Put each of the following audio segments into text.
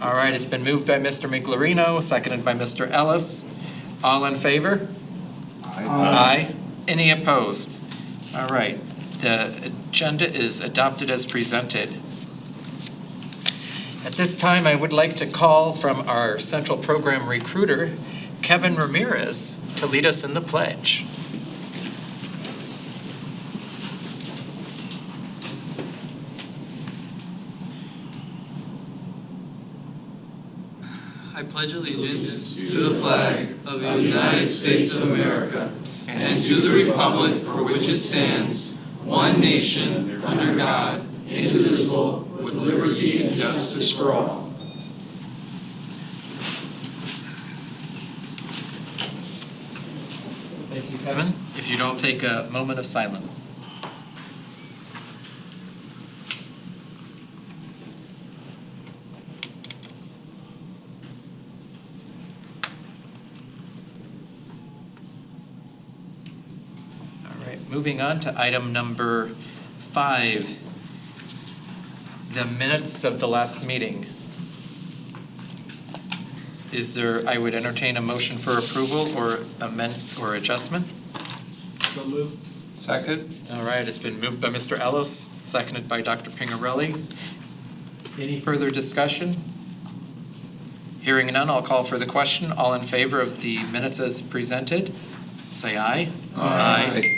All right, it's been moved by Mr. Miglerino, seconded by Mr. Ellis. All in favor? Aye. Any opposed? All right, the agenda is adopted as presented. At this time, I would like to call from our Central Program Recruiter, Kevin Ramirez, to lead us in the pledge. I pledge allegiance to the flag of the United States of America and to the republic for which it stands, one nation, under God, indivisible, with liberty and justice for all. Thank you, Kevin. If you don't take a moment of silence. Moving on to item number 5, the minutes of the last meeting. I would entertain a motion for approval or amendment or adjustment. So moved. Second. All right, it's been moved by Mr. Ellis, seconded by Dr. Pingarelli. Any further discussion? Hearing none, I'll call for the question. All in favor of the minutes as presented, say aye. Aye.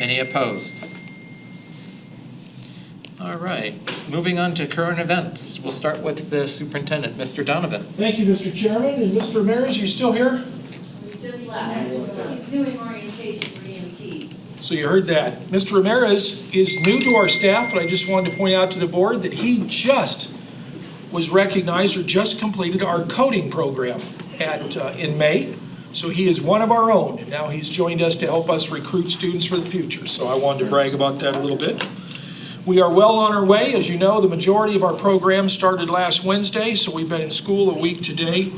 Any opposed? All right, moving on to current events. We'll start with the superintendent, Mr. Donovan. Thank you, Mr. Chairman. And Mr. Ramirez, you still here? We just left. He's doing orientation for EMT. So you heard that. Mr. Ramirez is new to our staff, but I just wanted to point out to the board that he just was recognized or just completed our coding program in May. So he is one of our own, and now he's joined us to help us recruit students for the future. So I wanted to brag about that a little bit. We are well on our way. As you know, the majority of our program started last Wednesday, so we've been in school a week today.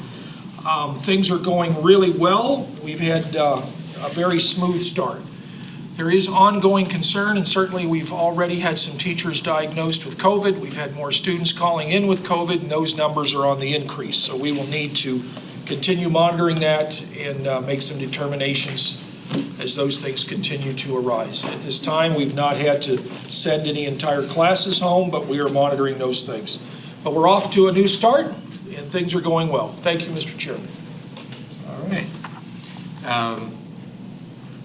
Things are going really well. We've had a very smooth start. There is ongoing concern, and certainly we've already had some teachers diagnosed with COVID. We've had more students calling in with COVID, and those numbers are on the increase. So we will need to continue monitoring that and make some determinations as those things continue to arise. At this time, we've not had to send any entire classes home, but we are monitoring those things. But we're off to a new start, and things are going well. Thank you, Mr. Chairman. All right.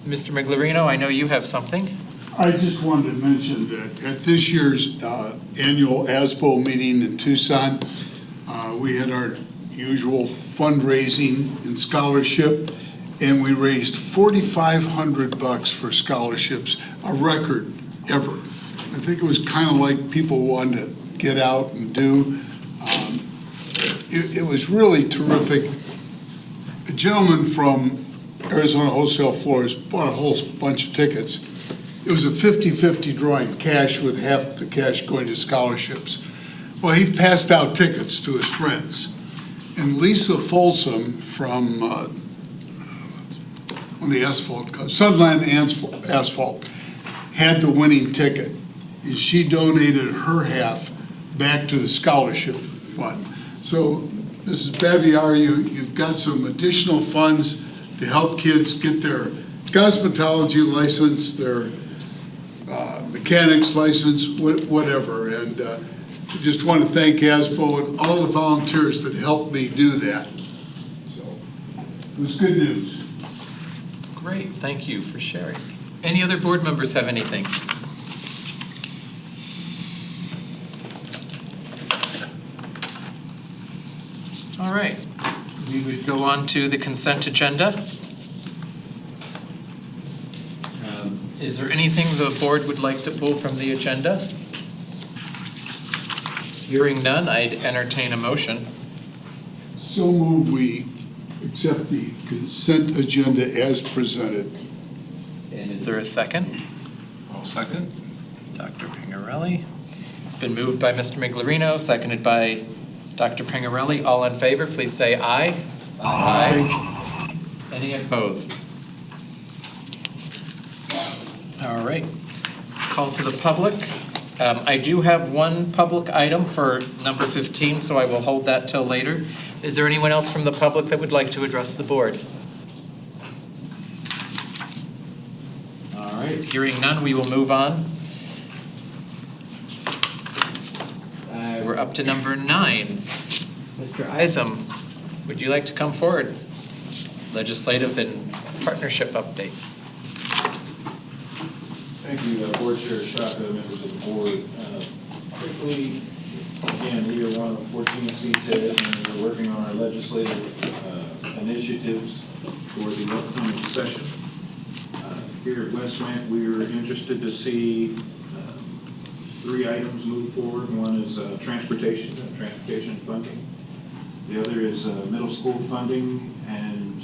Mr. Miglerino, I know you have something. I just wanted to mention that at this year's annual ASBO meeting in Tucson, we had our usual fundraising and scholarship, and we raised $4,500 for scholarships, a record ever. I think it was kind of like people wanted to get out and do. It was really terrific. A gentleman from Arizona Wholesale Floors bought a whole bunch of tickets. It was a 50-50 drawing, cash with half the cash going to scholarships. Well, he passed out tickets to his friends. And Lisa Folsom from the Sutherland Asphalt had the winning ticket. And she donated her half back to the scholarship fund. So Mrs. Baviar, you've got some additional funds to help kids get their cosmetology license, their mechanics license, whatever. And I just want to thank ASBO and all the volunteers that helped me do that. So it was good news. Great, thank you for sharing. Any other board members have anything? All right, we would go on to the consent agenda. Is there anything the board would like to pull from the agenda? Hearing none, I'd entertain a motion. So move we accept the consent agenda as presented. And is there a second? I'll second. Dr. Pingarelli. It's been moved by Mr. Miglerino, seconded by Dr. Pingarelli. All in favor, please say aye. Aye. Any opposed? All right. Call to the public. I do have one public item for number 15, so I will hold that till later. Is there anyone else from the public that would like to address the board? All right, hearing none, we will move on. We're up to number 9. Mr. Isom, would you like to come forward? Legislative and partnership update. Thank you, Board Chair Shaka, members of the board. Quickly, again, we are one of 14 CTED, and we're working on our legislative initiatives for the upcoming session. Here at West-MEC, we are interested to see 3 items move forward. One is transportation funding. The other is middle school funding, and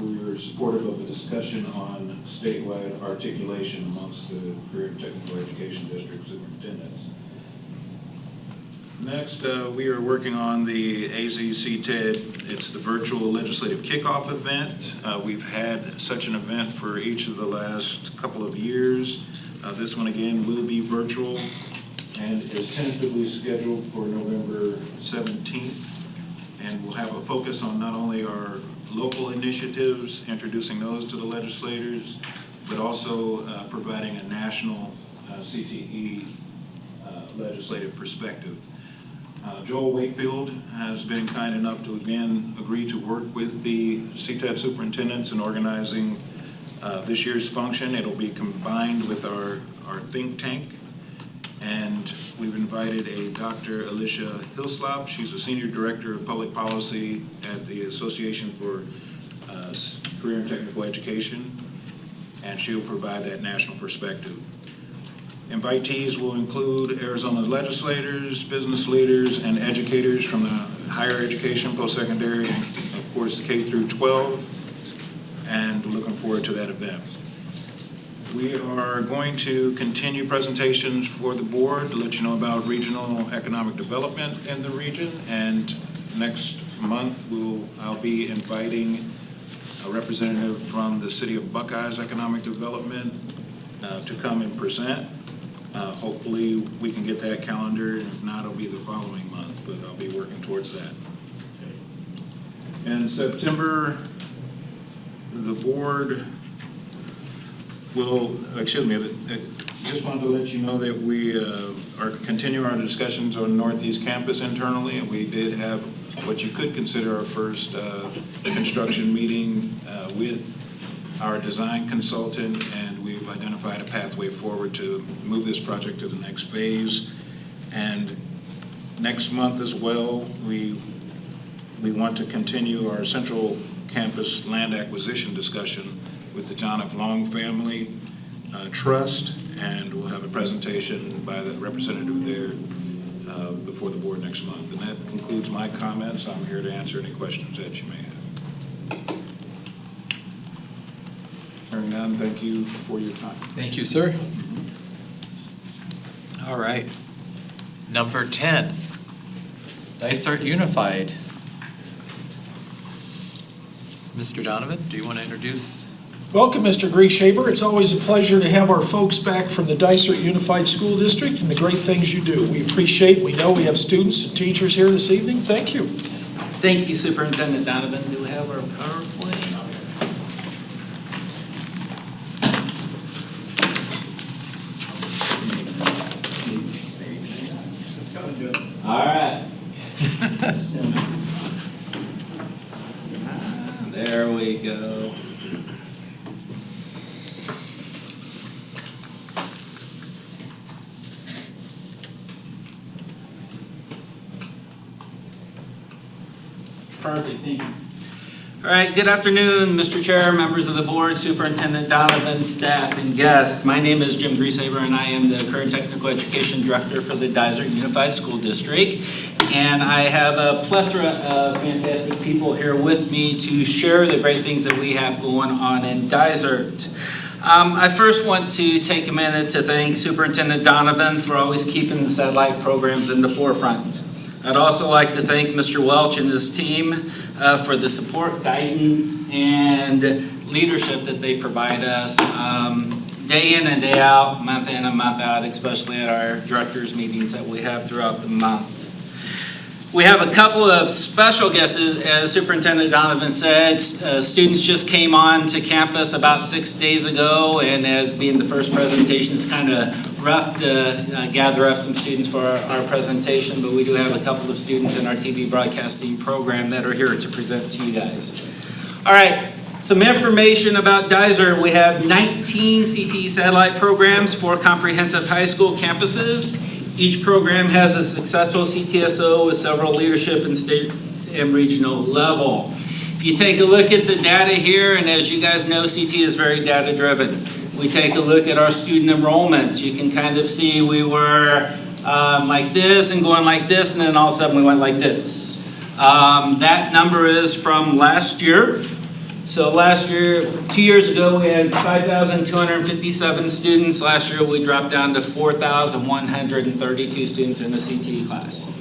we are supportive of a discussion on statewide articulation amongst the career and technical education district superintendents. Next, we are working on the AZCTED. It's the virtual legislative kickoff event. We've had such an event for each of the last couple of years. This one again will be virtual and is tentatively scheduled for November 17th. And we'll have a focus on not only our local initiatives, introducing those to the legislators, but also providing a national CTE legislative perspective. Joel Wakefield has been kind enough to again agree to work with the CTED superintendents in organizing this year's function. It'll be combined with our think tank. And we've invited a Dr. Alicia Hillslop. She's a Senior Director of Public Policy at the Association for Career and Technical Education, and she'll provide that national perspective. Invitees will include Arizona's legislators, business leaders, and educators from the higher education, post-secondary, and of course K through 12, and looking forward to that event. We are going to continue presentations for the board to let you know about regional economic development in the region, and next month I'll be inviting a representative from the City of Buckeyes Economic Development to come and present. Hopefully we can get that calendar, and if not, it'll be the following month, but I'll be working towards that. In September, the board will, just wanted to let you know that we are continuing our discussions on Northeast Campus internally, and we did have what you could consider our first construction meeting with our design consultant, and we've identified a pathway forward to move this project to the next phase. And next month as well, we want to continue our central campus land acquisition discussion with the John F. Long Family Trust, and we'll have a presentation by the representative there before the board next month. And that concludes my comments. I'm here to answer any questions that you may have. Hearing none, thank you for your time. Thank you, sir. All right. Number 10, Dysart Unified. Mr. Donovan, do you want to introduce? Welcome, Mr. Grieshaber. It's always a pleasure to have our folks back from the Dysart Unified School District and the great things you do. We appreciate, we know we have students and teachers here this evening. Thank you. Thank you, Superintendent Donovan. Do we have our PowerPoint? All right. There we go. Perfect, thank you. All right, good afternoon, Mr. Chair, members of the board, Superintendent Donovan, staff, and guests. My name is Jim Grieshaber, and I am the Career and Technical Education Director for the Dysart Unified School District. And I have a plethora of fantastic people here with me to share the great things that we have going on in Dysart. I first want to take a minute to thank Superintendent Donovan for always keeping the satellite programs in the forefront. I'd also like to thank Mr. Welch and his team for the support, guidance, and leadership that they provide us day in and day out, month in and month out, especially at our directors' meetings that we have throughout the month. We have a couple of special guests, as Superintendent Donovan said. Students just came on to campus about 6 days ago, and as being the first presentation, it's kind of rough to gather up some students for our presentation, but we do have a couple of students in our TV broadcasting program that are here to present to you guys. All right, some information about DISER. We have 19 CTE satellite programs for comprehensive high school campuses. Each program has a successful CTSO with several leadership and state and regional level. If you take a look at the data here, and as you guys know, CTE is very data driven. We take a look at our student enrollments. You can kind of see we were like this and going like this, and then all of a sudden we went like this. That number is from last year. So last year, 2 years ago, we had 5,257 students. Last year, we dropped down to 4,132 students in the CTE class.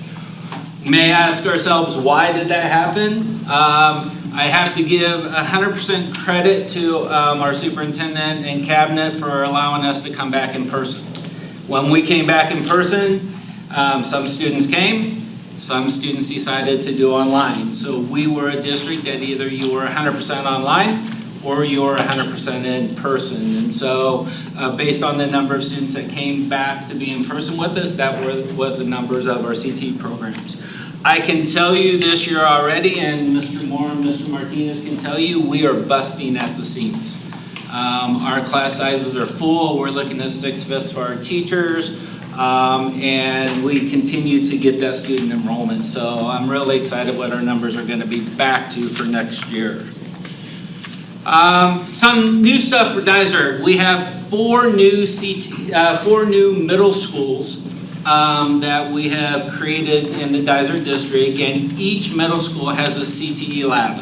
We may ask ourselves, why did that happen? I have to give 100% credit to our superintendent and cabinet for allowing us to come back in person. When we came back in person, some students came. Some students decided to do online. So we were a district that either you were 100% online or you were 100% in person. And so based on the number of students that came back to be in person with us, that was the numbers of our CTE programs. I can tell you this year already, and Mr. Moore and Mr. Martinez can tell you, we are busting at the seams. Our class sizes are full. We're looking at 6/5 for our teachers. And we continue to get that student enrollment. So I'm really excited what our numbers are going to be back to for next year. Some new stuff for DISER. We have four new middle schools that we have created in the DISER district, and each middle school has a CTE lab.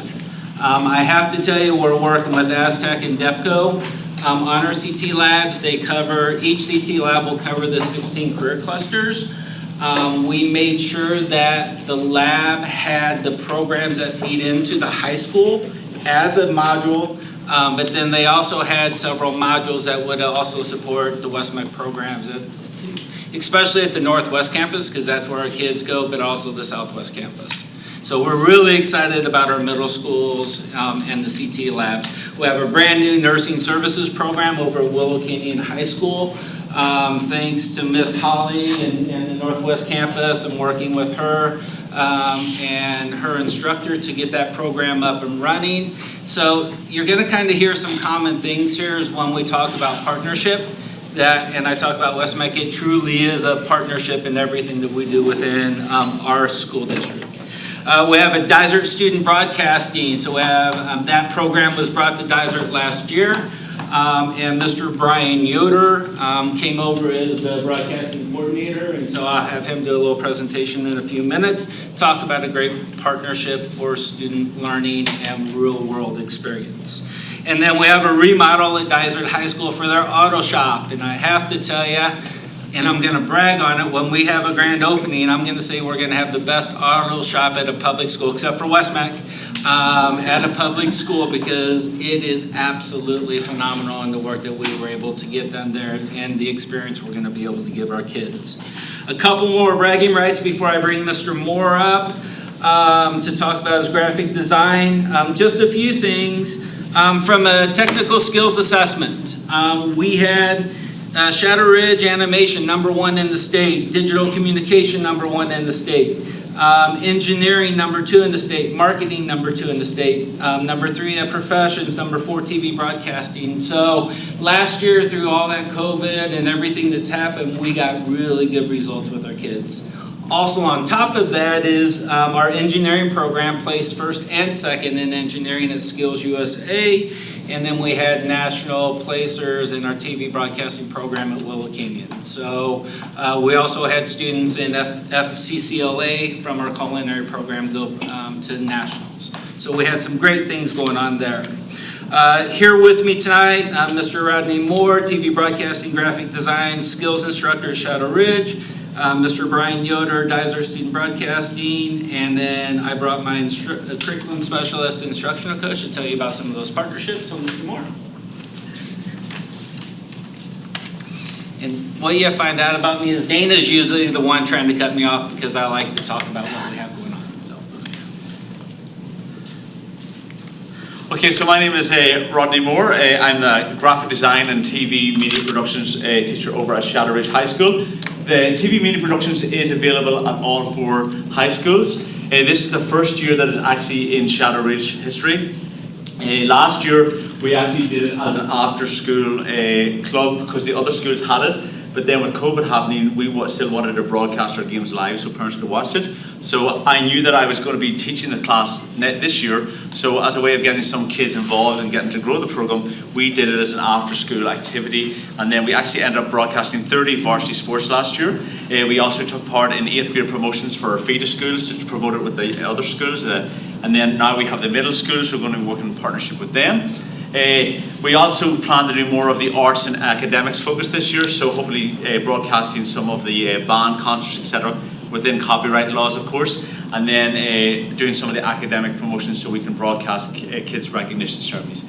I have to tell you, we're working with Aztec and DEPCO. On our CT labs, each CT lab will cover the 16 career clusters. We made sure that the lab had the programs that feed into the high school as a module, but then they also had several modules that would also support the West-MEC programs, especially at the Northwest campus, because that's where our kids go, but also the Southwest campus. So we're really excited about our middle schools and the CT labs. We have a brand new nursing services program over at Willow Canyon High School. Thanks to Miss Holly and the Northwest campus and working with her and her instructor to get that program up and running. So you're going to kind of hear some common things here is when we talk about partnership. And I talk about West-MEC, it truly is a partnership in everything that we do within our school district. We have a DISERT student broadcasting, so we have that program was brought to DISERT last year, and Mr. Brian Yoder came over as the broadcasting coordinator, and so I'll have him do a little presentation in a few minutes, talk about a great partnership for student learning and real-world experience. And then we have a remodel at DISERT High School for their auto shop, and I have to tell you, and I'm going to brag on it, when we have a grand opening, I'm going to say we're going to have the best auto shop at a public school, except for West-MEC, at a public school, because it is absolutely phenomenal in the work that we were able to get done there and the experience we're going to be able to give our kids. A couple more bragging rights before I bring Mr. Moore up to talk about his graphic design. Just a few things from a technical skills assessment. We had Shadow Ridge animation, #1 in the state. Digital communication, #1 in the state. Engineering, #2 in the state. Marketing, #2 in the state. #3 at professions, #4 TV broadcasting. So last year, through all that COVID and everything that's happened, we got really good results with our kids. Also on top of that is our engineering program placed first and second in engineering at Skills USA. And then we had national placers in our TV broadcasting program at Willow Canyon. So we also had students in FCCLA from our culinary program go to nationals. So we had some great things going on there. Here with me tonight, Mr. Rodney Moore, TV broadcasting, graphic design, skills instructor at Shadow Ridge. Mr. Brian Yoder, DISER student broadcasting, and then I brought my curriculum specialist, instructional coach, to tell you about some of those partnerships. So, Mr. Moore. And what you find out about me is Dana's usually the one trying to cut me off because I like to talk about what we have going on. So. Okay, so my name is Rodney Moore. I'm the graphic design and TV media productions teacher over at Shadow Ridge High School. The TV media productions is available at all 4 high schools. This is the first year that it's actually in Shadow Ridge history. Last year we actually did it as an after-school club because the other schools had it. But then with COVID happening, we still wanted to broadcast our games live so parents could watch it. So I knew that I was going to be teaching the class this year. So as a way of getting some kids involved and getting to grow the program, we did it as an after-school activity. And then we actually ended up broadcasting 30 varsity sports last year. We also took part in 8th grade promotions for our feeder schools to promote it with the other schools. And then now we have the middle schools, so we're going to be working in partnership with them. We also plan to do more of the arts and academics focus this year, so hopefully broadcasting some of the band concerts, etc., within copyright laws, of course, and then doing some of the academic promotions so we can broadcast kids' recognition ceremonies.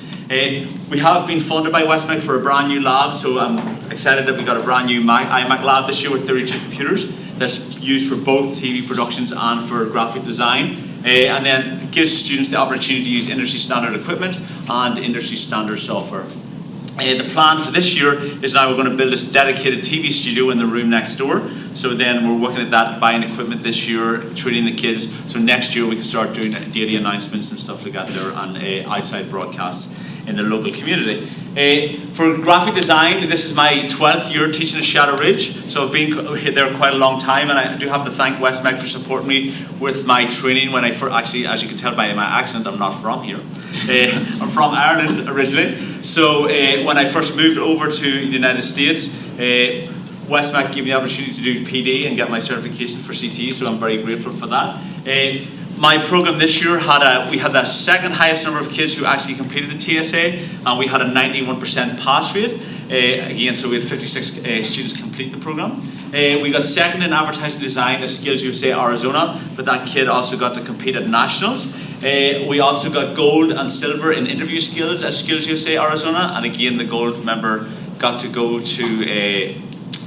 We have been funded by West-MEC for a brand new lab, so I'm excited that we got a brand new iMac lab this year with 32 computers that's used for both TV productions and for graphic design. And then it gives students the opportunity to use industry standard equipment and industry standard software. The plan for this year is now we're going to build this dedicated TV studio in the room next door. So then we're working at that, buying equipment this year, training the kids. So next year we can start doing daily announcements and stuff like that there and outside broadcasts in the local community. For graphic design, this is my 12th year teaching at Shadow Ridge, so I've been there quite a long time, and I do have to thank West-MEC for supporting me with my training when I actually, as you can tell by my accent, I'm not from here. I'm from Ireland originally, so when I first moved over to the United States, West-MEC gave me the opportunity to do PD and get my certification for CTE, so I'm very grateful for that. My program this year we had the second highest number of kids who actually completed the TSA, and we had a 91% pass rate. Again, so we had 56 students complete the program. We got second in advertising design at Skills USA Arizona, but that kid also got to compete at nationals. We also got gold and silver in interview skills at Skills USA Arizona, and again the gold member got to go to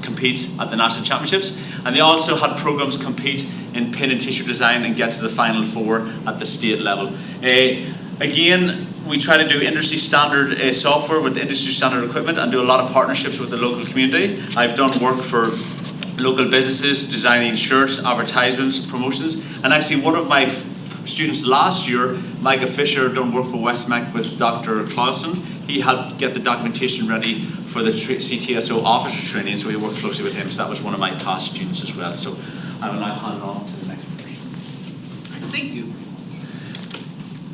compete at the national championships. And they also had programs compete in pin and t-shirt design and get to the final 4 at the state level. Again, we try to do industry standard software with industry standard equipment and do a lot of partnerships with the local community. I've done work for local businesses, designing shirts, advertisements, promotions, and actually one of my students last year, Micah Fisher, done work for West-MEC with Dr. Clausen. He helped get the documentation ready for the CTSO officer training, so we worked closely with him, so that was one of my past students as well. So I will now hand it on to the next person. Thank you.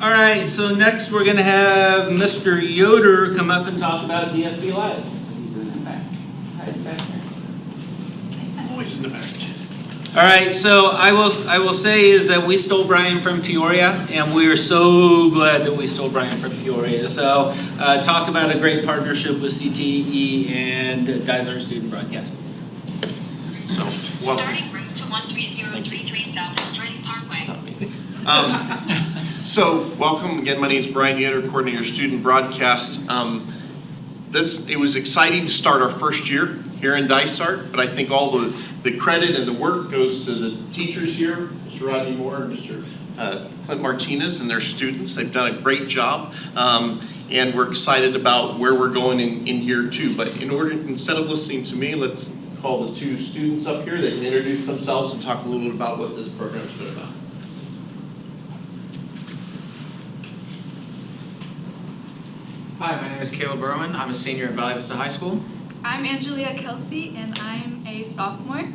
All right, so next we're going to have Mr. Yoder come up and talk about DSP Live. Always in the back. All right, so I will say is that we stole Brian from Peoria, and we are so glad that we stole Brian from Peoria. So talk about a great partnership with CTE and Dysart Student Broadcasting. So, welcome. Starting route to 13033 South Strait Parkway. So, welcome again. My name is Brian Yoder, coordinator of student broadcast. It was exciting to start our first year here in Dysart, but I think all the credit and the work goes to the teachers here, Mr. Rodney Moore and Mr. Clint Martinez and their students. They've done a great job, and we're excited about where we're going in year 2. But instead of listening to me, let's call the 2 students up here. They can introduce themselves and talk a little bit about what this program's been about. Hi, my name is Caleb Berwin. I'm a senior at Valley Vista High School. I'm Angelia Kelsey, and I'm a sophomore.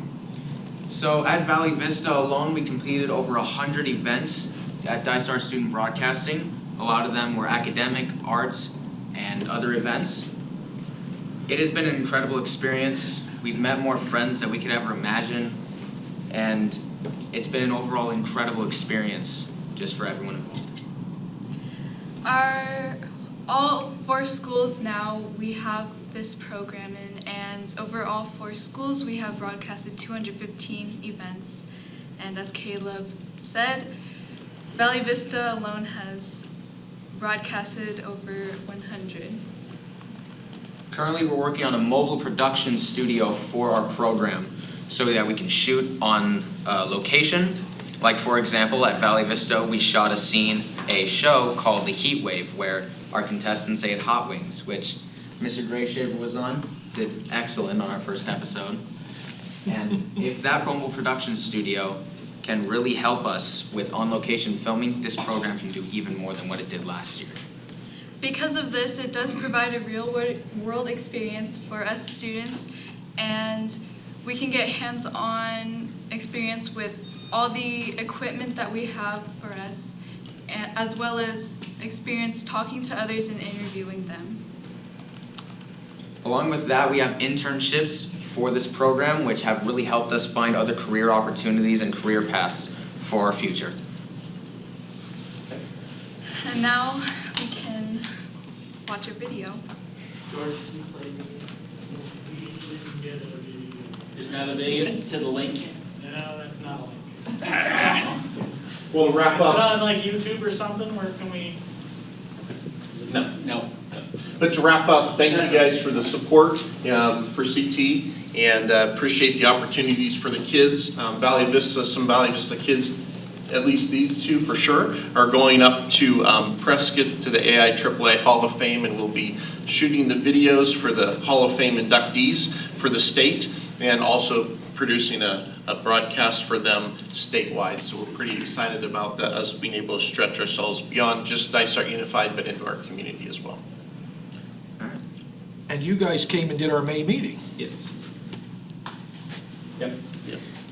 So at Valley Vista alone, we completed over 100 events at Dysart Student Broadcasting. A lot of them were academic, arts, and other events. It has been an incredible experience. We've met more friends than we could ever imagine, and it's been an overall incredible experience just for everyone involved. All 4 schools now, we have this program in, and over all 4 schools we have broadcasted 215 events, and as Caleb said, Valley Vista alone has broadcasted over 100. Currently, we're working on a mobile production studio for our program so that we can shoot on location. Like, for example, at Valley Vista, we shot a show called The Heat Wave, where our contestants ate hot wings, which Mr. Grayshaver was on, did excellent on our first episode. And if that mobile production studio can really help us with on-location filming, this program can do even more than what it did last year. Because of this, it does provide a real-world experience for us students, and we can get hands-on experience with all the equipment that we have for us, as well as experience talking to others and interviewing them. Along with that, we have internships for this program, which have really helped us find other career opportunities and career paths for our future. And now we can watch a video. George, can you play? There's not a video to the link. No, that's not a link. We'll wrap Is it up. on like YouTube or something, where can we? No. But to wrap up, thank you guys for the support for CT, and appreciate the opportunities for the kids. Valley Vista kids, at least these two for sure, are going up to Prescott to the AIAA Hall of Fame, and we'll be shooting the videos for the Hall of Fame inductees for the state, and also producing a broadcast for them statewide. So we're pretty excited about that, us being able to stretch ourselves beyond just Dysart Unified, but into our community as well. And you guys came and did our May meeting. Yes. Yep.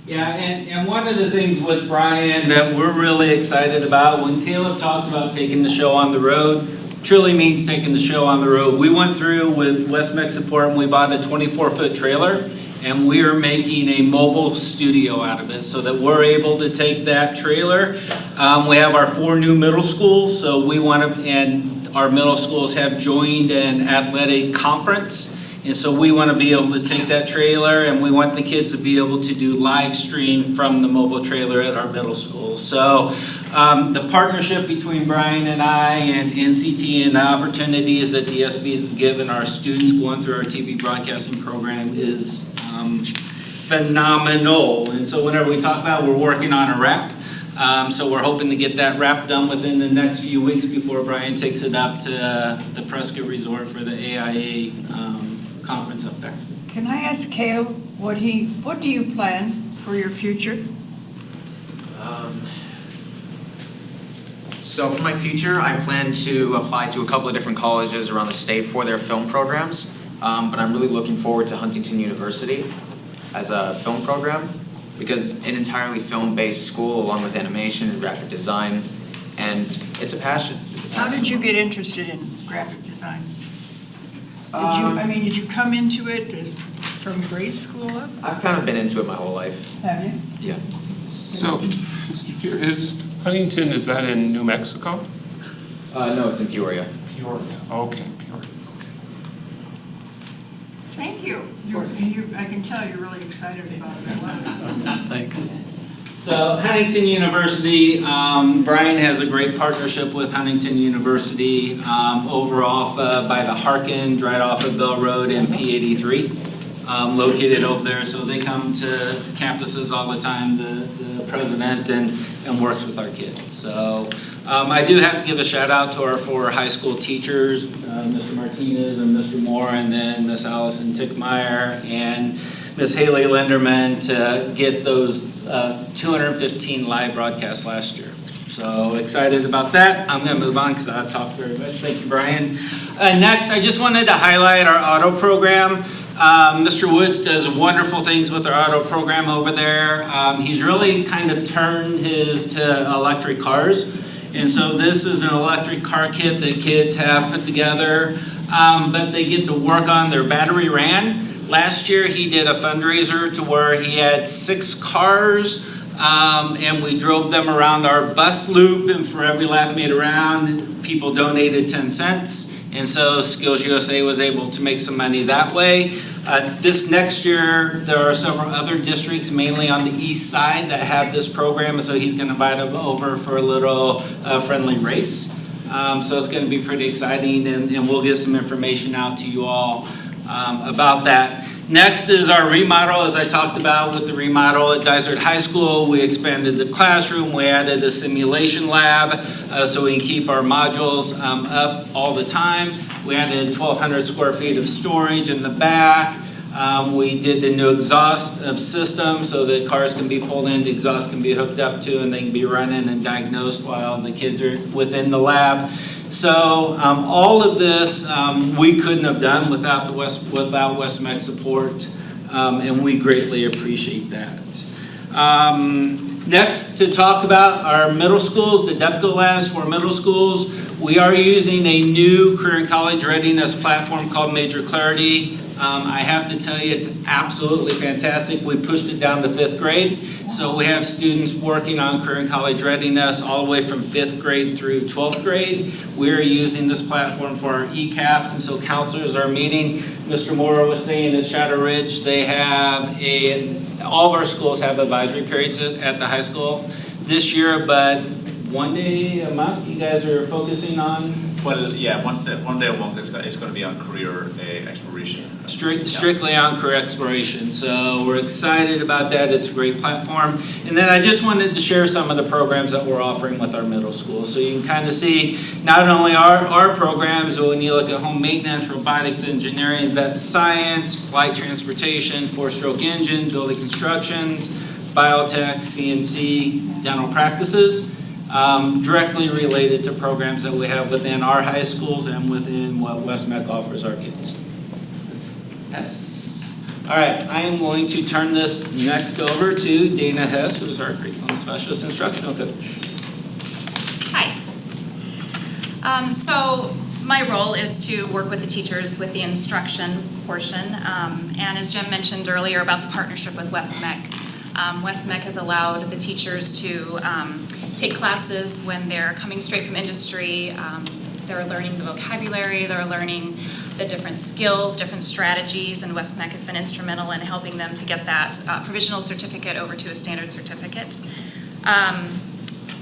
Yeah, and one of the things with Brian that we're really excited about, when Caleb talks about taking the show on the road, truly means taking the show on the road. We went through with West-MEC support and we bought a 24-foot trailer, and we are making a mobile studio out of it so that we're able to take that trailer. We have our 4 new middle schools, so we want to, and our middle schools have joined an athletic conference. And so we want to be able to take that trailer, and we want the kids to be able to do live stream from the mobile trailer at our middle school. So the partnership between Brian and I and NCT and the opportunities that DSB has given our students going through our TV broadcasting program is phenomenal. And so whenever we talk about, we're working on a wrap. So we're hoping to get that wrap done within the next few weeks before Brian takes it up to the Prescott Resort for the AIA conference up there. Can I ask Caleb what do you plan for your future? So for my future, I plan to apply to a couple of different colleges around the state for their film programs. But I'm really looking forward to Huntington University as a film program, because an entirely film-based school along with animation and graphic design, and it's a passion. How did you get interested in graphic design? Did you come into it from grade school up? I've kind of been into it my whole life. Have you? Yeah. So, Mr. Chair, is Huntington, is that in New Mexico? No, it's in Peoria. Peoria, okay, Peoria. Thank you. I can tell you're really excited about it. Thanks. So Huntington University, Brian has a great partnership with Huntington University over off by the Harkins, right off of Bell Road and P83, located over there. So they come to campuses all the time, the president, and works with our kids. So I do have to give a shout out to our 4 high school teachers, Mr. Martinez and Mr. Moore, and then Miss Allison Tickmeyer and Miss Haley Linderman to get those 215 live broadcasts last year. So excited about that. I'm going to move on because I've talked very much. Thank you, Brian. Next, I just wanted to highlight our auto program. Mr. Woods does wonderful things with our auto program over there. He's really kind of turned his to electric cars. And so this is an electric car kit that kids have put together, but they get to work on their battery ran. Last year he did a fundraiser to where he had 6 cars, and we drove them around our bus loop, and for every lap made around, people donated 10 cents. And so Skills USA was able to make some money that way. This next year, there are several other districts, mainly on the east side, that have this program, and so he's going to invite them over for a little friendly race. So it's going to be pretty exciting, and we'll get some information out to you all about that. Next is our remodel, as I talked about with the remodel at Dysart High School. We expanded the classroom, we added a simulation lab so we can keep our modules up all the time. We added 1,200 square feet of storage in the back. We did the new exhaust system so that cars can be pulled in, the exhaust can be hooked up to, and they can be running and diagnosed while the kids are within the lab. So all of this we couldn't have done without West-MEC support, and we greatly appreciate that. Next, to talk about our middle schools, the DEPCO labs for middle schools. We are using a new career and college readiness platform called Major Clarity. I have to tell you, it's absolutely fantastic. We pushed it down to 5th grade. So we have students working on career and college readiness all the way from 5th grade through 12th grade. We're using this platform for our ECAPs, and so counselors are meeting. Mr. Moore was saying at Shadow Ridge, they have all of our schools have advisory periods at the high school this year, but one day a month you guys are focusing on? Well, yeah, one day a month it's going to be on career exploration. Strictly on career exploration. So we're excited about that. It's a great platform. And then I just wanted to share some of the programs that we're offering with our middle school. So you can kind of see not only our programs, but when you look at home maintenance, robotics, engineering, vet science, flight transportation, 4-stroke engine, building constructions, biotech, CNC, dental practices. Directly related to programs that we have within our high schools and within what West-MEC offers our kids. Yes. All right, I am going to turn this next over to Dana Hess, who's our curriculum specialist instructional coach. Hi. So my role is to work with the teachers with the instruction portion. And as Jim mentioned earlier about the partnership with West-MEC, West-MEC has allowed the teachers to take classes when they're coming straight from industry. They're learning the vocabulary, they're learning the different skills, different strategies, and West-MEC has been instrumental in helping them to get that provisional certificate over to a standard certificate.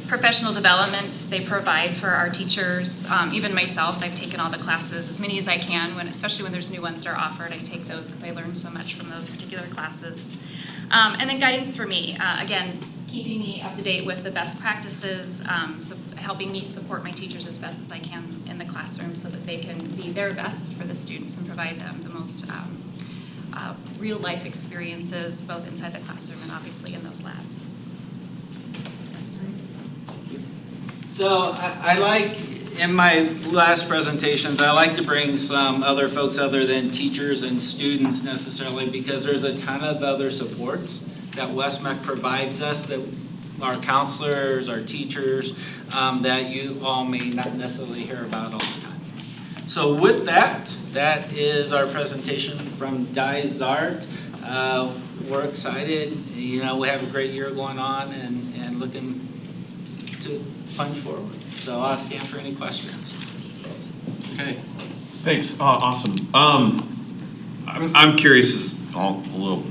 Professional development they provide for our teachers. Even myself, I've taken all the classes, as many as I can, especially when there's new ones that are offered. I take those because I learn so much from those particular classes. And then guidance for me, again, keeping me up to date with the best practices, so helping me support my teachers as best as I can in the classroom so that they can be their best for the students and provide them the most real life experiences both inside the classroom and obviously in those labs. So I like, in my last presentations, I like to bring some other folks other than teachers and students necessarily because there's a ton of other supports that West-MEC provides us, that our counselors, our teachers, that you all may not necessarily hear about all the time. So with that, that is our presentation from Dysart. We're excited. You know, we have a great year going on and looking to punch forward. So I'll scan for any questions. Okay. Thanks. Awesome. I'm curious, a little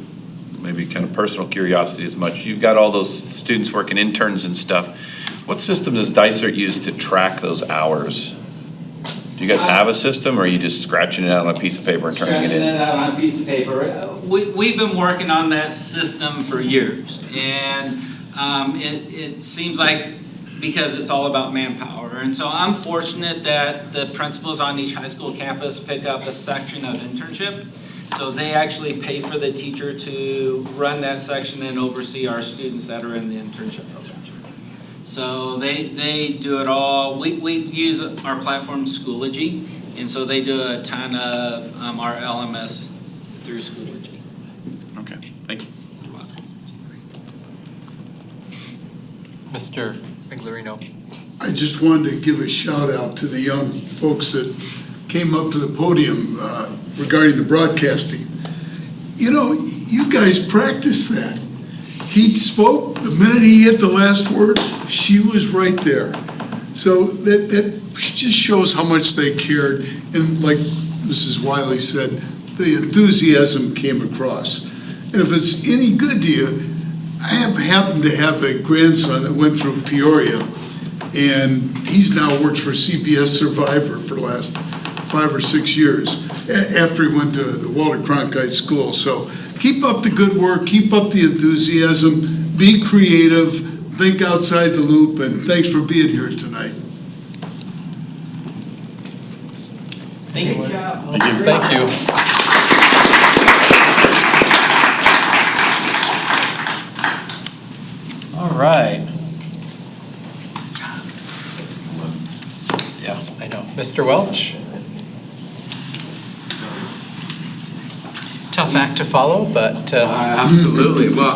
maybe kind of personal curiosity as much. You've got all those students working interns and stuff. What system does Dysart use to track those hours? Do you guys have a system, or are you just scratching it out on a piece of paper and turning it in? Scratching it out on a piece of paper. We've been working on that system for years, and it seems like because it's all about manpower. And so I'm fortunate that the principals on each high school campus pick up a section of internship. So they actually pay for the teacher to run that section and oversee our students that are in the internship program. So they do it all. We use our platform Schoology, and so they do a ton of our LMS through Schoology. Okay, thank you. Mr. Miglorino. I just wanted to give a shout out to the young folks that came up to the podium regarding the broadcasting. You know, you guys practiced that. He spoke, the minute he hit the last word, she was right there. So that just shows how much they cared. And like Mrs. Wiley said, the enthusiasm came across. And if it's any good to you, I happened to have a grandson that went through Peoria, and he's now works for CBS Survivor for the last 5 or 6 years. after he went to the Walter Cronkite School. So keep up the good work, keep up the enthusiasm, be creative, think outside the loop, and thanks for being here tonight. Thank you. Thank you. All right. Yeah, I know. Mr. Welch? Tough act to follow, but. Absolutely. Well,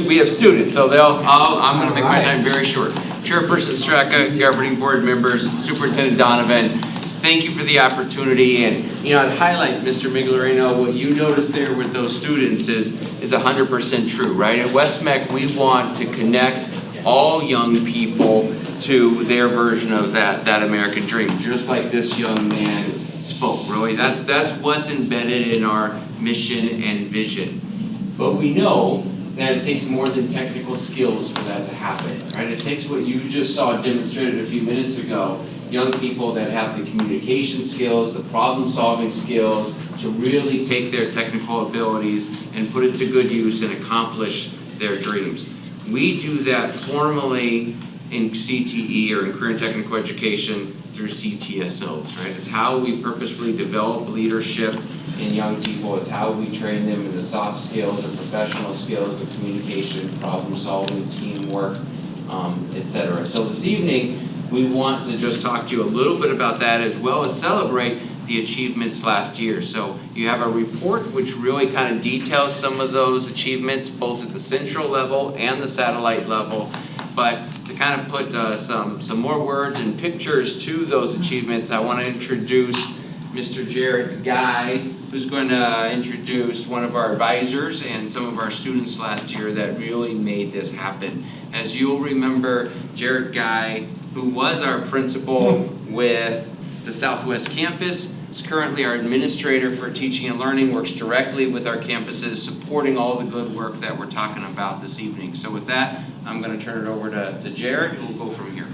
we have students, so I'm going to make my time very short. Chairperson Straka, governing board members, Superintendent Donovan, thank you for the opportunity. And I'd highlight, Mr. Miglerino, what you noticed there with those students is 100% true, right? At West-MEC, we want to connect all young people to their version of that American dream, just like this young man spoke. Really, that's what's embedded in our mission and vision. But we know that it takes more than technical skills for that to happen, right? It takes what you just saw demonstrated a few minutes ago, young people that have the communication skills, the problem-solving skills, to really take their technical abilities and put it to good use and accomplish their dreams. We do that formally in CTE, or in career and technical education, through CTSOs, right? It's how we purposefully develop leadership in young people. It's how we train them in the soft skills, the professional skills, the communication, problem solving, teamwork, etc. So this evening, we want to just talk to you a little bit about that, as well as celebrate the achievements last year. So you have a report which really kind of details some of those achievements, both at the central level and the satellite level. But to kind of put some more words and pictures to those achievements, I want to introduce Mr. Jared Guy, who's going to introduce one of our advisors and some of our students last year that really made this happen. As you'll remember, Jared Guy, who was our principal with the Southwest campus, is currently our administrator for teaching and learning, works directly with our campuses, supporting all the good work that we're talking about this evening. So with that, I'm going to turn it over to Jared, who will go from here.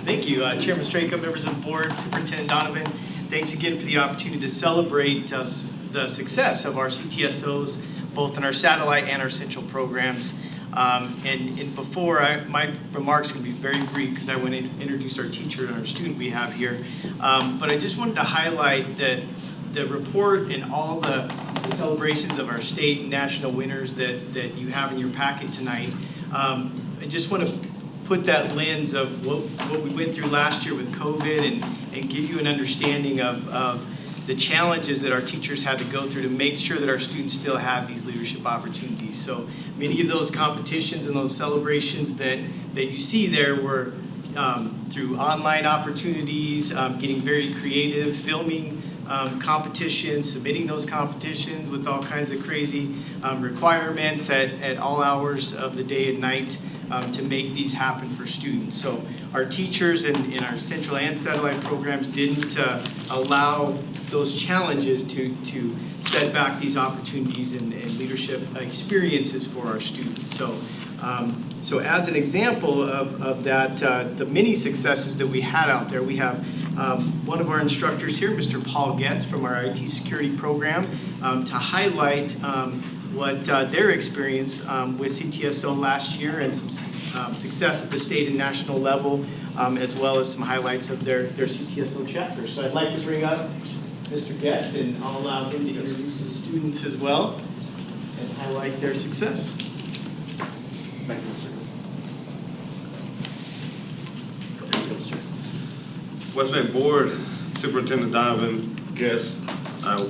Thank you, Chairman Straka, members of the board, Superintendent Donovan. Thanks again for the opportunity to celebrate the success of our CTSOs, both in our satellite and our central programs. And before, my remarks are going to be very brief because I want to introduce our teacher and our student we have here. But I just wanted to highlight that the report and all the celebrations of our state and national winners that you have in your packet tonight. I just want to put that lens of what we went through last year with COVID and give you an understanding of the challenges that our teachers had to go through to make sure that our students still have these leadership opportunities. So many of those competitions and those celebrations that you see there were through online opportunities, getting very creative, filming competitions, submitting those competitions with all kinds of crazy requirements at all hours of the day and night to make these happen for students. So our teachers in our central and satellite programs didn't allow those challenges to set back these opportunities and leadership experiences for our students. So as an example of that, the many successes that we had out there, we have one of our instructors here, Mr. Paul Getz from our IT security program, to highlight what their experience with CTSO last year and some success at the state and national level, as well as some highlights of their CTSO chapter. So I'd like to bring up Mr. Getz, and I'll allow him to introduce his students as well and highlight their success. Thank you, Mr. West-MEC Board, Superintendent Donovan, guests,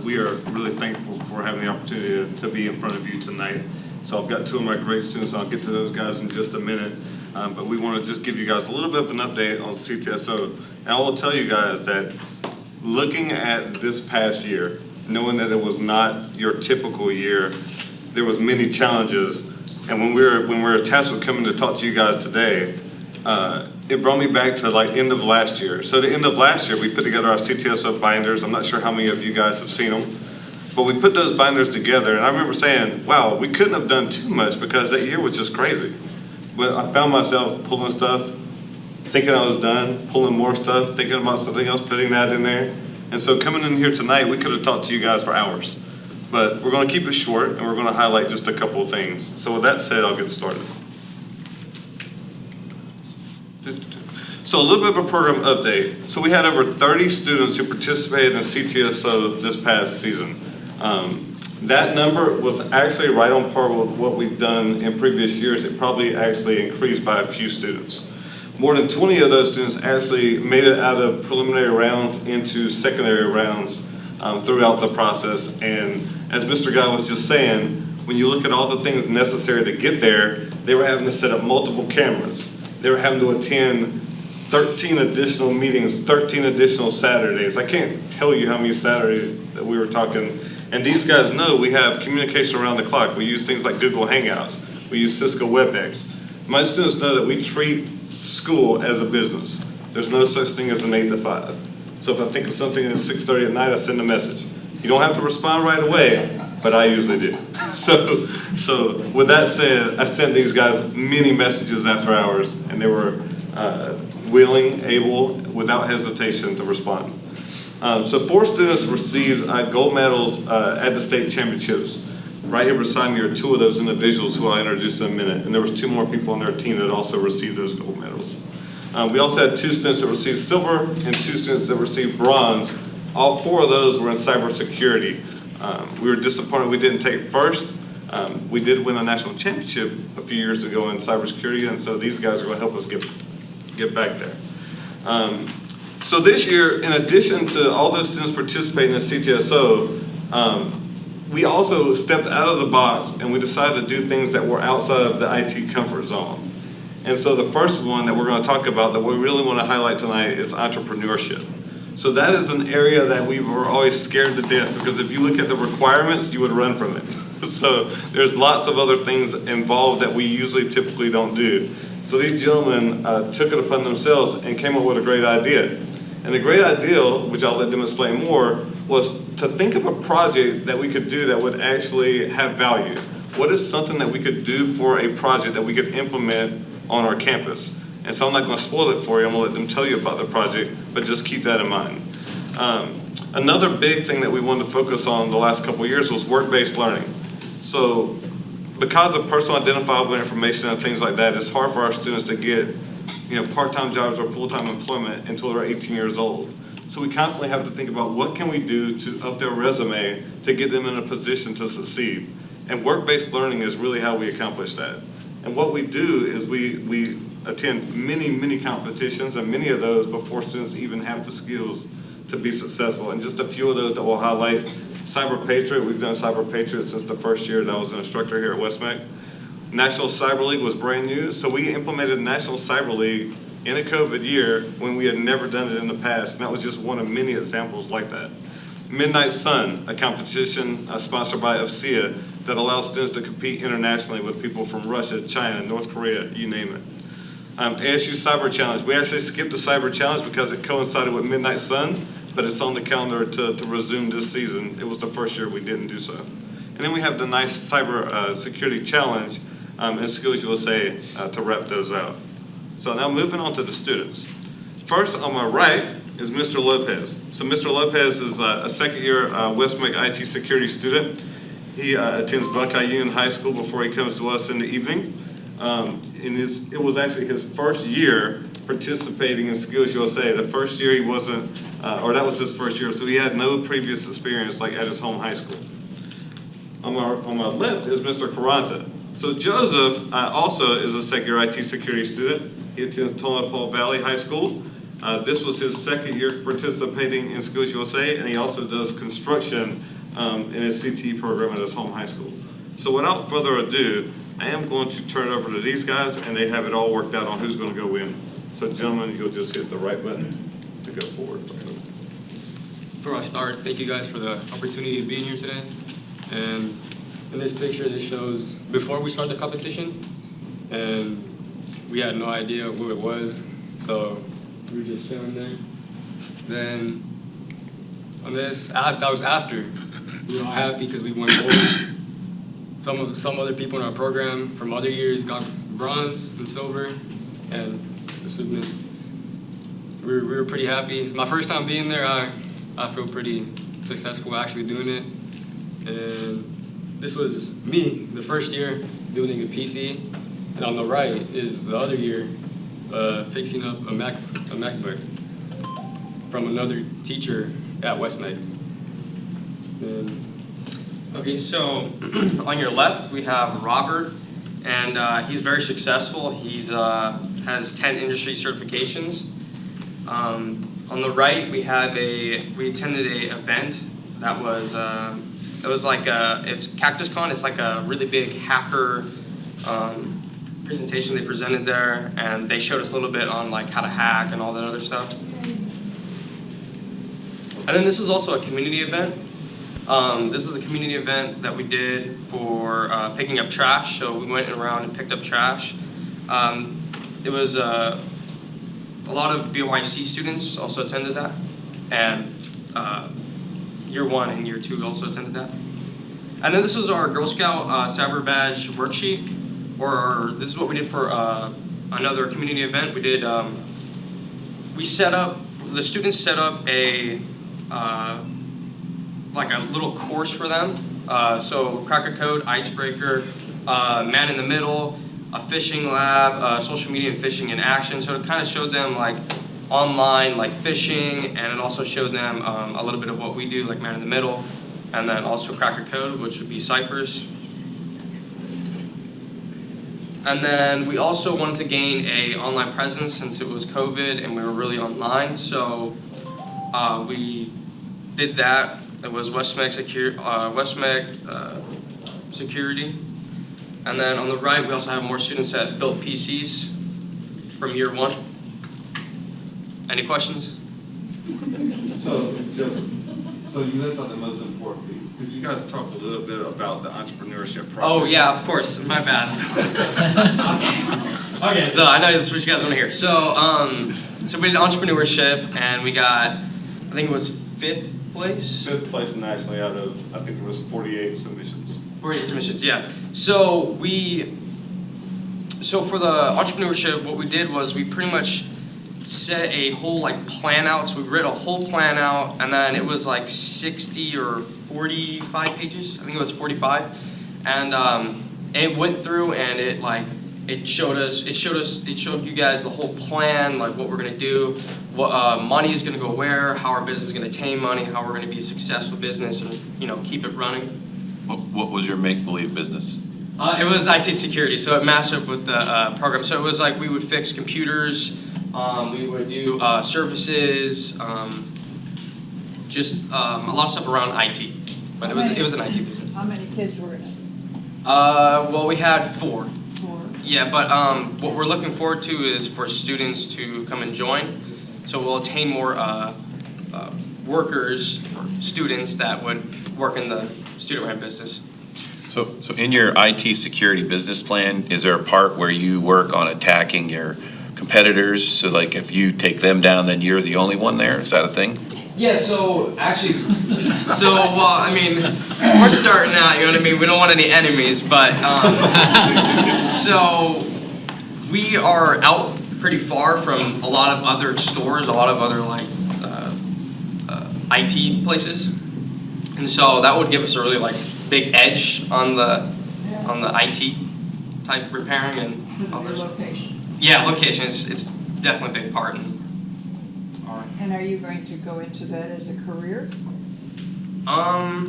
we are really thankful for having the opportunity to be in front of you tonight. So I've got two of my great students. I'll get to those guys in just a minute. But we want to just give you guys a little bit of an update on CTSO. And I will tell you guys that looking at this past year, knowing that it was not your typical year, there was many challenges. And when we're tasked with coming to talk to you guys today, it brought me back to like end of last year. So the end of last year, we put together our CTSO binders. I'm not sure how many of you guys have seen them, but we put those binders together. And I remember saying, wow, we couldn't have done too much because that year was just crazy. But I found myself pulling stuff, thinking I was done, pulling more stuff, thinking about something else, putting that in there. And so coming in here tonight, we could have talked to you guys for hours. But we're going to keep it short, and we're going to highlight just a couple of things. So with that said, I'll get started. So a little bit of a program update. So we had over 30 students who participated in CTSO this past season. That number was actually right on par with what we've done in previous years. It probably actually increased by a few students. More than 20 of those students actually made it out of preliminary rounds into secondary rounds throughout the process. And as Mr. Guy was just saying, when you look at all the things necessary to get there, they were having to set up multiple cameras. They were having to attend 13 additional meetings, 13 additional Saturdays. I can't tell you how many Saturdays that we were talking. And these guys know we have communication around the clock. We use things like Google Hangouts. We use Cisco WebEx. My students know that we treat school as a business. There's no such thing as an 8 to 5. So if I think of something at 6:30 at night, I send a message. You don't have to respond right away, but I usually do. So with that said, I sent these guys many messages after hours, and they were willing, able, without hesitation to respond. So 4 students received gold medals at the state championships. Right here beside me are 2 of those individuals who I'll introduce in a minute. And there was 2 more people on their team that also received those gold medals. We also had 2 students that received silver and 2 students that received bronze. All 4 of those were in cybersecurity. We were disappointed we didn't take first. We did win a national championship a few years ago in cybersecurity, and so these guys are going to help us get back there. So this year, in addition to all those students participating in CTSO, we also stepped out of the box and we decided to do things that were outside of the IT comfort zone. And so the first one that we're going to talk about that we really want to highlight tonight is entrepreneurship. So that is an area that we were always scared to death, because if you look at the requirements, you would run from it. So there's lots of other things involved that we typically don't do. So these gentlemen took it upon themselves and came up with a great idea. And the great idea, which I'll let them explain more, was to think of a project that we could do that would actually have value. What is something that we could do for a project that we could implement on our campus? And so I'm not going to spoil it for you. I'm going to let them tell you about the project, but just keep that in mind. Another big thing that we wanted to focus on the last couple of years was work-based learning. So because of personal identifiable information and things like that, it's hard for our students to get part-time jobs or full-time employment until they're 18 years old. So we constantly have to think about what can we do to up their resume to get them in a position to succeed. And work-based learning is really how we accomplish that. And what we do is we attend many competitions, and many of those before students even have the skills to be successful. And just a few of those that we'll highlight: Cyber Patriot. We've done Cyber Patriot since the first year that I was an instructor here at West-MEC. National Cyber League was brand new, so we implemented National Cyber League in a COVID year when we had never done it in the past, and that was just one of many examples like that. Midnight Sun, a competition sponsored by FCA that allows students to compete internationally with people from Russia, China, North Korea, you name it. ASU Cyber Challenge. We actually skipped the Cyber Challenge because it coincided with Midnight Sun, but it's on the calendar to resume this season. It was the first year we didn't do so. And then we have the nice Cyber Security Challenge and Skills USA to wrap those out. So now moving on to the students. First on my right is Mr. Lopez. So Mr. Lopez is a second-year West-MEC IT security student. He attends Buckeye Union High School before he comes to us in the evening. It was actually his first year participating in Skills USA. The first year he wasn't, or that was his first year, so he had no previous experience like at his home high school. On my left is Mr. Caranta. So Joseph also is a second-year IT security student. He attends Tonopah Valley High School. This was his second year participating in Skills USA, and he also does construction in his CTE program at his home high school. So without further ado, I am going to turn it over to these guys, and they have it all worked out on who's going to go in. So gentlemen, you'll just hit the right button to go forward. Before I start, thank you guys for the opportunity of being here today. And in this picture, this shows before we started the competition, and we had no idea who it was, so we were just chilling there. Then on this, that was after. We were all happy because we won gold. Some other people in our program from other years got bronze and silver, and we were pretty happy. It's my first time being there. I feel pretty successful actually doing it. And this was me, the first year, building a PC. And on the right is the other year, fixing up a MacBook from another teacher at West-MEC. Okay, so on your left we have Robert, and he's very successful. He's has 10 industry certifications. On the right we attended a event that was it was like it's CactusCon. It's like a really big hacker presentation they presented there, and they showed us a little bit on like how to hack and all that other stuff. And then this is also a community event. This is a community event that we did for picking up trash. So we went around and picked up trash. It was a lot of BYC students also attended that, and year 1 and year 2 also attended that. And then this was our Girl Scout Cyber Badge worksheet, or this is what we did for another community event. We did, the students set up a like a little course for them. So crack a code, icebreaker, man in the middle, a phishing lab, social media and phishing in action. So it kind of showed them like online like phishing, and it also showed them a little bit of what we do, like man in the middle, and then also crack a code, which would be ciphers. And then we also wanted to gain a online presence since it was COVID and we were really online. So we did that. It was West-MEC security. And then on the right, we also have more students that built PCs from year 1. Any questions? So you left out the most important piece. Could you guys talk a little bit about the entrepreneurship process? Oh yeah, of course. My bad. Okay, so I know this is what you guys want to hear. So we did entrepreneurship, and we got, I think it was 5th place? 5th place nationally out of, I think it was 48 submissions. 48 submissions, yeah. So for the entrepreneurship, what we did was we pretty much set a whole like plan out. So we wrote a whole plan out, and then it was like 60 or 45 pages. I think it was 45, and it went through and it showed you guys the whole plan, like what we're gonna do, what money is gonna go where, how our business is gonna attain money, how we're gonna be a successful business, and keep it running. What was your make-believe business? It was IT security, so it matched up with the program. So it was like we would fix computers, we would do services, just a lot of stuff around IT. But it was an IT business. How many kids were in it? Well, we had 4. 4. Yeah, but what we're looking forward to is for students to come and join. So we'll attain more workers, or students that would work in the student-run business. So in your IT security business plan, is there a part where you work on attacking your competitors? So like if you take them down, then you're the only one there? Is that a thing? Yeah, so actually, I mean, we're starting out, you know what I mean? We don't want any enemies, but, so we are out pretty far from a lot of other stores, a lot of other like IT places. And so that would give us a really like big edge on the IT type repairing and all Because of those. your location. Yeah, location is it's definitely a big part. And are you going to go into that as a career? Or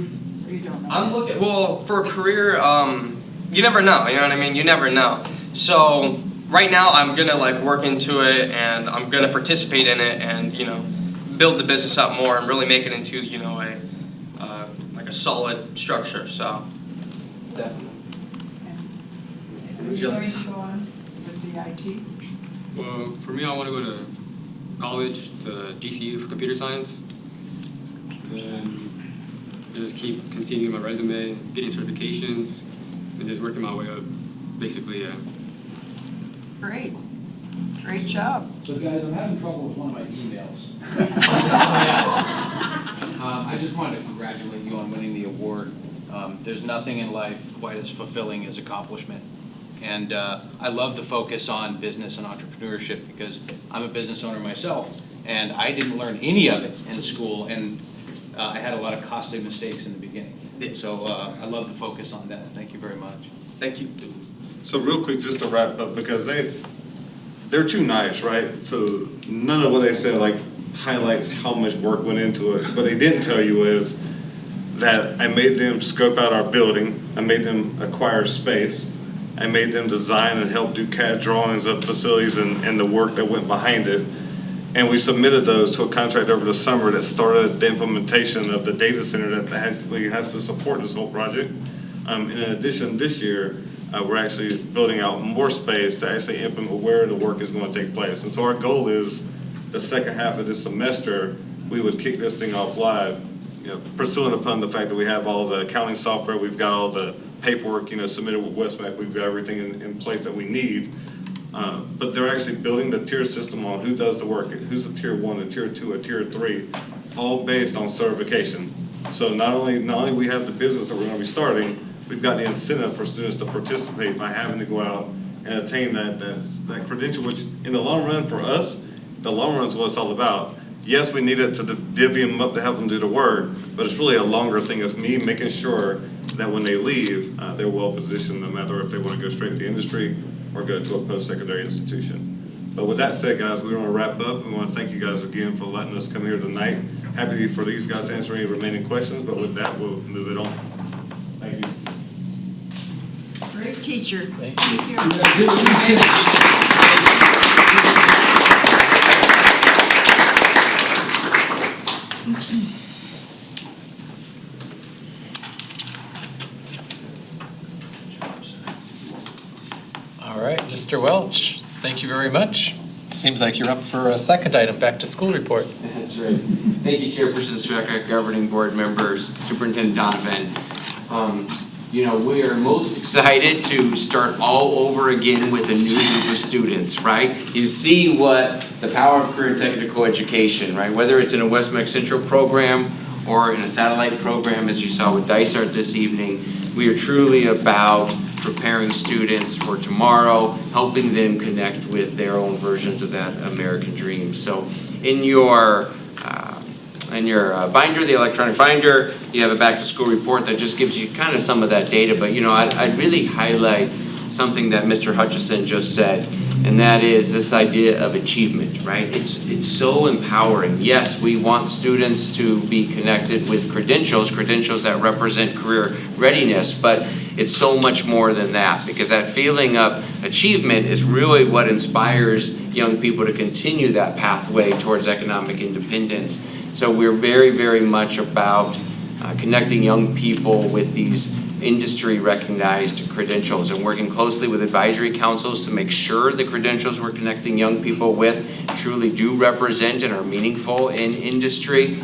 you don't know? I'm looking, well, for a career, you never know, you know what I mean? You never know. So right now I'm gonna like work into it, and I'm gonna participate in it, and build the business up more and really make it into like a solid structure. So definitely. Are you going to go on with the IT? Well, for me, I want to go to college, to GCU for computer science, and just keep continuing my resume, getting certifications, and just working my way up, basically, yeah. Great. Great job. So guys, I'm having trouble with one of my emails. I just wanted to congratulate you on winning the award. There's nothing in life quite as fulfilling as accomplishment. And I love the focus on business and entrepreneurship because I'm a business owner myself, and I didn't learn any of it in school. And I had a lot of costly mistakes in the beginning. So I love the focus on that. Thank you very much. Thank you. So real quick, just to wrap up, because they're too nice, right? So none of what they said like highlights how much work went into it. What they didn't tell you is that I made them scope out our building, I made them acquire space, I made them design and help do CAD drawings of facilities and the work that went behind it. And we submitted those to a contract over the summer that started the implementation of the data center that actually has to support this whole project. In addition, this year, we're actually building out more space to actually implement where the work is going to take place. And so our goal is the second half of this semester, we would kick this thing off live, pursuant upon the fact that we have all the accounting software, we've got all the paperwork, submitted with West-MEC, we've got everything in place that we need. But they're actually building the tier system on who does the work, who's a tier 1, a tier 2, a tier 3, all based on certification. So not only we have the business that we're going to be starting, we've got the incentive for students to participate by having to go out and attain that credential, which in the long run for us, the long run is what it's all about. Yes, we need it to divvy them up to have them do the work, but it's really a longer thing. It's me making sure that when they leave, they're well positioned, no matter if they want to go straight to the industry or go to a post-secondary institution. But with that said, guys, we want to wrap up. We want to thank you guys again for letting us come here tonight. Happy for these guys to answer any remaining questions, but with that, we'll move it on. Thank you. Great teacher. Thank All right, Mr. Welch, thank you very much. Seems like you're up for a second item, back to school report. That's right. Thank you, Chairperson Straka, governing board members, Superintendent Donovan. We are most excited to start all over again with a new group of students, right? You see what the power of career and technical education, right? Whether it's in a West-MEC Central program or in a satellite program, as you saw with Dysart this evening, we are truly about preparing students for tomorrow, helping them connect with their own versions of that American dream. So in your binder, the electronic binder, you have a back to school report that just gives you kind of some of that data, but I'd really highlight something that Mr. Hutchison just said, and that is this idea of achievement, right? It's so empowering. Yes, we want students to be connected with credentials that represent career readiness, but it's so much more than that, because that feeling of achievement is really what inspires young people to continue that pathway towards economic independence. So we're very, very much about connecting young people with these industry-recognized credentials and working closely with advisory councils to make sure the credentials we're connecting young people with truly do represent and are meaningful in industry.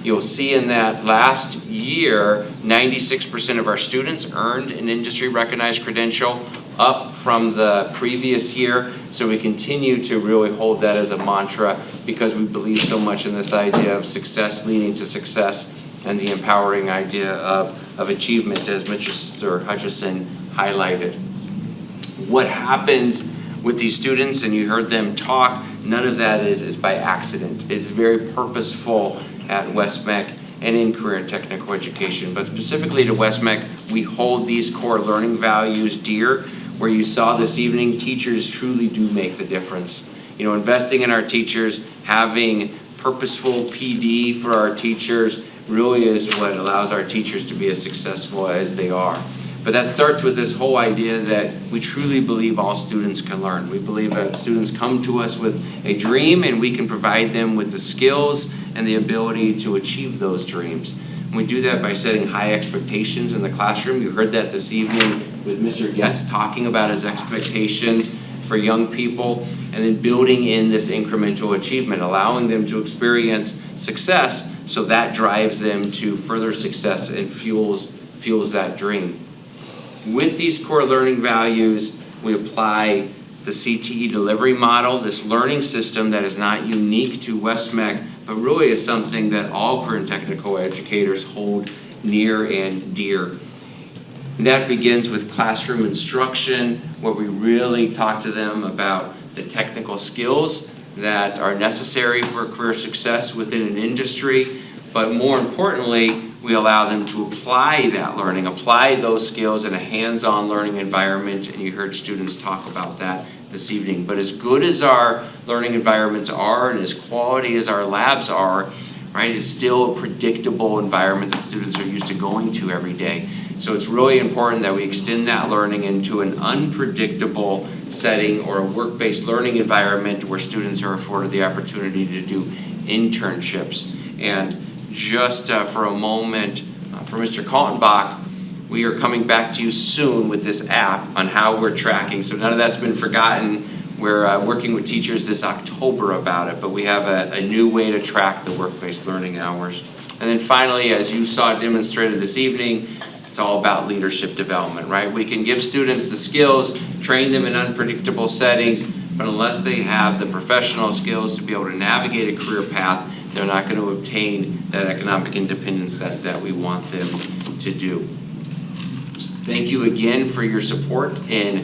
You'll see in that last year, 96% of our students earned an industry-recognized credential, up from the previous year. So we continue to really hold that as a mantra because we believe so much in this idea of success leading to success and the empowering idea of achievement, as Mr. Hutchison highlighted. What happens with these students, and you heard them talk, none of that is by accident. It's very purposeful at West-MEC and in career and technical education. But specifically to West-MEC, we hold these core learning values dear. Where you saw this evening, teachers truly do make the difference. Investing in our teachers, having purposeful PD for our teachers really is what allows our teachers to be as successful as they are. But that starts with this whole idea that we truly believe all students can learn. We believe that students come to us with a dream and we can provide them with the skills and the ability to achieve those dreams. And we do that by setting high expectations in the classroom. You heard that this evening with Mr. Getz talking about his expectations for young people, and then building in this incremental achievement, allowing them to experience success so that drives them to further success and fuels that dream. With these core learning values, we apply the CTE delivery model, this learning system that is not unique to West-MEC, but really is something that all career and technical educators hold near and dear. And that begins with classroom instruction, where we really talk to them about the technical skills that are necessary for career success within an industry. but more importantly, we allow them to apply that learning, apply those skills in a hands-on learning environment, and you heard students talk about that this evening. But as good as our learning environments are and as quality as our labs are, right, it's still a predictable environment that students are used to going to every day. So it's really important that we extend that learning into an unpredictable setting or a work-based learning environment where students are afforded the opportunity to do internships. And just for a moment, for Mr. Kaltenbach, we are coming back to you soon with this app on how we're tracking. So none of that's been forgotten. We're working with teachers this October about it, but we have a new way to track the work-based learning hours. And then finally, as you saw demonstrated this evening, it's all about leadership development, right? We can give students the skills, train them in unpredictable settings, but unless they have the professional skills to be able to navigate a career path, they're not going to obtain that economic independence that we want them to do. Thank you again for your support and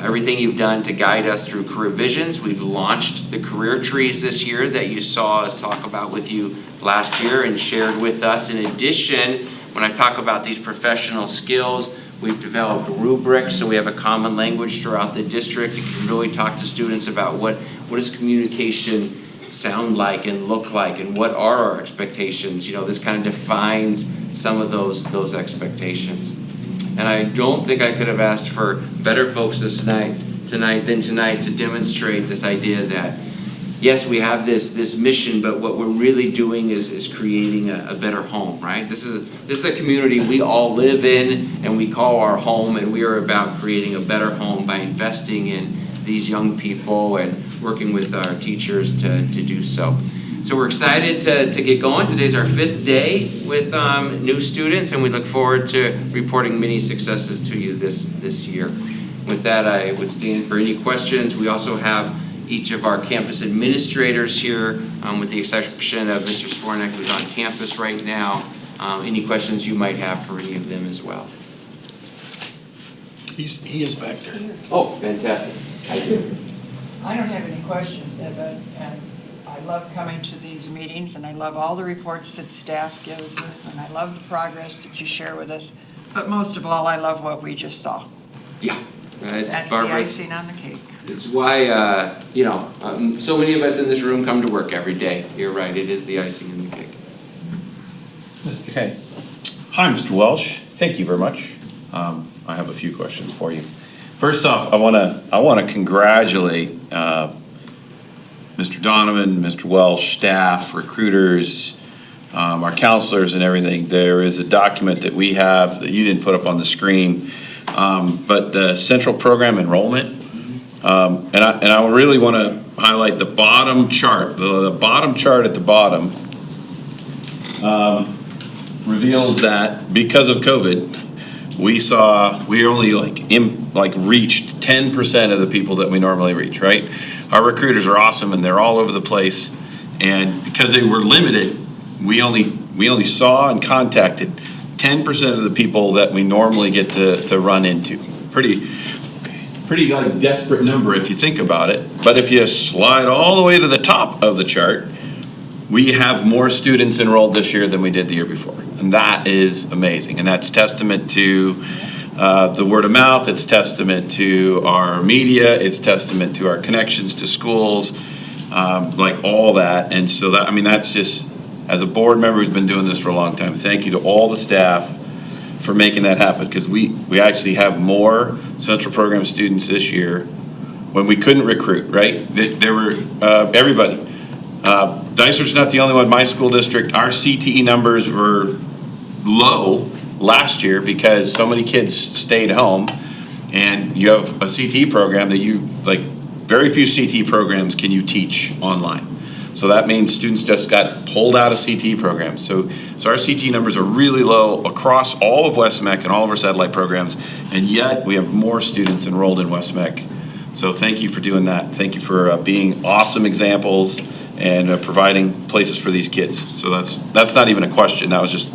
everything you've done to guide us through career visions. We've launched the career trees this year that you saw us talk about with you last year and shared with us. In addition, when I talk about these professional skills, we've developed rubrics, so we have a common language throughout the district. You can really talk to students about what does communication sound like and look like, and what are our expectations. You know, this kind of defines some of those expectations. And I don't think I could have asked for better folks tonight to demonstrate this idea that yes, we have this mission, but what we're really doing is creating a better home, right? This is a community we all live in and we call our home, and we are about creating a better home by investing in these young people and working with our teachers to do so. So we're excited to get going. Today's our 5th day with new students, and we look forward to reporting many successes to you this year. With that, I would stand for any questions. We also have each of our campus administrators here, with the exception of Mr. Swarnick, who's on campus right now. Any questions you might have for any of them as well? He is back there. Oh, fantastic. I do. I don't have any questions, but I love coming to these meetings, and I love all the reports that staff gives us, and I love the progress that you share with us. But most of all, I love what we just saw. Yeah. That's the icing on the cake. It's why, so many of us in this room come to work every day. You're right, it is the icing on the cake. Okay. Hi, Mr. Welsh. Thank you very much. I have a few questions for you. First off, I want to congratulate Mr. Donovan, Mr. Welsh, staff, recruiters, our counselors and everything. There is a document that we have that you didn't put up on the screen, but the central program enrollment. And I really want to highlight the bottom chart. The bottom chart at the bottom reveals that because of COVID, we only reached 10% of the people that we normally reach, right? Our recruiters are awesome and they're all over the place. And because they were limited, we only saw and contacted 10% of the people that we normally get to run into. Pretty desperate number if you think about it. But if you slide all the way to the top of the chart, we have more students enrolled this year than we did the year before. And that is amazing. And that's testament to the word of mouth. It's testament to our media. It's testament to our connections to schools, like all that. And so that's just, as a board member who's been doing this for a long time, thank you to all the staff for making that happen, because we actually have more central program students this year when we couldn't recruit, right? There were everybody. Dysart's not the only one. My school district, our CTE numbers were low last year because so many kids stayed home, and you have a CTE program that very few CTE programs can you teach online. So that means students just got pulled out of CTE programs. So our CTE numbers are really low across all of West-MEC and all of our satellite programs, and yet we have more students enrolled in West-MEC. So thank you for doing that. Thank you for being awesome examples and providing places for these kids. So that's not even a question. That was just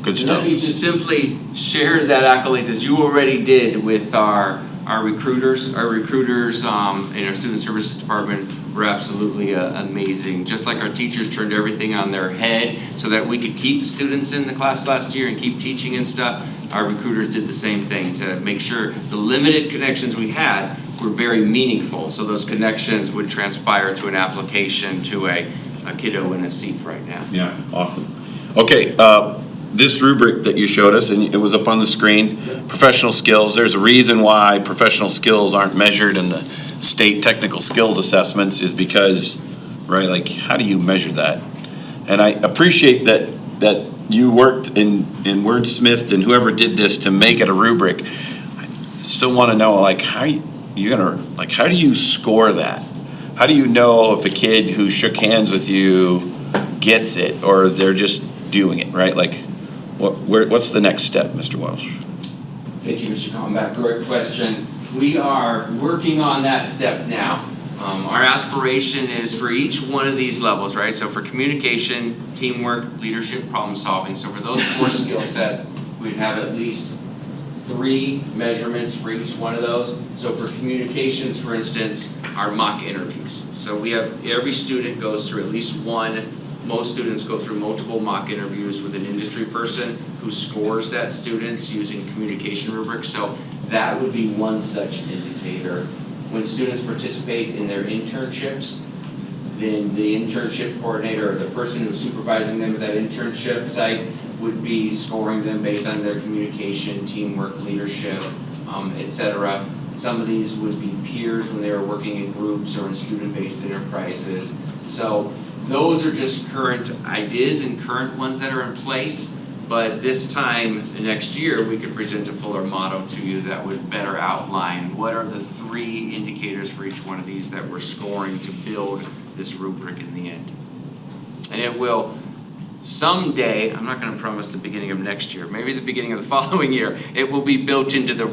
good stuff. Let me just simply share that accolades as you already did with our recruiters. Our recruiters in our student services department were absolutely amazing. Just like our teachers turned everything on their head so that we could keep students in the class last year and keep teaching and stuff, our recruiters did the same thing to make sure the limited connections we had were very meaningful. So those connections would transpire to an application to a kiddo in a seat right now. Yeah, awesome. Okay, this rubric that you showed us, and it was up on the screen, professional skills, there's a reason why professional skills aren't measured in the state technical skills assessments is because, right, like how do you measure that? And I appreciate that you worked in Wordsmith and whoever did this to make it a rubric. I still want to know, like, how do you score that? How do you know if a kid who shook hands with you gets it or they're just doing it, right? Like, what's the next step, Mr. Welsh? Thank you, Mr. Comback. Great question. We are working on that step now. Our aspiration is for each one of these levels, right? So for communication, teamwork, leadership, problem solving. So for those 4 skill sets, we'd have at least 3 measurements for each one of those. So for communications, for instance, our mock interviews. So we have, every student goes through at least one. Most students go through multiple mock interviews with an industry person who scores that students using communication rubrics. So that would be one such indicator. When students participate in their internships, then the internship coordinator or the person who's supervising them at that internship site would be scoring them based on their communication, teamwork, leadership, etc. Some of these would be peers when they were working in groups or in student-based enterprises. So those are just current ideas and current ones that are in place. But this time next year, we could present a fuller model to you that would better outline what are the 3 indicators for each one of these that we're scoring to build this rubric in the end. And it will someday, I'm not going to promise the beginning of next year, maybe the beginning of the following year, it will be built into the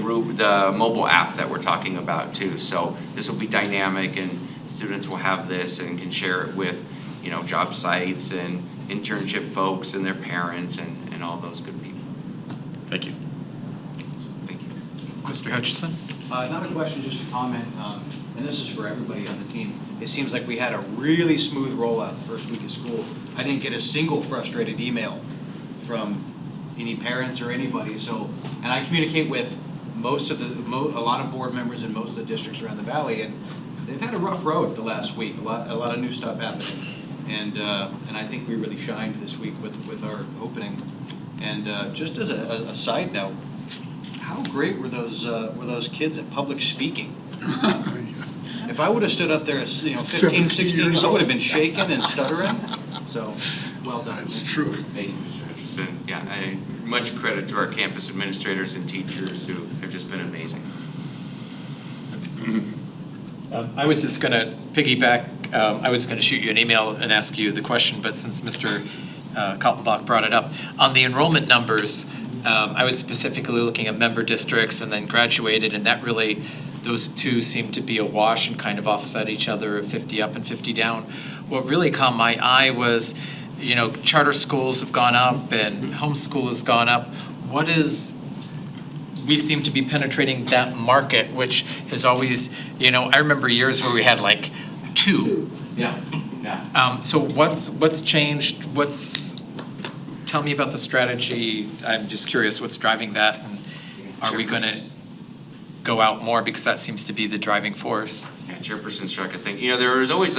mobile app that we're talking about too. So this will be dynamic and students will have this and can share it with, you know, job sites and internship folks and their parents and all those good people. Thank you. Thank you. Mr. Hutchison? Not a question, just a comment, and this is for everybody on the team. It seems like we had a really smooth rollout the first week of school. I didn't get a single frustrated email from any parents or anybody. So, and I communicate with a lot of board members in most of the districts around the valley, and they've had a rough road the last week. A lot of new stuff happening, and I think we really shined this week with our opening. And just as a side note, how great were those kids at public speaking? If I would have stood up there as 15, 16, I would have been shaking and stuttering. So, well done. That's true. Thank you, Mr. Hutchison. Yeah, much credit to our campus administrators and teachers who have just been amazing. I was just going to piggyback. I was going to shoot you an email and ask you the question, but since Mr. Kaltenbach brought it up, on the enrollment numbers, I was specifically looking at member districts and then graduated, and that really, those two seem to be a wash and kind of offset each other, 50 up and 50 down. What really caught my eye was, charter schools have gone up and homeschool has gone up. We seem to be penetrating that market, which has always, I remember years where we had like 2. Yeah. So what's changed? Tell me about the strategy. I'm just curious what's driving that, and are we going to go out more because that seems to be the driving force? Yeah, Chairperson Struck, I think, there is always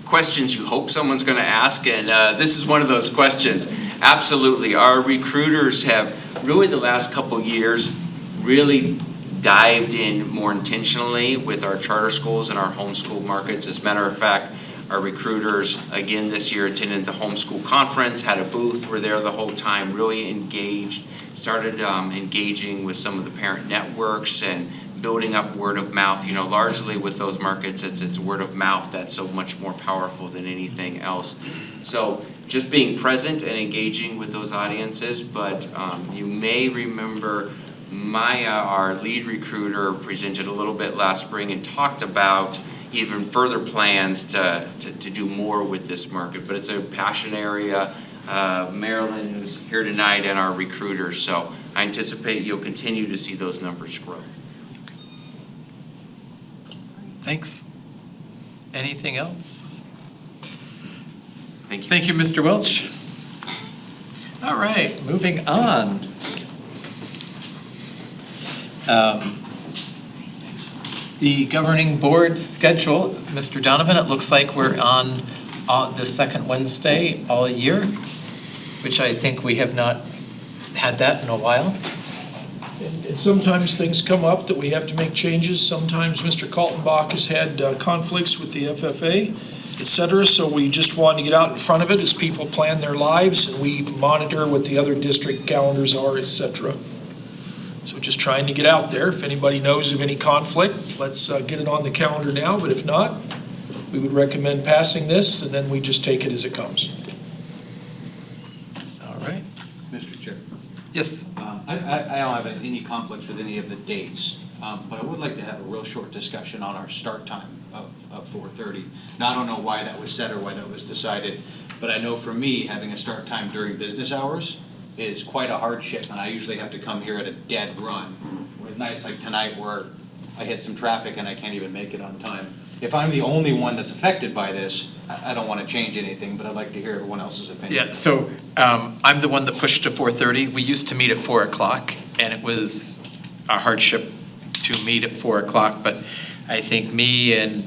questions you hope someone's going to ask, and this is one of those questions. Absolutely. Our recruiters have really the last couple years really dived in more intentionally with our charter schools and our homeschool markets. As a matter of fact, our recruiters, again this year, attended the homeschool conference, had a booth, were there the whole time, really engaged, started engaging with some of the parent networks and building up word of mouth. Largely with those markets, it's word of mouth that's so much more powerful than anything else. So just being present and engaging with those audiences, but you may remember Maya, our lead recruiter, presented a little bit last spring and talked about even further plans to do more with this market. But it's a passion area. Marilyn, who's here tonight, and our recruiters. So I anticipate you'll continue to see those numbers grow. Thanks. Anything else? Thank you. Thank you, Mr. Welch. All right, moving on. The governing board schedule, Mr. Donovan, it looks like we're on the second Wednesday all year, which I think we have not had that in a while. And sometimes things come up that we have to make changes. Sometimes Mr. Kaltenbach has had conflicts with the FFA, et cetera, so we just wanted to get out in front of it as people plan their lives, and we monitor what the other district calendars are, et cetera. So just trying to get out there. If anybody knows of any conflict, let's get it on the calendar now, but if not, we would recommend passing this, and then we just take it as it comes. All right. Mr. Chair. Yes. I don't have any conflicts with any of the dates, but I would like to have a real short discussion on our start time of 4:30. Now, I don't know why that was set or why that was decided, but I know for me, having a start time during business hours is quite a hardship, and I usually have to come here at a dead run. With nights like tonight where I hit some traffic and I can't even make it on time. If I'm the only one that's affected by this, I don't want to change anything, but I'd like to hear everyone else's opinion. Yeah, so I'm the one that pushed to 4:30. We used to meet at 4 o'clock, and it was a hardship to meet at 4 o'clock, but I think me and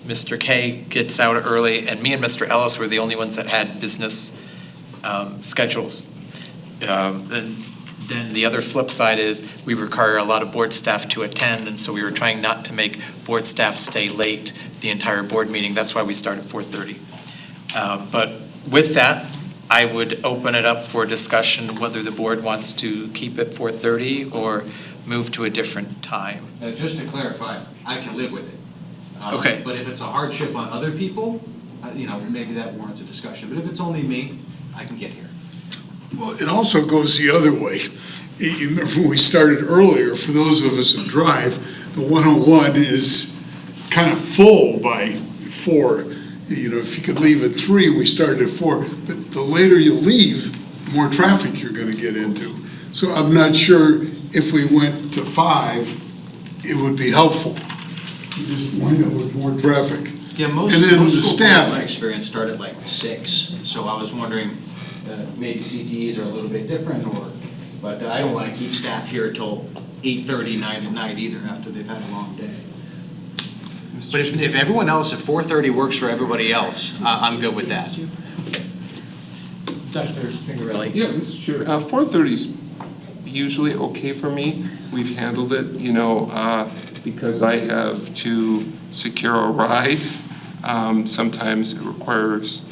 Mr. K gets out early, and me and Mr. Ellis were the only ones that had business schedules. Then the other flip side is we require a lot of board staff to attend, and so we were trying not to make board staff stay late the entire board meeting. That's why we start at 4:30. But with that, I would open it up for discussion whether the board wants to keep it 4:30 or move to a different time. Just to clarify, I can live with it. Okay. But if it's a hardship on other people, maybe that warrants a discussion. But if it's only me, I can get here. Well, it also goes the other way. You remember when we started earlier, for those of us who drive, the 101 is kind of full by 4. If you could leave at 3, we started at 4. But the later you leave, the more traffic you're going to get into. So I'm not sure if we went to 5, it would be helpful. You just wind up with more traffic. Yeah, most And then the schools, staff. in my experience, start at like 6. So I was wondering, maybe CTEs are a little bit different, but I don't want to keep staff here till 8:30, 9 at night either, after they've had a long day. But if everyone else, if 4:30 works for everybody else, I'm good with that. Dr. Pingarelli. Yeah, Mr. Chair. 4:30 is usually okay for me. We've handled it, because I have to secure a ride. Sometimes it requires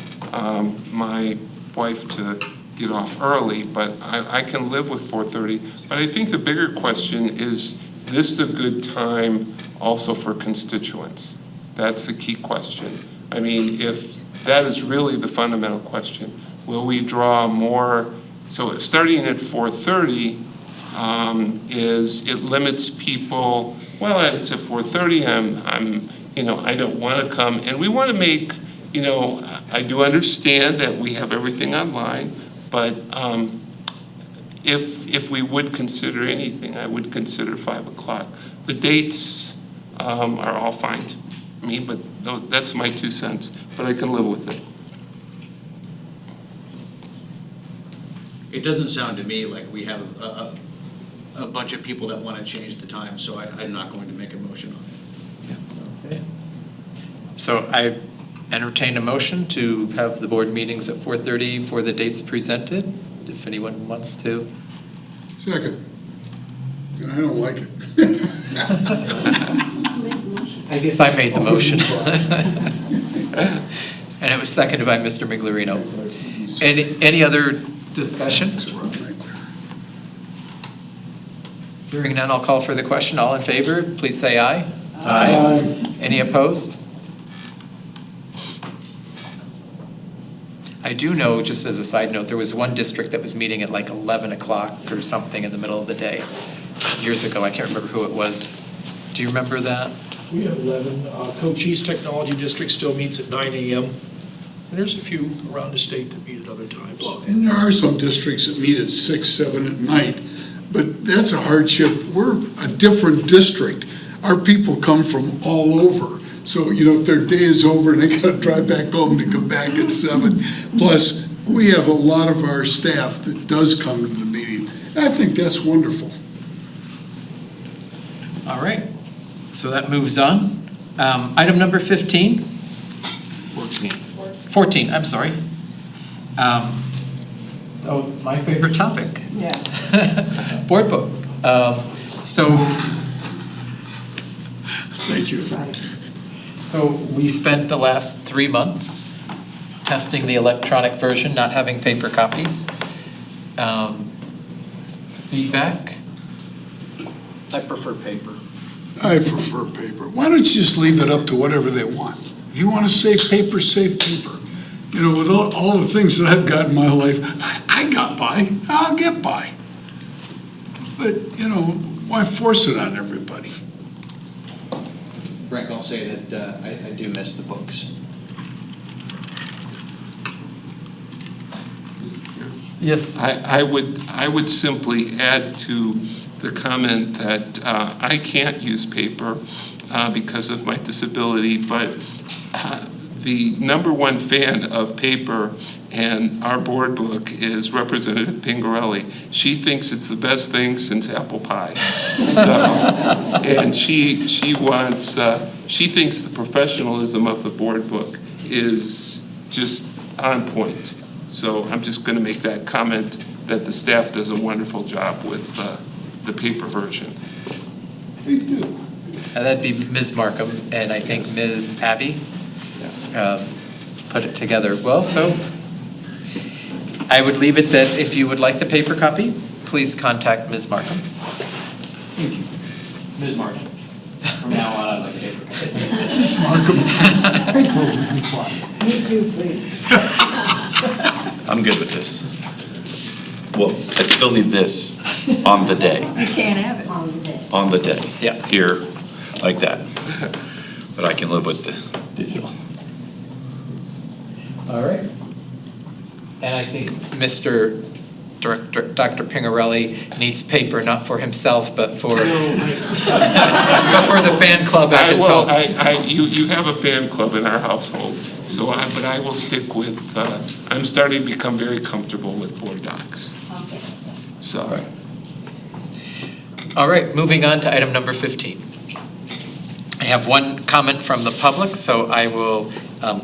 my wife to get off early, but I can live with 4:30. But I think the bigger question is this a good time also for constituents? That's the key question. I mean, if that is really the fundamental question, will we draw more? So if starting at 4:30 it limits people. Well, it's at 4:30. I don't want to come, and we want to make. I do understand that we have everything online, but if we would consider anything, I would consider 5 o'clock. The dates are all fine to me, but that's my 2 cents. But I can live with it. It doesn't sound to me like we have a bunch of people that want to change the time, so I'm not going to make a motion on it. Okay. So I entertain a motion to have the board meetings at 4:30 for the dates presented, if anyone wants to. Second. I don't like it. I guess I made the motion. And it was seconded by Mr. Miglerino. Any other discussion? Hearing none, I'll call for the question. All in favor, please say aye. Aye. Any opposed? I do know, just as a side note, there was one district that was meeting at like 11 o'clock or something in the middle of the day years ago. I can't remember who it was. Do you remember that? We have 11. Cochise Technology District still meets at 9 a.m. And there's a few around the state that meet at other times. Well, and there are some districts that meet at 6, 7 at night, but that's a hardship. We're a different district. Our people come from all over. So, if their day is over and they gotta drive back home to come back at 7. Plus, we have a lot of our staff that does come to the meeting. I think that's wonderful. All right, so that moves on. Item number 15. 14, I'm sorry. My favorite topic. Yeah. Board book. Thank you. So we spent the last 3 months testing the electronic version, not having paper copies. Feedback? I prefer paper. I prefer paper. Why don't you just leave it up to whatever they want? If you want to save paper, save paper. With all the things that I've got in my life, I got by, I'll get by. But, why force it on everybody? Frank, I'll say that I do miss the books. Yes. I would simply add to the comment that I can't use paper because of my disability, but the number one fan of paper and our board book is Representative Pingarelli. She thinks it's the best thing since apple pie. So, and she thinks the professionalism of the board book is just on point. So I'm just going to make that comment that the staff does a wonderful job with the paper version. They do. That'd be Ms. Markham and I think Ms. Abby. Put it together well. So I would leave it that if you would like the paper copy, please contact Ms. Markham. Thank you. Ms. Markham. From now on, I'd like a paper copy. Ms. Markham. Me too, please. I'm good with this. Well, I still need this on the day. You can't have it. On the day. On the day. Yeah. Here, like that. But I can live with the digital. All right. And I think Mr. Dr. Pingarelli needs paper, not for himself, but for, but for the fan club at his home. You have a fan club in our household, so but I will stick with, I'm starting to become very comfortable with board docs. Okay. So. All right, moving on to item number 15. I have one comment from the public, so I will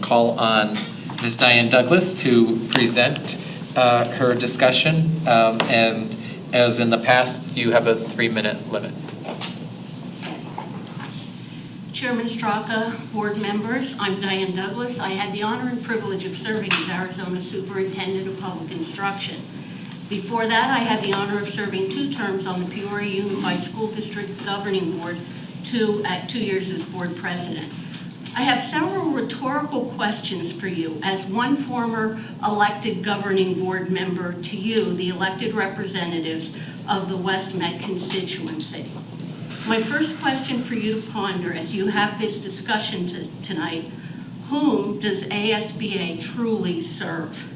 call on Ms. Diane Douglas to present her discussion. And as in the past, you have a 3-minute limit. Chairman Straka, board members, I'm Diane Douglas. I had the honor and privilege of serving as Arizona Superintendent of Public Instruction. Before that, I had the honor of serving 2 terms on the Peoria Unified School District Governing Board, 2 years as board president. I have several rhetorical questions for you as one former elected governing board member to you, the elected representatives of the West-MEC constituency. My first question for you to ponder as you have this discussion tonight, whom does ASBA truly serve?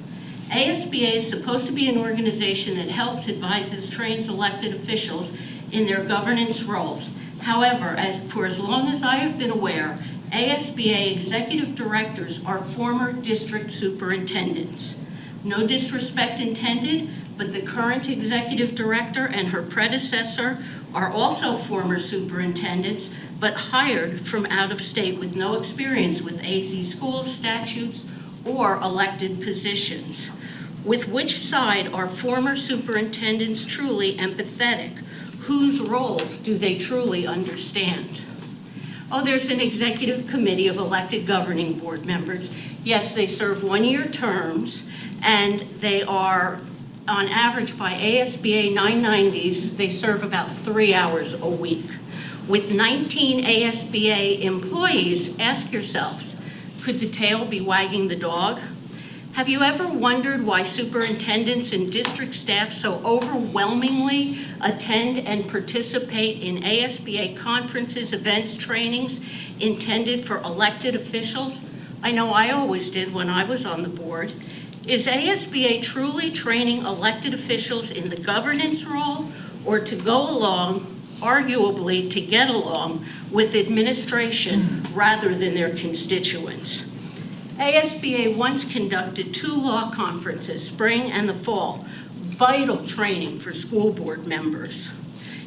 ASBA is supposed to be an organization that helps, advises, trains elected officials in their governance roles. However, for as long as I have been aware, ASBA executive directors are former district superintendents. No disrespect intended, but the current executive director and her predecessor are also former superintendents, but hired from out of state with no experience with AZ schools, statutes, or elected positions. With which side are former superintendents truly empathetic? Whose roles do they truly understand? Oh, there's an executive committee of elected governing board members. Yes, they serve 1-year terms, and they are, on average, by ASBA 990s, they serve about 3 hours a week. With 19 ASBA employees, ask yourselves, could the tail be wagging the dog? Have you ever wondered why superintendents and district staff so overwhelmingly attend and participate in ASBA conferences, events, trainings intended for elected officials? I know I always did when I was on the board. Is ASBA truly training elected officials in the governance role or to go along arguably to get along with administration rather than their constituents. ASBA once conducted 2 law conferences, spring and the fall, vital training for school board members.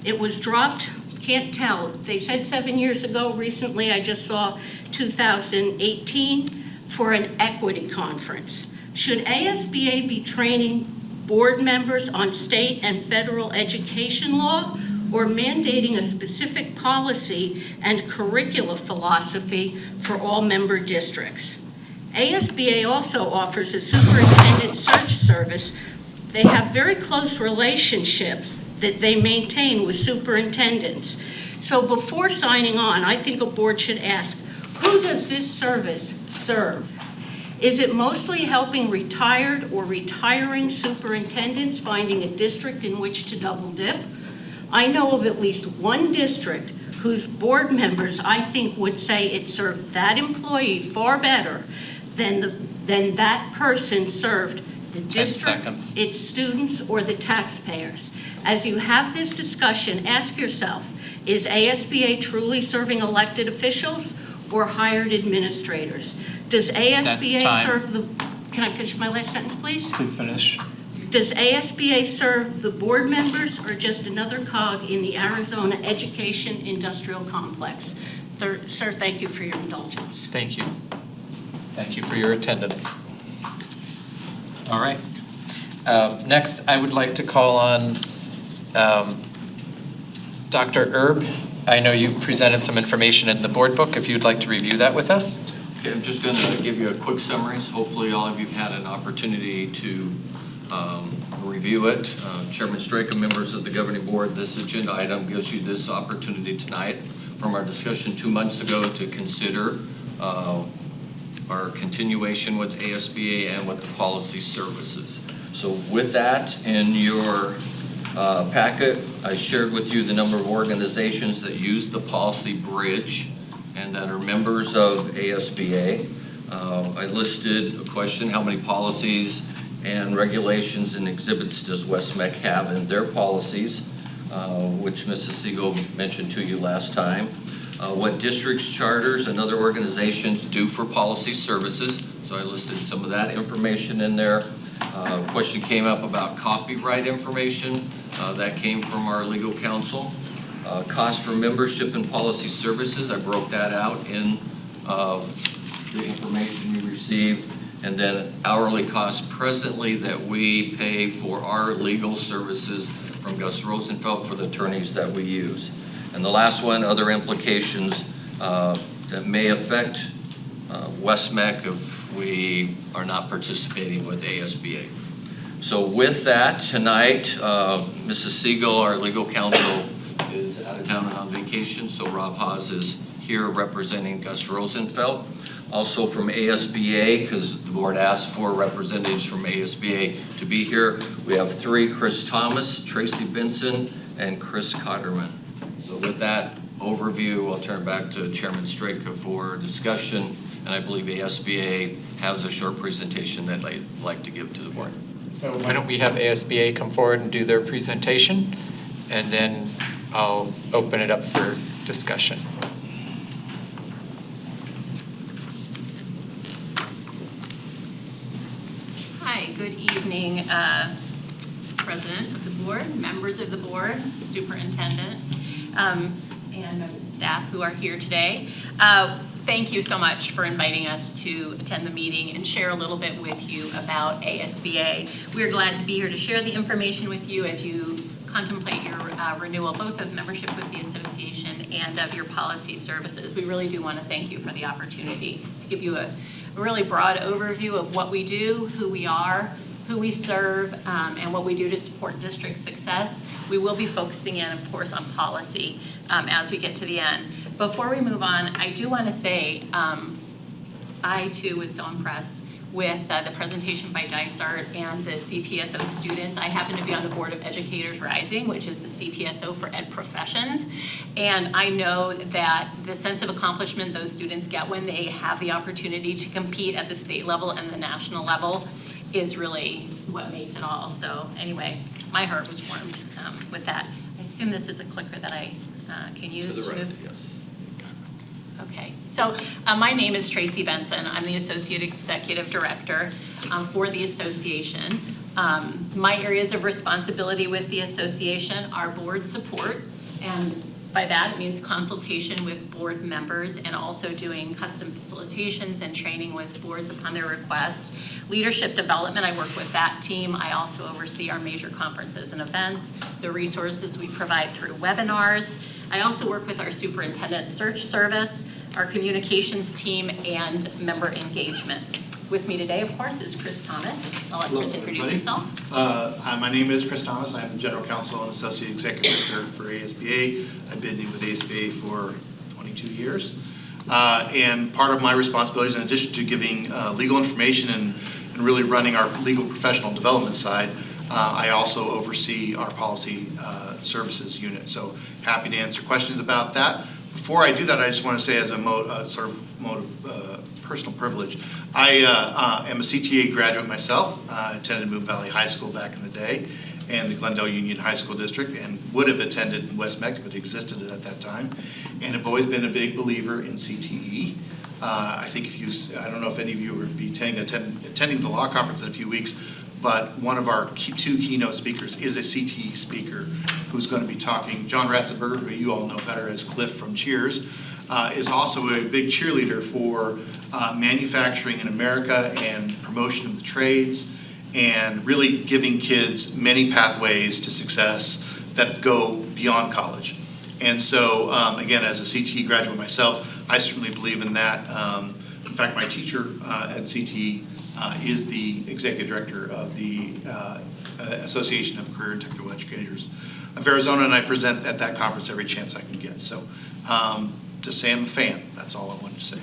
It was dropped, can't tell, they said 7 years ago, recently I just saw 2018, for an equity conference. Should ASBA be training board members on state and federal education law, or mandating a specific policy and curricula philosophy for all member districts? ASBA also offers a superintendent search service. They have very close relationships that they maintain with superintendents. So before signing on, I think a board should ask, who does this service serve? Is it mostly helping retired or retiring superintendents finding a district in which to double dip? I know of at least one district whose board members I think would say it served that employee far better than that person served the district, its students, or the taxpayers. As you have this discussion, ask yourself, is ASBA truly serving elected officials or hired administrators? Does ASBA serve the, can I finish my last sentence, please? Please finish. Does ASBA serve the board members or just another cog in the Arizona education industrial complex? Sir, thank you for your indulgence. Thank you. Thank you for your attendance. All right. Next, I would like to call on Dr. Erb. I know you've presented some information in the board book. If you'd like to review that with us. Okay, I'm just going to give you a quick summary. Hopefully all of you have had an opportunity to review it. Chairman Straker, members of the governing board, this agenda item gives you this opportunity tonight from our discussion 2 months ago to consider our continuation with ASBA and with the policy services. So with that in your packet, I shared with you the number of organizations that use the policy bridge and that are members of ASBA. I listed a question, how many policies and regulations and exhibits does West-MEC have in their policies, which Mrs. Siegel mentioned to you last time. What districts, charters, and other organizations do for policy services. So I listed some of that information in there. Question came up about copyright information. That came from our legal counsel. Cost for membership and policy services, I broke that out in the information you received. And then hourly costs presently that we pay for our legal services from Gus Rosenfeld for the attorneys that we use. And the last one, other implications that may affect West-MEC if we are not participating with ASBA. So with that, tonight, Mrs. Siegel, our legal counsel, is out of town and on vacation, so Rob Haas is here representing Gus Rosenfeld. Also from ASBA, because the board asked for representatives from ASBA to be here, we have 3, Chris Thomas, Tracy Benson, and Chris Cotterman. So with that overview, I'll turn back to Chairman Straker for discussion, and I believe ASBA has a short presentation that they'd like to give to the board. So why don't we have ASBA come forward and do their presentation, and then I'll open it up for discussion. Hi, good evening, President of the board, members of the board, Superintendent, and members of staff who are here today. Thank you so much for inviting us to attend the meeting and share a little bit with you about ASBA. We're glad to be here to share the information with you as you contemplate your renewal, both of membership with the association and of your policy services. We really do want to thank you for the opportunity to give you a really broad overview of what we do, who we are, who we serve, and what we do to support district success. We will be focusing in, of course, on policy as we get to the end. Before we move on, I do want to say I, too, was so impressed with the presentation by Dysart and the CTSO students. I happen to be on the board of Educators Rising, which is the CTSO for ed professions. And I know that the sense of accomplishment those students get when they have the opportunity to compete at the state level and the national level is really what makes it all. So anyway, my heart was warmed with that. I assume this is a clicker that I Can you To the right, move? yes. Okay, so my name is Tracy Benson. I'm the Associate Executive Director for the association. My areas of responsibility with the association are board support, and by that it means consultation with board members and also doing custom facilitations and training with boards upon their request. Leadership development, I work with that team. I also oversee our major conferences and events, the resources we provide through webinars. I also work with our superintendent search service, our communications team, and member engagement. With me today, of course, is Chris Thomas. I'll let Chris introduce himself. My name is Chris Thomas. I'm the General Counsel and Associate Executive Director for ASBA. I've been with ASBA for 22 years. And part of my responsibilities, in addition to giving legal information and really running our legal professional development side, I also oversee our policy services unit. So happy to answer questions about that. Before I do that, I just want to say, as a mode of personal privilege, I am a CTA graduate myself. I attended Moon Valley High School back in the day and the Glendale Union High School District, and would have attended West-MEC if it existed at that time, and have always been a big believer in CTE. I think I don't know if any of you will be attending the law conference in a few weeks, but one of our two keynote speakers is a CTE speaker who's going to be talking. John Ratzenberger, who you all know better as Cliff from Cheers, is also a big cheerleader for manufacturing in America and promotion of the trades, and really giving kids many pathways to success that go beyond college. And so, again, as a CTE graduate myself, I certainly believe in that. In fact, my teacher at CTE is the executive director of the Association of Career and Technical Educators of Arizona, and I present at that conference every chance I can get. So to say I'm a fan, that's all I wanted to say.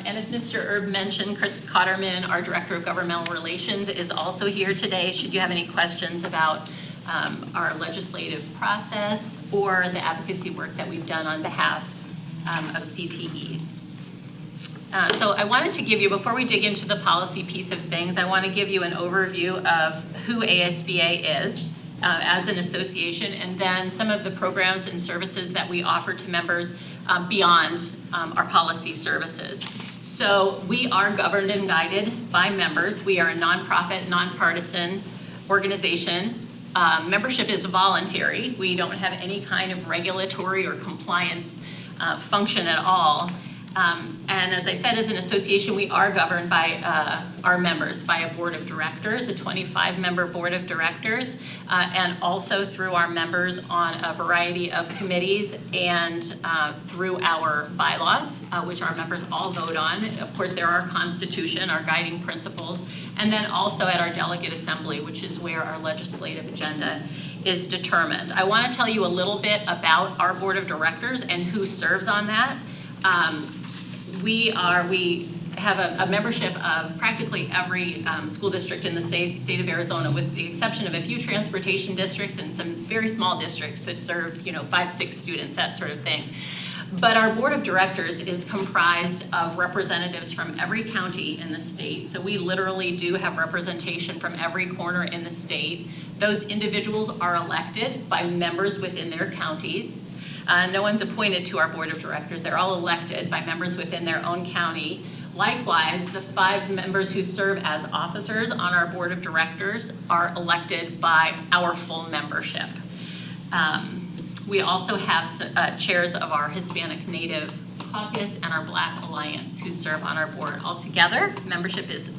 And as Mr. Erb mentioned, Chris Cotterman, our Director of Governmental Relations, is also here today. Should you have any questions about our legislative process or the advocacy work that we've done on behalf of CTEs. So I wanted to give you, before we dig into the policy piece of things, I want to give you an overview of who ASBA is as an association, and then some of the programs and services that we offer to members beyond our policy services. So we are governed and guided by members. We are a nonprofit, nonpartisan organization. Membership is voluntary. We don't have any kind of regulatory or compliance function at all. And as I said, as an association, we are governed by our members, by a board of directors, a 25-member board of directors, and also through our members on a variety of committees and through our bylaws, which our members all vote on. Of course, there are our constitution, our guiding principles, and then also at our delegate assembly, which is where our legislative agenda is determined. I want to tell you a little bit about our board of directors and who serves on that. We have a membership of practically every school district in the state of Arizona, with the exception of a few transportation districts and some very small districts that serve, 5-6 students, that sort of thing. But our board of directors is comprised of representatives from every county in the state. So we literally do have representation from every corner in the state. Those individuals are elected by members within their counties. No one's appointed to our board of directors. They're all elected by members within their own county. Likewise, the 5 members who serve as officers on our board of directors are elected by our full membership. We also have chairs of our Hispanic Native Caucus and our Black Alliance who serve on our board. Altogether, membership is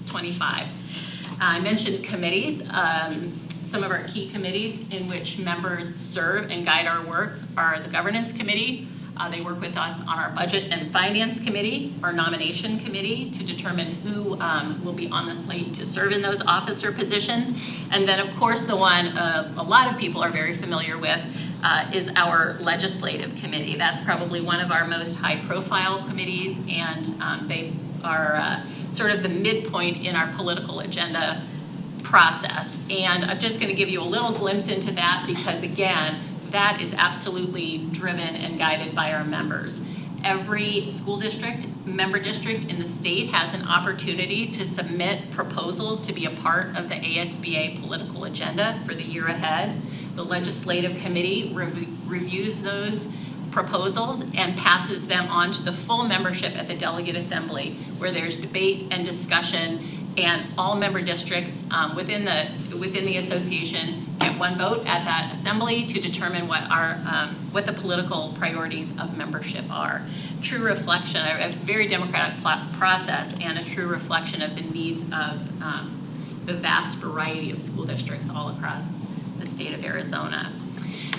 25. I mentioned committees. Some of our key committees in which members serve and guide our work are the Governance Committee. They work with us on our Budget and Finance Committee, our Nomination Committee, to determine who will be on the slate to serve in those officer positions. And then, of course, the one a lot of people are very familiar with is our Legislative Committee. That's probably one of our most high-profile committees, and they are sort of the midpoint in our political agenda process. And I'm just going to give you a little glimpse into that because, again, that is absolutely driven and guided by our members. Every school district, member district in the state has an opportunity to submit proposals to be a part of the ASBA political agenda for the year ahead. The Legislative Committee reviews those proposals and passes them on to the full membership at the delegate assembly, where there's debate and discussion, and all member districts within the association get one vote at that assembly to determine what the political priorities of membership are. True reflection, a very democratic process, and a true reflection of the needs of the vast variety of school districts all across the state of Arizona.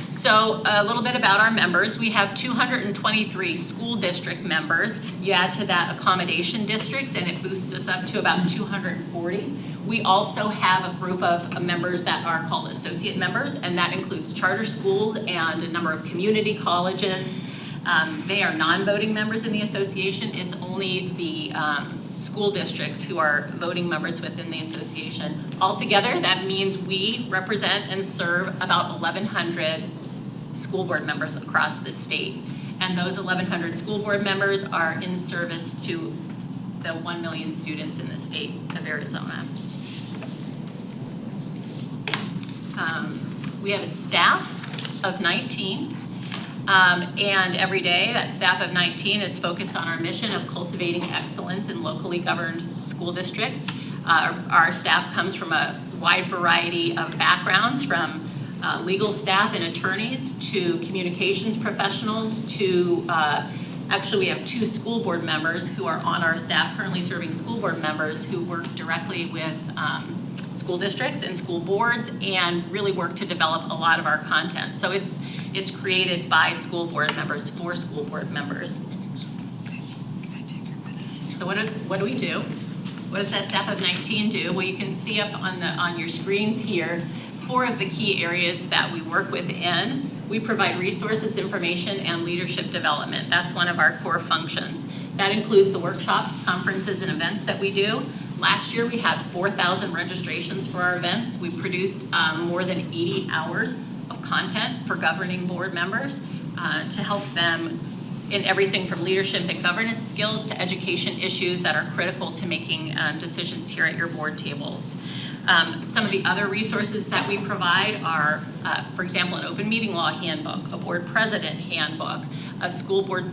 So a little bit about our members. We have 223 school district members. You add to that accommodation districts and it boosts us up to about 240. We also have a group of members that are called associate members, and that includes charter schools and a number of community colleges. They are non-voting members in the association. It's only the school districts who are voting members within the association. Altogether, that means we represent and serve about 1,100 school board members across the state. And those 1,100 school board members are in service to the 1 million students in the state of Arizona. We have a staff of 19. And every day, that staff of 19 is focused on our mission of cultivating excellence in locally governed school districts. Our staff comes from a wide variety of backgrounds, from legal staff and attorneys to communications professionals to, actually we have 2 school board members who are on our staff, currently serving school board members, who work directly with school districts and school boards and really work to develop a lot of our content. So it's created by school board members for school board members. So what do we do? What does that staff of 19 do? Well, you can see up on your screens here 4 of the key areas that we work within. We provide resources, information, and leadership development. That's one of our core functions. That includes the workshops, conferences, and events that we do. Last year, we had 4,000 registrations for our events. We produced more than 80 hours of content for governing board members to help them in everything from leadership and governance skills to education issues that are critical to making decisions here at your board tables. Some of the other resources that we provide are, for example, an open meeting law handbook, a board president handbook, a school board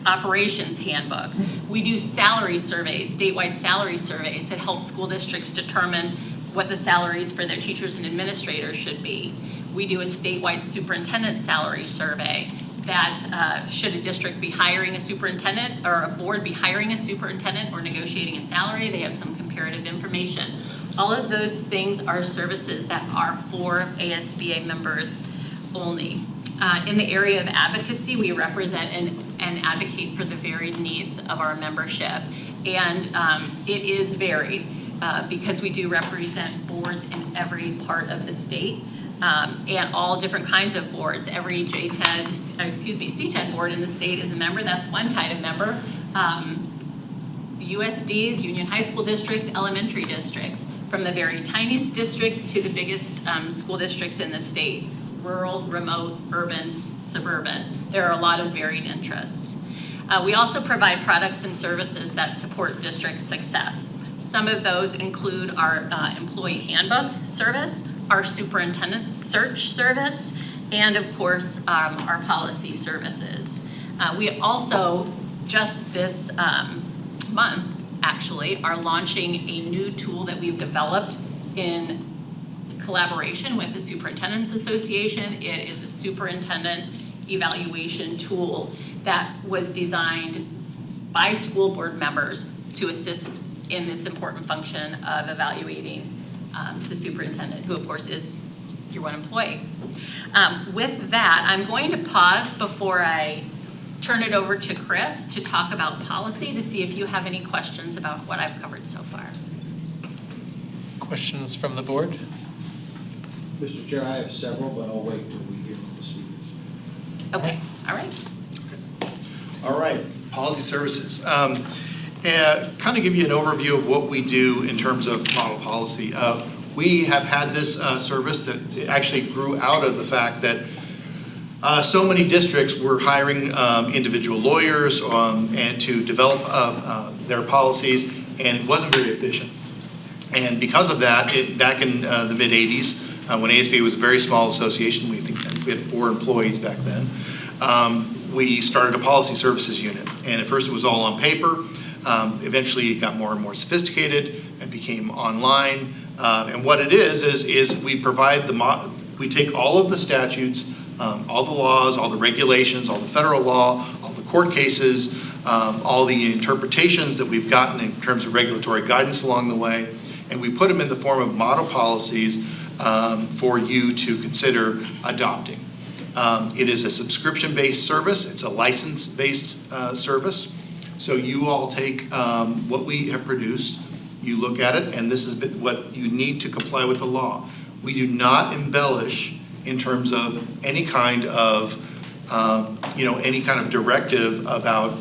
operations handbook. We do salary surveys, statewide salary surveys that help school districts determine what the salaries for their teachers and administrators should be. We do a statewide superintendent salary survey that should a district be hiring a superintendent or a board be hiring a superintendent or negotiating a salary, they have some comparative information. All of those things are services that are for ASBA members only. In the area of advocacy, we represent and advocate for the varied needs of our membership. And it is varied because we do represent boards in every part of the state. And all different kinds of boards. Every CTED board in the state is a member. That's one kind of member. USDs, Union High School districts, elementary districts, from the very tiniest districts to the biggest school districts in the state. Rural, remote, urban, suburban. There are a lot of varied interests. We also provide products and services that support district success. Some of those include our employee handbook service, our superintendent search service, and of course, our policy services. We also, just this month, actually, are launching a new tool that we've developed in collaboration with the Superintendent's Association. It is a superintendent evaluation tool that was designed by school board members to assist in this important function of evaluating the superintendent, who of course is your one employee. With that, I'm going to pause before I turn it over to Chris to talk about policy to see if you have any questions about what I've covered so far. Questions from the board? Mr. Chair, I have several, but I'll wait till we hear from the speakers. Okay, all right. All right, policy services. Kind of give you an overview of what we do in terms of model policy. We have had this service that actually grew out of the fact that so many districts were hiring individual lawyers and to develop their policies, and it wasn't very efficient. And because of that, back in the mid-'80s, when ASBA was a very small association, I think we had 4 employees back then. We started a policy services unit, and at first it was all on paper. Eventually it got more and more sophisticated and became online. And what it is we provide we take all of the statutes, all the laws, all the regulations, all the federal law, all the court cases, all the interpretations that we've gotten in terms of regulatory guidance along the way, and we put them in the form of model policies for you to consider adopting. It is a subscription-based service. It's a license-based service. So you all take what we have produced, you look at it, and this is what you need to comply with the law. We do not embellish in terms of any kind of, any kind of directive about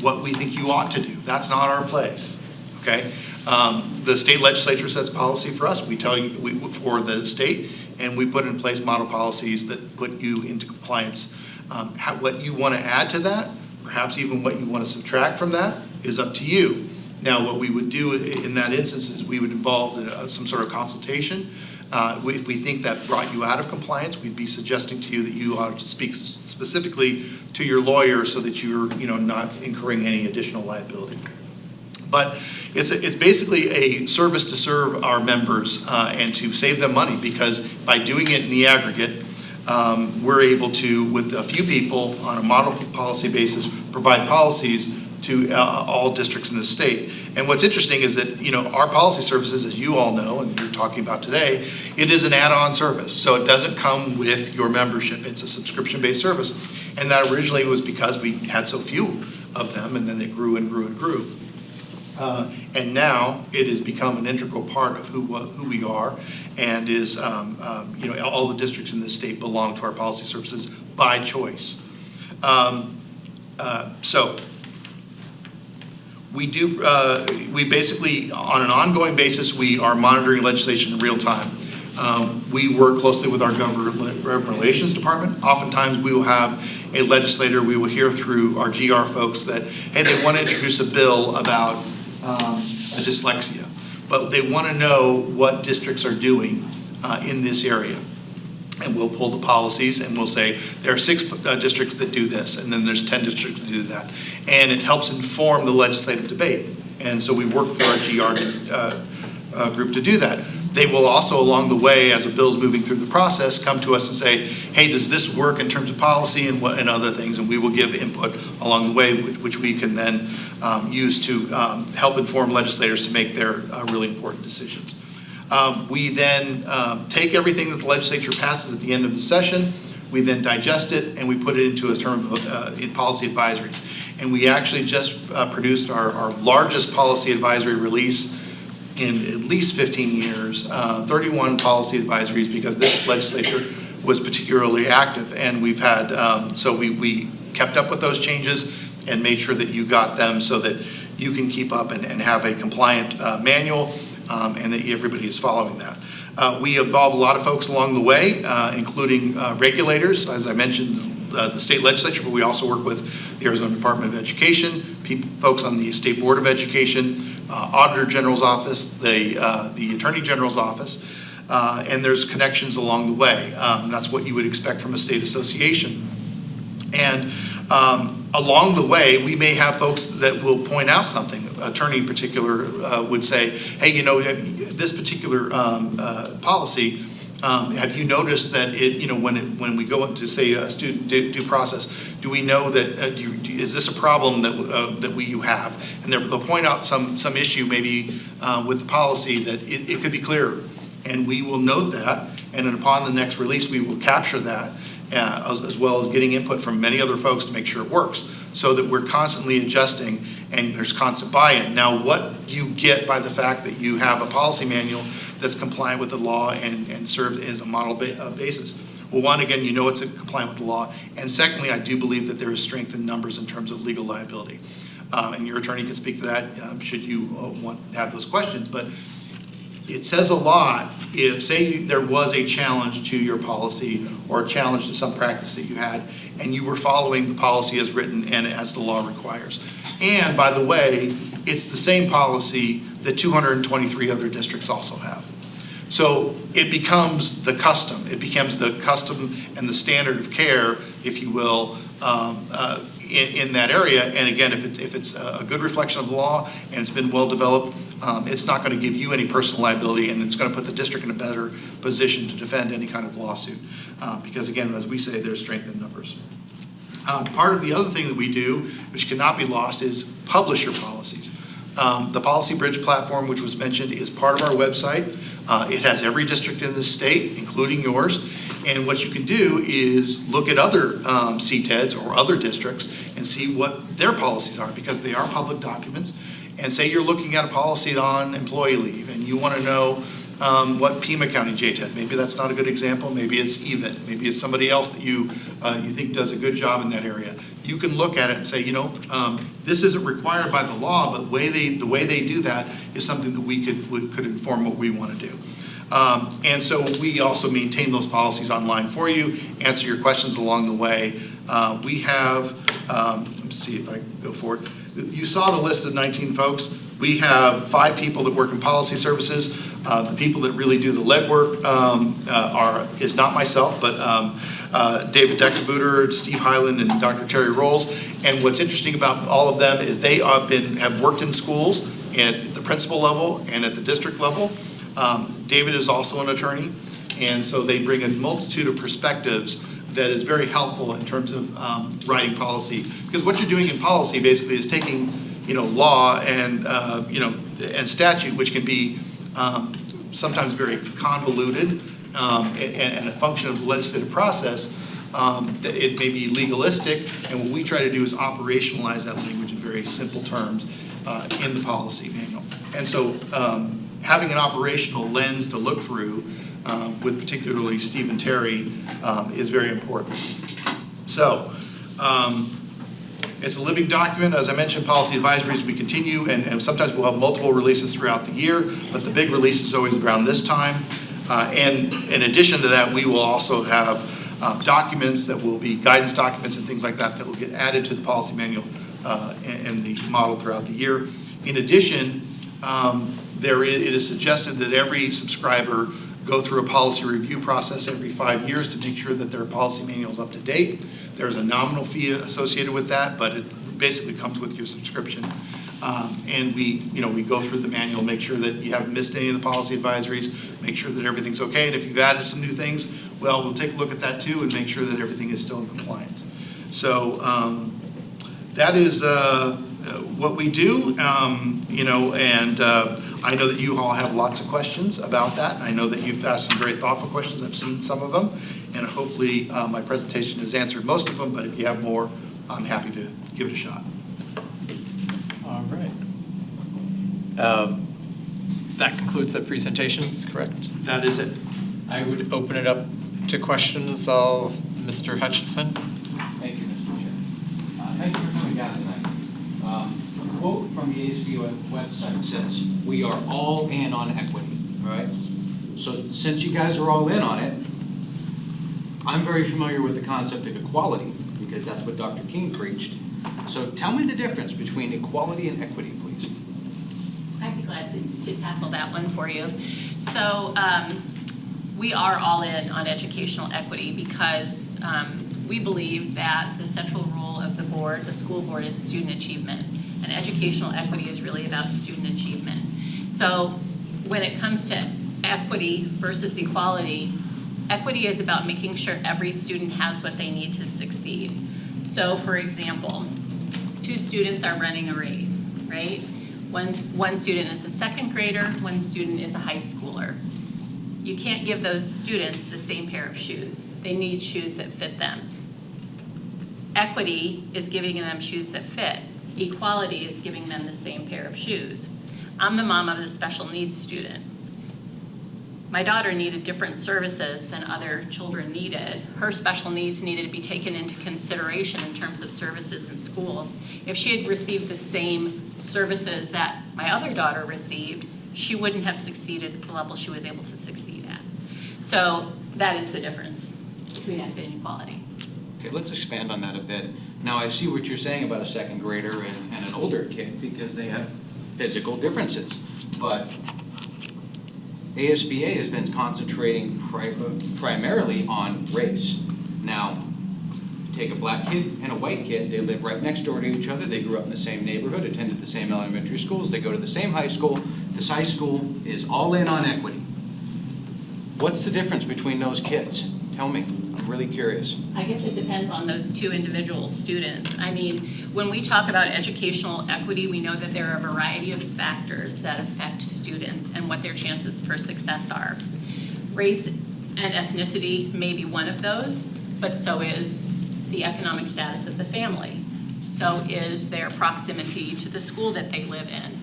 what we think you ought to do. That's not our place, okay? The state legislature sets policy for us. We tell you, for the state, and we put in place model policies that put you into compliance. What you want to add to that, perhaps even what you want to subtract from that, is up to you. Now, what we would do in that instance is we would involve some sort of consultation. If we think that brought you out of compliance, we'd be suggesting to you that you ought to speak specifically to your lawyer so that you're not incurring any additional liability. But it's basically a service to serve our members and to save them money, because by doing it in the aggregate, we're able to, with a few people on a model policy basis, provide policies to all districts in the state. And what's interesting is that, our policy services, as you all know, and you're talking about today, it is an add-on service. So it doesn't come with your membership. It's a subscription-based service. And that originally was because we had so few of them, and then it grew and grew and grew. And now it has become an integral part of who we are, and is, all the districts in this state belong to our policy services by choice. So we do, we basically, on an ongoing basis, we are monitoring legislation in real time. We work closely with our government relations department. Oftentimes we will have a legislator, we will hear through our GR folks that, hey, they want to introduce a bill about dyslexia, but they want to know what districts are doing in this area. And we'll pull the policies and we'll say, there are 6 districts that do this, and then there's 10 districts that do that. And it helps inform the legislative debate. And so we work through our GR group to do that. They will also, along the way, as a bill's moving through the process, come to us and say, hey, does this work in terms of policy and other things? And we will give input along the way, which we can then use to help inform legislators to make their really important decisions. We then take everything that the legislature passes at the end of the session, we then digest it, and we put it into a term of in policy advisories. And we actually just produced our largest policy advisory release in at least 15 years, 31 policy advisories, because this legislature was particularly active. And we've had, so we kept up with those changes and made sure that you got them so that you can keep up and have a compliant manual, and that everybody is following that. We involve a lot of folks along the way, including regulators, as I mentioned, the state legislature, but we also work with the Arizona Department of Education, folks on the State Board of Education, Auditor General's office, the Attorney General's office, and there's connections along the way. That's what you would expect from a state association. And along the way, we may have folks that will point out something. Attorney in particular would say, hey, this particular policy, have you noticed that when we go into, say, a student due process, do we know that, is this a problem that you have? And they'll point out some issue maybe with the policy that it could be clearer. And we will note that, and then upon the next release, we will capture that, as well as getting input from many other folks to make sure it works, so that we're constantly adjusting and there's constant buy-in. Now, what you get by the fact that you have a policy manual that's compliant with the law and served as a model basis. Well, one, again, it's compliant with the law. And secondly, I do believe that there is strength in numbers in terms of legal liability. And your attorney can speak to that should you want to have those questions. But it says a lot if, say, there was a challenge to your policy or a challenge to some practice that you had, and you were following the policy as written and as the law requires. And by the way, it's the same policy that 223 other districts also have. So it becomes the custom. It becomes the custom and the standard of care, if you will, in that area. And again, if it's a good reflection of the law and it's been well developed, it's not going to give you any personal liability, and it's going to put the district in a better position to defend any kind of lawsuit. Because again, as we say, there's strength in numbers. Part of the other thing that we do, which cannot be lost, is publish your policies. The Policy Bridge platform, which was mentioned, is part of our website. It has every district in the state, including yours. And what you can do is look at other CTEDs or other districts and see what their policies are, because they are public documents. And say you're looking at a policy on employee leave and you want to know what Pima County JTED, maybe that's not a good example, maybe it's EVIT, maybe it's somebody else that you think does a good job in that area. You can look at it and say, this isn't required by the law, but the way they do that is something that we could inform what we want to do. And so we also maintain those policies online for you, answer your questions along the way. We have, let's see if I can go forward. You saw the list of 19 folks. We have 5 people that work in policy services. The people that really do the legwork is not myself, but David Deckerbooter, Steve Hyland, and Dr. Terry Rolls. And what's interesting about all of them is they have worked in schools at the principal level and at the district level. David is also an attorney, and so they bring a multitude of perspectives that is very helpful in terms of writing policy. Because what you're doing in policy basically is taking, law and and statute, which can be sometimes very convoluted and a function of the legislative process. That it may be legalistic, and what we try to do is operationalize that language in very simple terms in the policy manual. And so having an operational lens to look through with particularly Steve and Terry is very important. So it's a living document. As I mentioned, policy advisories, we continue, and sometimes we'll have multiple releases throughout the year, but the big release is always around this time. And in addition to that, we will also have documents that will be guidance documents and things like that that will get added to the policy manual and the model throughout the year. In addition, it is suggested that every subscriber go through a policy review process every 5 years to make sure that their policy manual is up to date. There's a nominal fee associated with that, but it basically comes with your subscription. And we go through the manual, make sure that you haven't missed any of the policy advisories, make sure that everything's okay. And if you've added some new things, well, we'll take a look at that too and make sure that everything is still in compliance. So that is what we do, and I know that you all have lots of questions about that. And I know that you've asked some very thoughtful questions. I've seen some of them, and hopefully my presentation has answered most of them, but if you have more, I'm happy to give it a shot. All right. That concludes the presentations, correct? That is it. I would open it up to questions. Mr. Hutchinson. Thank you, Mr. Chair. Thank you for coming down tonight. A quote from the ASB website says, "We are all in on equity," all right? So since you guys are all in on it, I'm very familiar with the concept of equality because that's what Dr. King preached. So tell me the difference between equality and equity, please. I'd be glad to tackle that one for you. So we are all in on educational equity because we believe that the central role of the board, the school board, is student achievement. And educational equity is really about student achievement. So when it comes to equity versus equality, equity is about making sure every student has what they need to succeed. So for example, 2 students are running a race, right? One student is a second grader, one student is a high schooler. You can't give those students the same pair of shoes. They need shoes that fit them. Equity is giving them shoes that fit. Equality is giving them the same pair of shoes. I'm the mom of the special needs student. My daughter needed different services than other children needed. Her special needs needed to be taken into consideration in terms of services in school. If she had received the same services that my other daughter received, she wouldn't have succeeded at the level she was able to succeed at. So that is the difference between equity and equality. Okay, let's expand on that a bit. Now, I see what you're saying about a second grader and an older kid because they have physical differences. But ASBA has been concentrating primarily on race. Now, take a black kid and a white kid, they live right next door to each other, they grew up in the same neighborhood, attended the same elementary schools, they go to the same high school. This high school is all in on equity. What's the difference between those kids? Tell me, I'm really curious. I guess it depends on those two individual students. I mean, when we talk about educational equity, we know that there are a variety of factors that affect students and what their chances for success are. Race and ethnicity may be one of those, but so is the economic status of the family. So is their proximity to the school that they live in.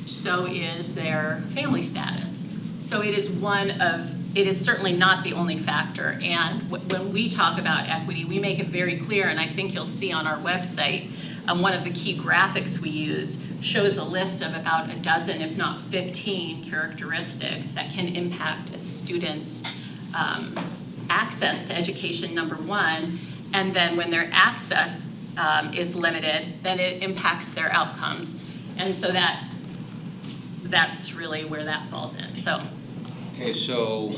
So is their family status. So it is certainly not the only factor. And when we talk about equity, we make it very clear, and I think you'll see on our website, one of the key graphics we use shows a list of about a dozen, if not 15, characteristics that can impact a student's access to education, number one, and then when their access is limited, then it impacts their outcomes. And so that's really where that falls in. So. Okay, so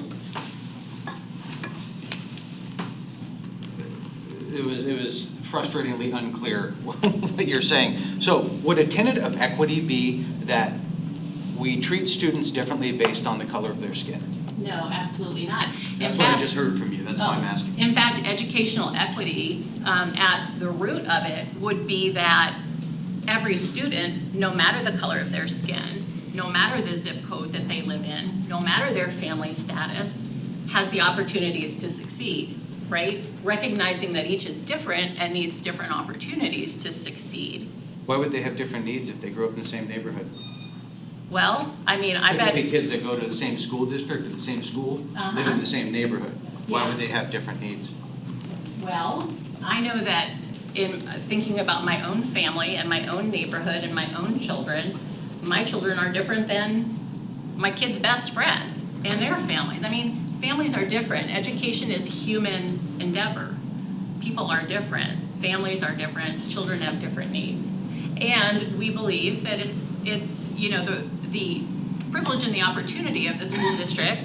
it was frustratingly unclear what you're saying. So would a tenet of equity be that we treat students differently based on the color of their skin? No, absolutely not. That's what I just heard from you. That's why I'm asking. In fact, educational equity, at the root of it, would be that every student, no matter the color of their skin, no matter the zip code that they live in, no matter their family status, has the opportunities to succeed, right? Recognizing that each is different and needs different opportunities to succeed. Why would they have different needs if they grew up in the same neighborhood? Well, I mean, I bet. Could be kids that go to the same school district or the same school, live in the same neighborhood. Why would they have different needs? Well, I know that in thinking about my own family and my own neighborhood and my own children, my children are different than my kids' best friends and their families. I mean, families are different. Education is a human endeavor. People are different. Families are different. Children have different needs. And we believe that it's you know, the privilege and the opportunity of the school district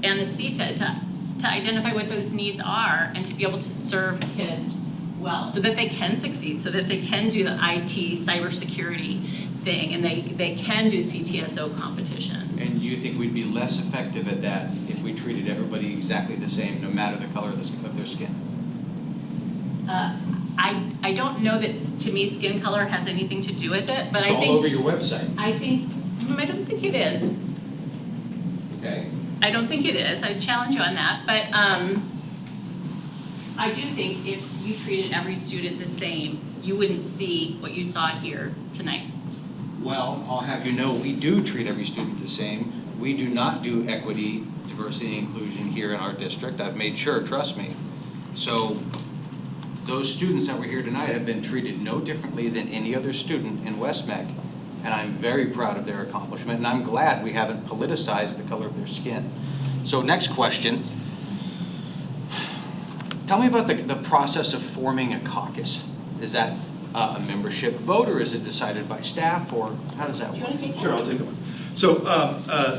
and the CETA to identify what those needs are and to be able to serve kids well so that they can succeed, so that they can do the IT cybersecurity thing and they can do CTSO competitions. And you think we'd be less effective at that if we treated everybody exactly the same, no matter the color of their skin? I don't know that, to me, skin color has anything to do with it, but it's I think— all over your website. I don't think it is. Okay. I don't think it is. I challenge you on that, but I do think if you treated every student the same, you wouldn't see what you saw here tonight. Well, I'll have you know, we do treat every student the same. We do not do equity, diversity, and inclusion here in our district. I've made sure, trust me. So those students that were here tonight have been treated no differently than any other student in West-MEC, and I'm very proud of their accomplishment, and I'm glad we haven't politicized the color of their skin. So next question. Tell me about the process of forming a caucus. Is that a membership vote, or is it decided by staff, or how does that work? Sure, I'll take that one. So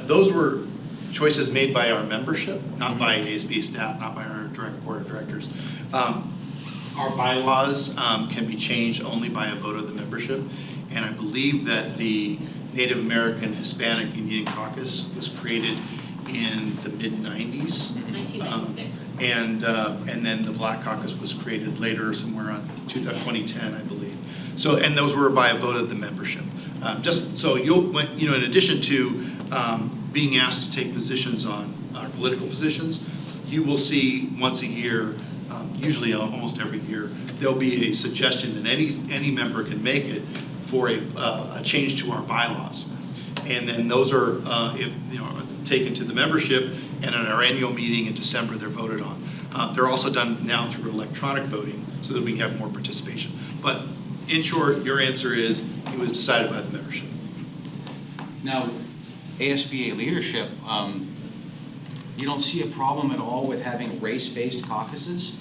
those were choices made by our membership, not by ASB staff, not by our board of directors. Our bylaws can be changed only by a vote of the membership, and I believe that the Native American Hispanic Indian Caucus was created in the mid-90s. 1996. And then the Black Caucus was created later, somewhere around 2010, I believe. So, and those were by a vote of the membership. Just so in addition to being asked to take positions on our political positions, you will see once a year, usually almost every year, there'll be a suggestion that any member can make it for a change to our bylaws. And then those are taken to the membership, and at our annual meeting in December, they're voted on. They're also done now through electronic voting so that we have more participation. But in short, your answer is it was decided by the membership. Now, ASBA leadership, you don't see a problem at all with having race-based caucuses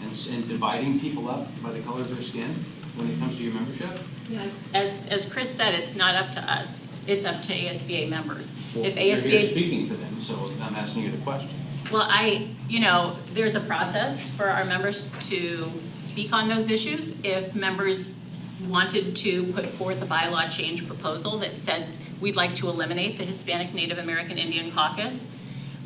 and dividing people up by the color of their skin? when it comes to your membership? As Chris said, it's not up to us. It's up to ASBA members. If You're here ASBA, speaking for them, so I'm asking you the question. well, there's a process for our members to speak on those issues. If members wanted to put forth a bylaw change proposal that said, we'd like to eliminate the Hispanic Native American Indian caucus,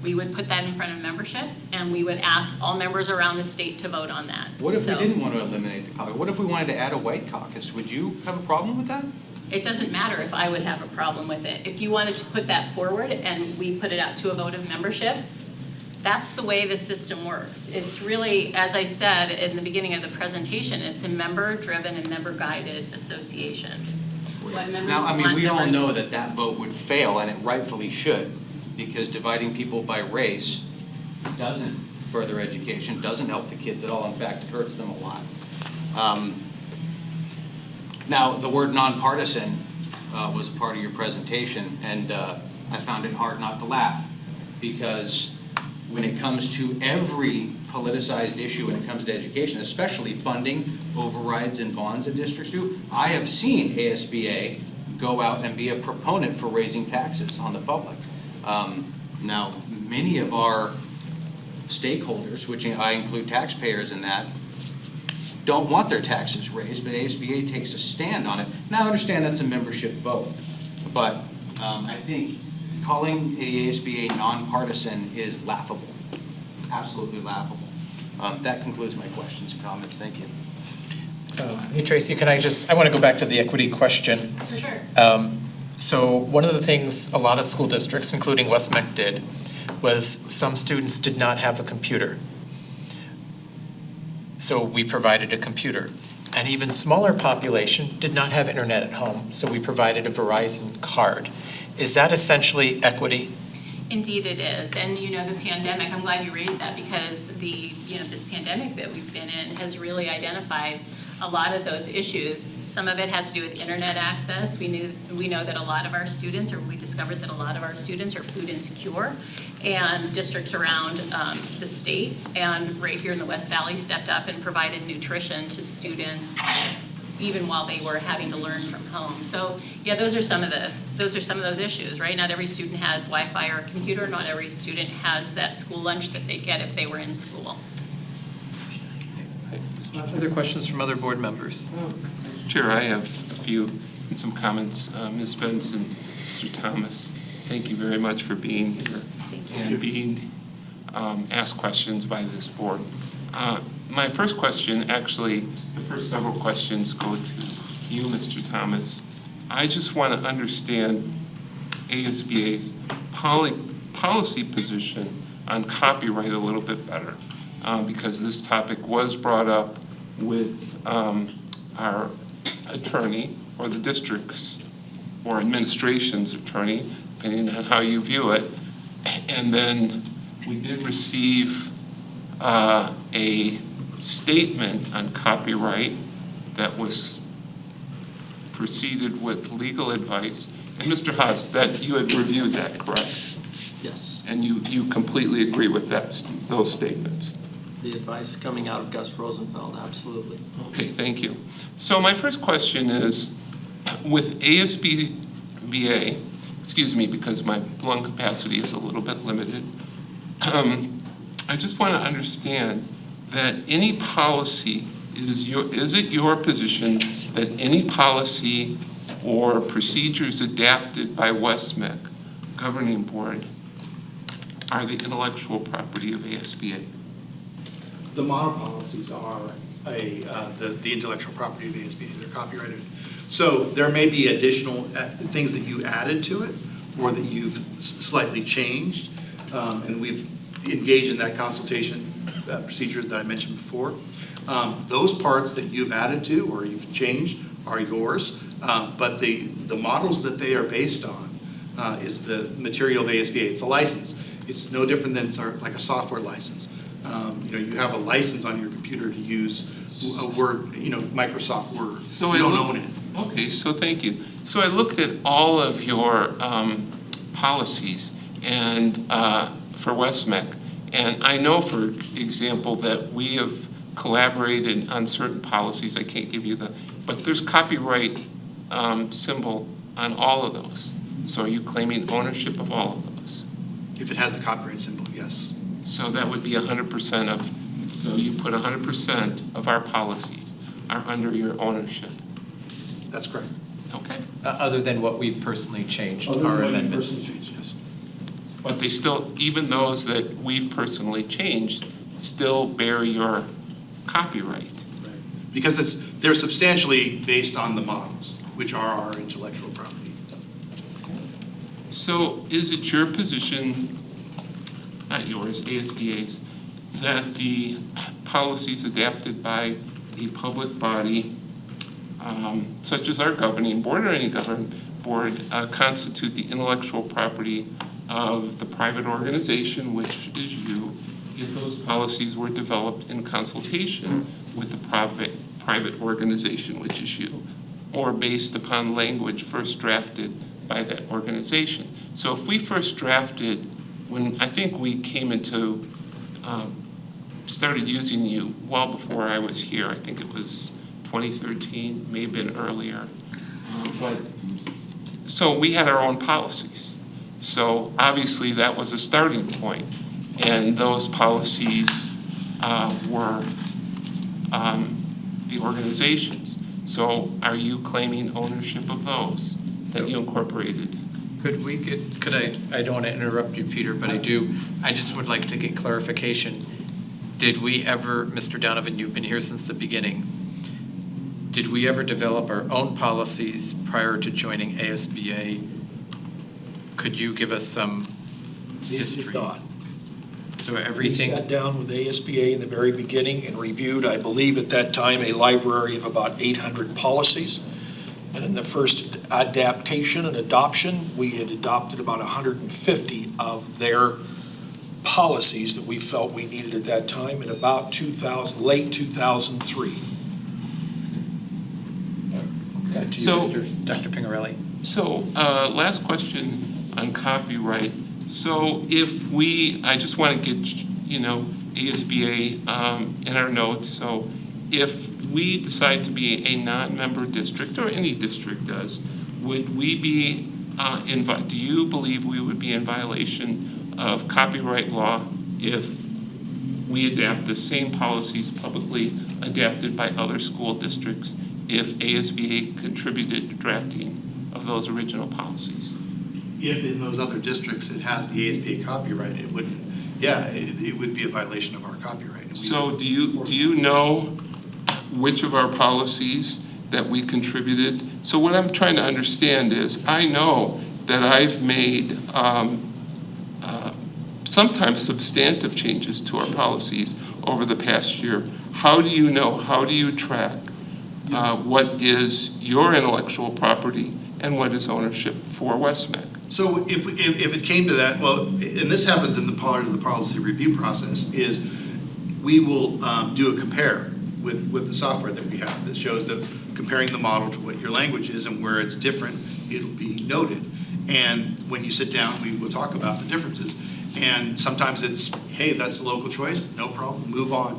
we would put that in front of membership, and we would ask all members around the state to vote on that. What if we So, didn't want to eliminate the caucus? What if we wanted to add a white caucus? Would you have a problem with that? it doesn't matter if I would have a problem with it. If you wanted to put that forward and we put it out to a vote of membership, that's the way the system works. It's really, as I said in the beginning of the presentation, it's a member-driven and member-guided association. What members Now, I mean, want we all members- know that that vote would fail, and it rightfully should, because dividing people by race doesn't further education, doesn't help the kids at all. In fact, it hurts them a lot. Now, the word nonpartisan was part of your presentation, and I found it hard not to laugh, because when it comes to every politicized issue when it comes to education, especially funding, overrides, and bonds that districts do, I have seen ASBA go out and be a proponent for raising taxes on the public. Now, many of our stakeholders, which I include taxpayers in that, don't want their taxes raised, but ASBA takes a stand on it. Now, I understand that's a membership vote, but I think calling the ASBA nonpartisan is laughable, absolutely laughable. That concludes my questions and comments. Thank you. Hey, Tracy, I want to go back to the equity question. For sure. So one of the things a lot of school districts, including West-MEC, did was some students did not have a computer. So we provided a computer. An even smaller population did not have internet at home, so we provided a Verizon card. Is that essentially equity? Indeed it is, and the pandemic, I'm glad you raised that, because this pandemic that we've been in has really identified a lot of those issues. Some of it has to do with internet access. We know that a lot of our students, or we discovered that a lot of our students are food insecure, and districts around the state and right here in the West Valley stepped up and provided nutrition to students even while they were having to learn from home. So yeah, those are some of those issues, right? Not every student has Wi-Fi or a computer. Not every student has that school lunch that they get if they were in school. Other questions from other board members? Chair, I have a few and some comments. Ms. Benson, Mr. Thomas, thank you very much for being here and being asked questions by this board. My first question, actually, the first several questions go to you, Mr. Thomas. I just want to understand ASBA's policy position on copyright a little bit better, because this topic was brought up with our attorney or the district's or administration's attorney, depending on how you view it. And then we did receive a statement on copyright that was preceded with legal advice. And Mr. Hess, that you had reviewed that, correct? Yes. And you completely agree with those statements? The advice coming out of Gus Rosenfeld, absolutely. Okay, thank you. So my first question is, with ASBA, excuse me, because my lung capacity is a little bit limited, I just want to understand that any policy, is it your position that any policy or procedures adapted by West-MEC governing board are the intellectual property of ASBA? The model policies are the intellectual property of ASBA. They're copyrighted. So there may be additional things that you added to it or that you've slightly changed, and we've engaged in that consultation procedures that I mentioned before. Those parts that you've added to or you've changed are yours, but the models that they are based on is the material of ASBA. It's a license. It's no different than like a software license. You have a license on your computer to use a Word, Microsoft Word. So you don't own it. Okay, so thank you. So I looked at all of your policies and for West-MEC, and I know, for example, that we have collaborated on certain policies. I can't give you the but there's copyright symbol on all of those. So are you claiming ownership of all of those? If it has the copyright symbol, yes. So that would be 100% of, so you put 100% of our policies are under your ownership. That's correct. Okay. Other than what we've personally changed, Other than our what you amendments. personally changed, yes. But they still, even those that we've personally changed, still bear your copyright. Because they're substantially based on the models, which are our intellectual property. So is it your position, not yours, ASBA's, that the policies adapted by a public body, such as our governing board or any governing board, constitute the intellectual property of the private organization, which is you, if those policies were developed in consultation with the private organization, which is you, or based upon language first drafted by that organization? So if we first drafted, when I think we came into, started using you well before I was here, I think it was 2013, may have been earlier. But so we had our own policies. So obviously that was a starting point, and those policies were the organizations. So are you claiming ownership of those that you incorporated? Could I don't want to interrupt you, Peter, but I just would like to get clarification. Did we ever, Mr. Donovan, you've been here since the beginning, did we ever develop our own policies prior to joining ASBA? Could you give us some history? So everything. We sat down with ASBA in the very beginning and reviewed, I believe at that time, a library of about 800 policies. And in the first adaptation and adoption, we had adopted about 150 of their policies that we felt we needed at that time in about late 2003. Back to you, Dr. Pingarelli. So last question on copyright. So if I just want to get, ASBA in our notes. So if we decide to be a non-member district, or any district does, would we be, do you believe we would be in violation of copyright law if we adapt the same policies publicly adapted by other school districts if ASBA contributed to drafting of those original policies? If in those other districts it has the ASBA copyright, it wouldn't, it would be a violation of our copyright. So do you know which of our policies that we contributed? So what I'm trying to understand is, I know that I've made sometimes substantive changes to our policies over the past year. How do you know, how do you track what is your intellectual property and what is ownership for West-MEC? So if it came to that, well, and this happens in the part of the policy review process, is we will do a compare with the software that we have that shows that comparing the model to what your language is, and where it's different, it'll be noted. And when you sit down, we will talk about the differences. And sometimes it's, hey, that's a local choice, no problem, move on.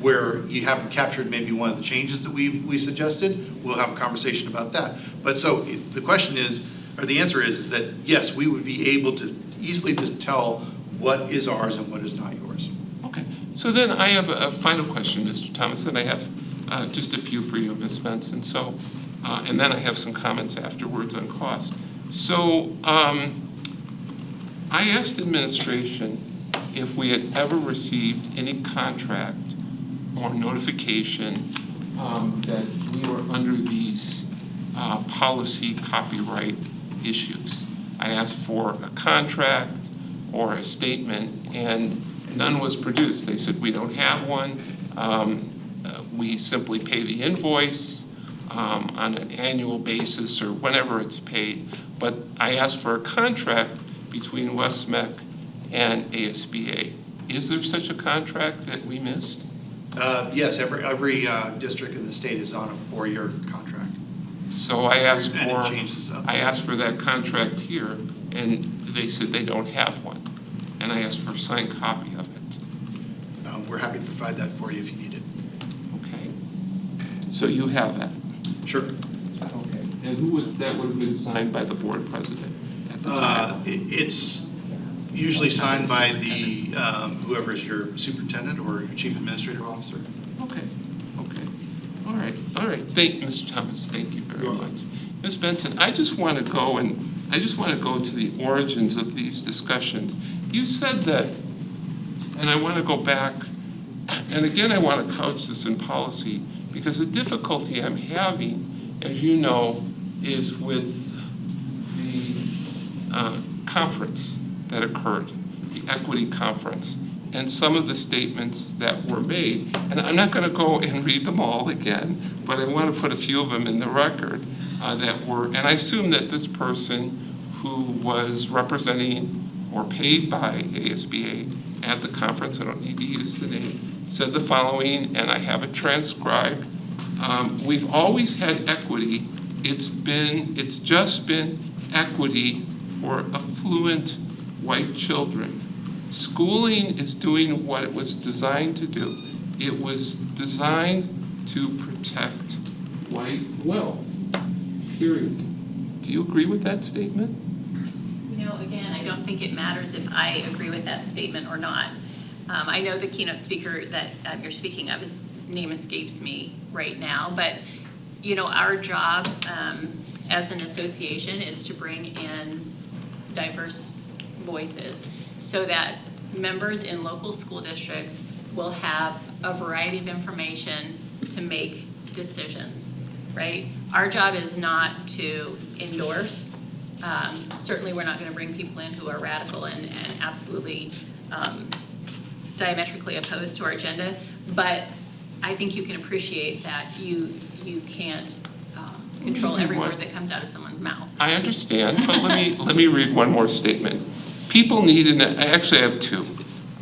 Where you haven't captured maybe one of the changes that we suggested, we'll have a conversation about that. But so the question is, or the answer is that yes, we would be able to easily just tell what is ours and what is not yours. Okay, so then I have a final question, Mr. Thomas, and I have just a few for you, Ms. Benson. So, and then I have some comments afterwards on cost. So I asked administration if we had ever received any contract or notification that we were under these policy copyright issues. I asked for a contract or a statement, and none was produced. They said, we don't have one. We simply pay the invoice on an annual basis or whenever it's paid. But I asked for a contract between West-MEC and ASBA. Is there such a contract that we missed? Yes, every district in the state is on a 4-year contract. So I asked And it changes up. I asked for that contract here, and they said they don't have one. And I asked for a signed copy of it. We're happy to provide that for you if you need it. Okay. So you have that. Sure. Okay. And that would have been signed by the board president at the time? It's usually signed by the, whoever is your superintendent or your chief administrative officer. Okay. All right. Mr. Thomas, thank you very much. Ms. Benson, I just want to go to the origins of these discussions. You said that, and I want to go back, and again, I want to couch this in policy, because the difficulty I'm having, as you know, is with the conference that occurred, the equity conference, and some of the statements that were made. And I'm not going to go and read them all again, but I want to put a few of them in the record that were, and I assume that this person who was representing or paid by ASBA at the conference, I don't need to use the name, said the following, and I have it transcribed. We've always had equity. It's just been equity for affluent white children. Schooling is doing what it was designed to do. It was designed to protect white wealth, period. Do you agree with that statement? You know, again, I don't think it matters if I agree with that statement or not. I know the keynote speaker that you're speaking of, his name escapes me right now, but you know, our job as an association is to bring in diverse voices so that members in local school districts will have a variety of information to make decisions, right? Our job is not to endorse. Certainly we're not going to bring people in who are radical and absolutely diametrically opposed to our agenda, but I think you can appreciate that you can't control every word that comes out of someone's mouth. I understand, but let me read one more statement. People need actually I have two.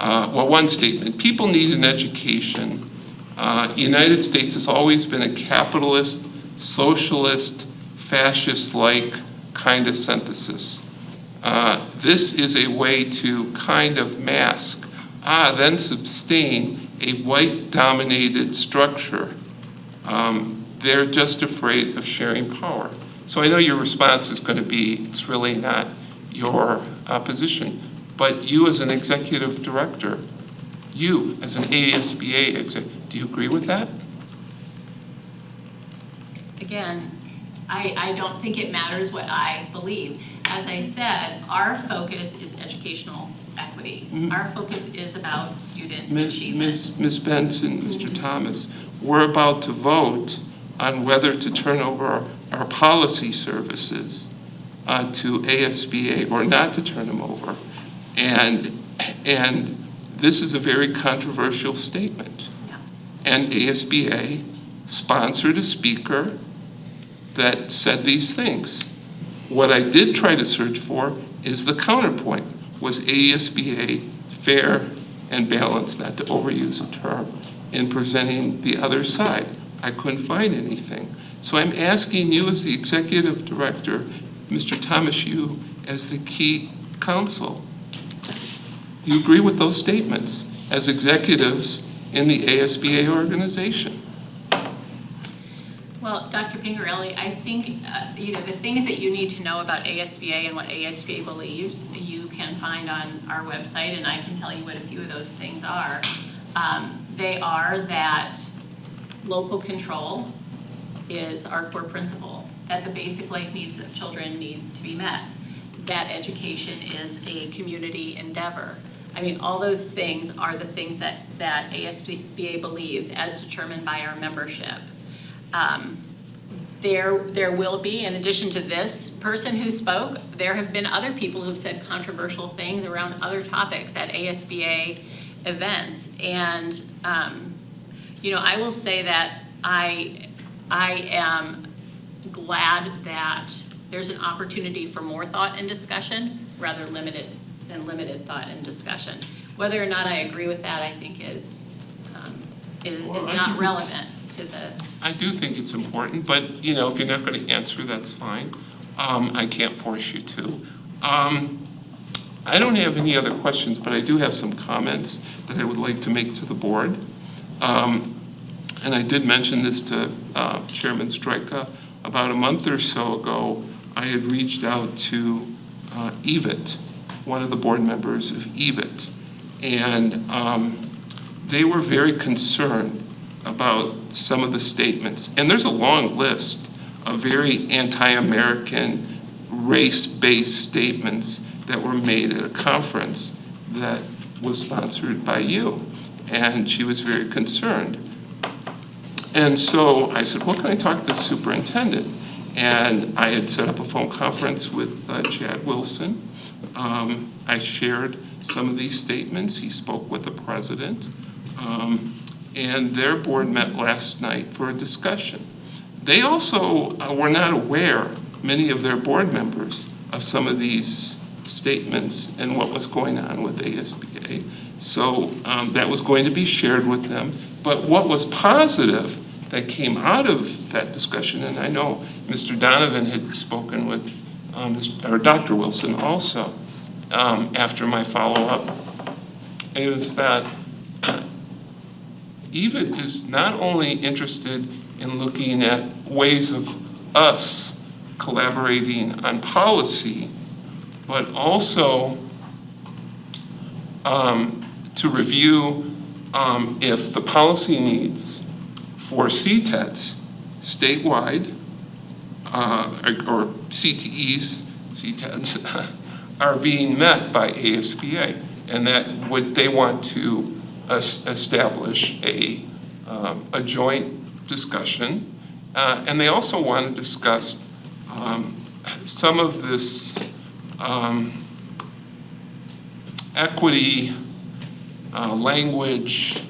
One statement. People need an education. United States has always been a capitalist, socialist, fascist-like kind of synthesis. This is a way to kind of mask, then sustain a white-dominated structure. They're just afraid of sharing power. So I know your response is going to be, it's really not your position, but you as an executive director, you as an ASBA executive, do you agree with that? Again, I don't think it matters what I believe. As I said, our focus is educational equity. Mm-hmm. Our focus is about student achievement. Ms. Benson, Mr. Thomas, we're about to vote on whether to turn over our policy services to ASBA or not to turn them over. And this is a very controversial statement. Yeah. And ASBA sponsored a speaker that said these things. What I did try to search for is the counterpoint. Was ASBA fair and balanced, not to overuse a term, in presenting the other side? I couldn't find anything. So I'm asking you as the executive director, Mr. Thomas, you as the key counsel, do you agree with those statements as executives in the ASBA organization? Well, Dr. Pingarelli, I think the things that you need to know about ASBA and what ASBA believes, you can find on our website, and I can tell you what a few of those things are. They are that local control is our core principle, that the basic life needs of children need to be met, that education is a community endeavor. I mean, all those things are the things that ASBA believes as determined by our membership. There will be, in addition to this person who spoke, there have been other people who've said controversial things around other topics at ASBA events. And, I will say that I am glad that there's an opportunity for more thought and discussion rather limited thought and discussion. Whether or not I agree with that, I think is not relevant to the. I do think it's important, but if you're not going to answer, that's fine. I can't force you to. I don't have any other questions, but I do have some comments that I would like to make to the board. and I did mention this to Chairman Strejka about a month or so ago, I had reached out to EVIT, one of the board members of EVIT, and they were very concerned about some of the statements. And there's a long list of very anti-American, race-based statements that were made at a conference that was sponsored by you. And she was very concerned. And so I said, well, can I talk to the superintendent? And I had set up a phone conference with Chad Wilson. I shared some of these statements. He spoke with the president. And their board met last night for a discussion. They also were not aware, many of their board members, of some of these statements and what was going on with ASBA. So that was going to be shared with them. But what was positive that came out of that discussion, and I know Mr. Donovan had spoken with Dr. Wilson also after my follow-up, is that EVIT is not only interested in looking at ways of us collaborating on policy, but also to review if the policy needs for CTEDs statewide or CTEs, CTEDs, are being met by ASBA, and that they want to establish a joint discussion, and they also want to discuss some of this equity language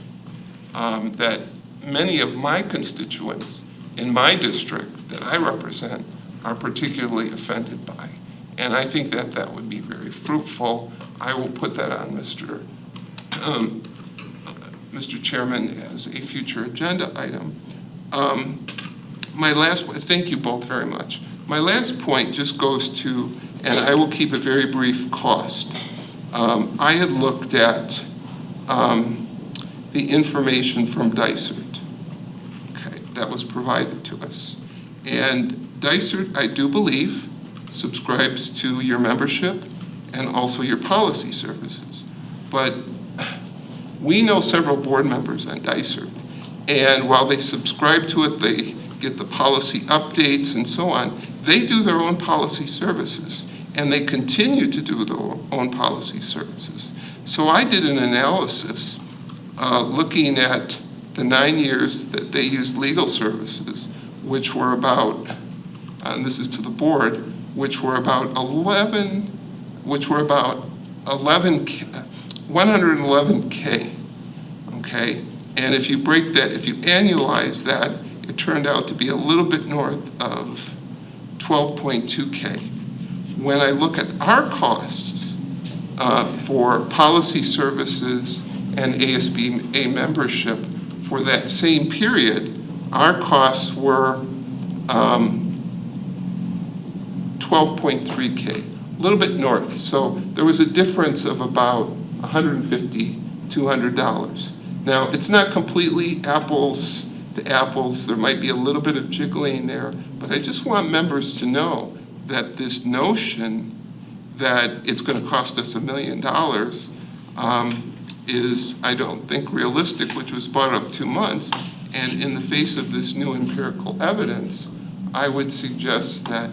that many of my constituents in my district that I represent are particularly offended by. And I think that that would be very fruitful. I will put that on Mr. Chairman as a future agenda item. My last, thank you both very much. My last point just goes to, and I will keep it very brief, cost. I had looked at the information from Dysart, okay, that was provided to us. And Dysart, I do believe, subscribes to your membership and also your policy services. But we know several board members on Dysart, and while they subscribe to it, they get the policy updates and so on, they do their own policy services, and they continue to do their own policy services. So I did an analysis looking at the 9 years that they used legal services, which were about, and this is to the board, which were about 111K, okay? And if you break that, if you annualize that, it turned out to be a little bit north of 12.2K. When I look at our costs for policy services and ASBA membership for that same period, our costs were 12.3K, a little bit north. So there was a difference of about $150, $200. Now, it's not completely apples to apples. There might be a little bit of jiggling there, but I just want members to know that this notion that it's going to cost us $1 million is, I don't think, realistic, which was brought up 2 months. And in the face of this new empirical evidence, I would suggest that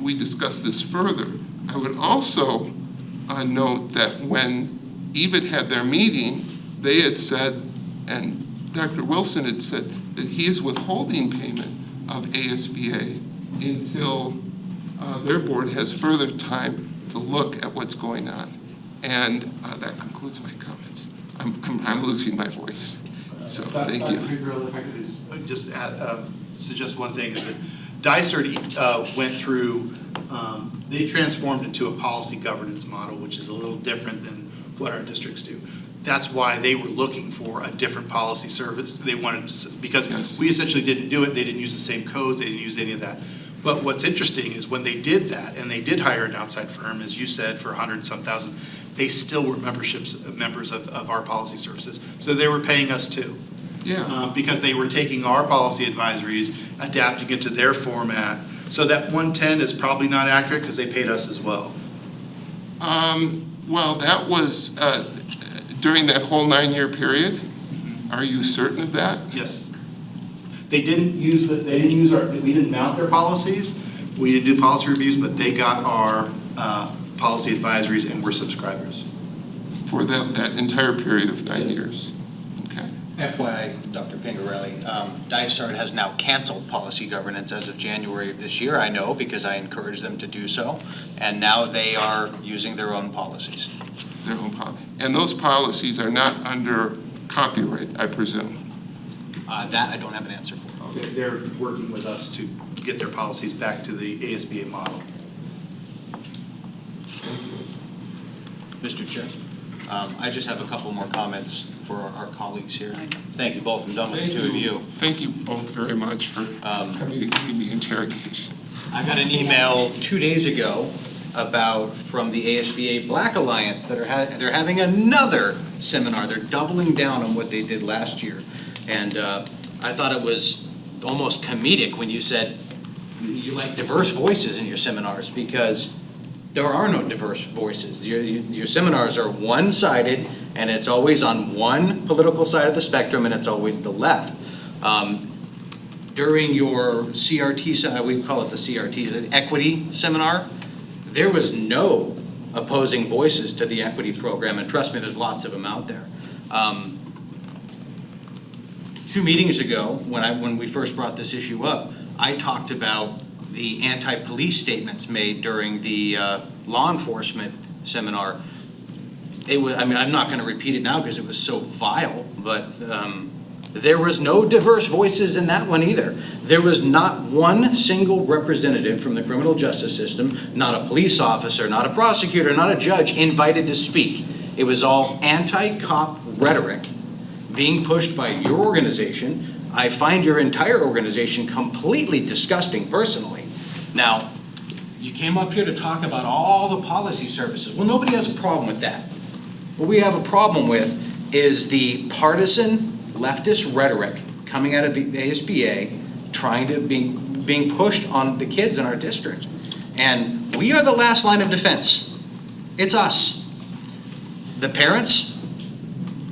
we discuss this further. I would also note that when EVIT had their meeting, they had said, and Dr. Wilson had said, that he is withholding payment of ASBA until their board has further time to look at what's going on. And that concludes my comments. I'm losing my voice, so thank you. If I could just suggest one thing, is that Dysart went through, they transformed into a policy governance model, which is a little different than what our districts do. That's why they were looking for a different policy service. They wanted to, because we essentially didn't do it. They didn't use the same codes. They didn't use any of that. But what's interesting is when they did that, and they did hire an outside firm, as you said, for $100 and some thousand, they still were members of our policy services. So they were paying us too. Yeah. Because they were taking our policy advisories, adapting it to their format. So that 110 is probably not accurate because they paid us as well. Well, that was during that whole 9-year period. Are you certain of that? Yes. We didn't mount their policies. We didn't do policy reviews, but they got our policy advisories and were subscribers. For that entire period of 9 years? Okay. FYI, Dr. Pingarelli, Dysart has now canceled policy governance as of January of this year. I know because I encouraged them to do so, and now they are using their own policies. Their own policy. And those policies are not under copyright, I presume? That I don't have an answer for. They're working with us to get their policies back to the ASBA model. Mr. Chair, I just have a couple more comments for our colleagues here. Thank you both. I'm done with the two of you. Thank you both very much for coming and giving me interrogation. I got an email 2 days ago from the ASBA Black Alliance that they're having another seminar. They're doubling down on what they did last year. And I thought it was almost comedic when you said you like diverse voices in your seminars, because there are no diverse voices. Your seminars are one-sided, and it's always on one political side of the spectrum, and it's always the left. During your CRT, we call it the CRT, the equity seminar, there was no opposing voices to the equity program, and trust me, there's lots of them out there. 2 meetings ago, when we first brought this issue up, I talked about the anti-police statements made during the law enforcement seminar. I'm not going to repeat it now because it was so vile, but there was no diverse voices in that one either. There was not one single representative from the criminal justice system, not a police officer, not a prosecutor, not a judge, invited to speak. It was all anti-cop rhetoric being pushed by your organization. I find your entire organization completely disgusting personally. Now, you came up here to talk about all the policy services. Well, nobody has a problem with that. What we have a problem with is the partisan leftist rhetoric coming out of the ASBA trying to being pushed on the kids in our district. And we are the last line of defense. It's us. The parents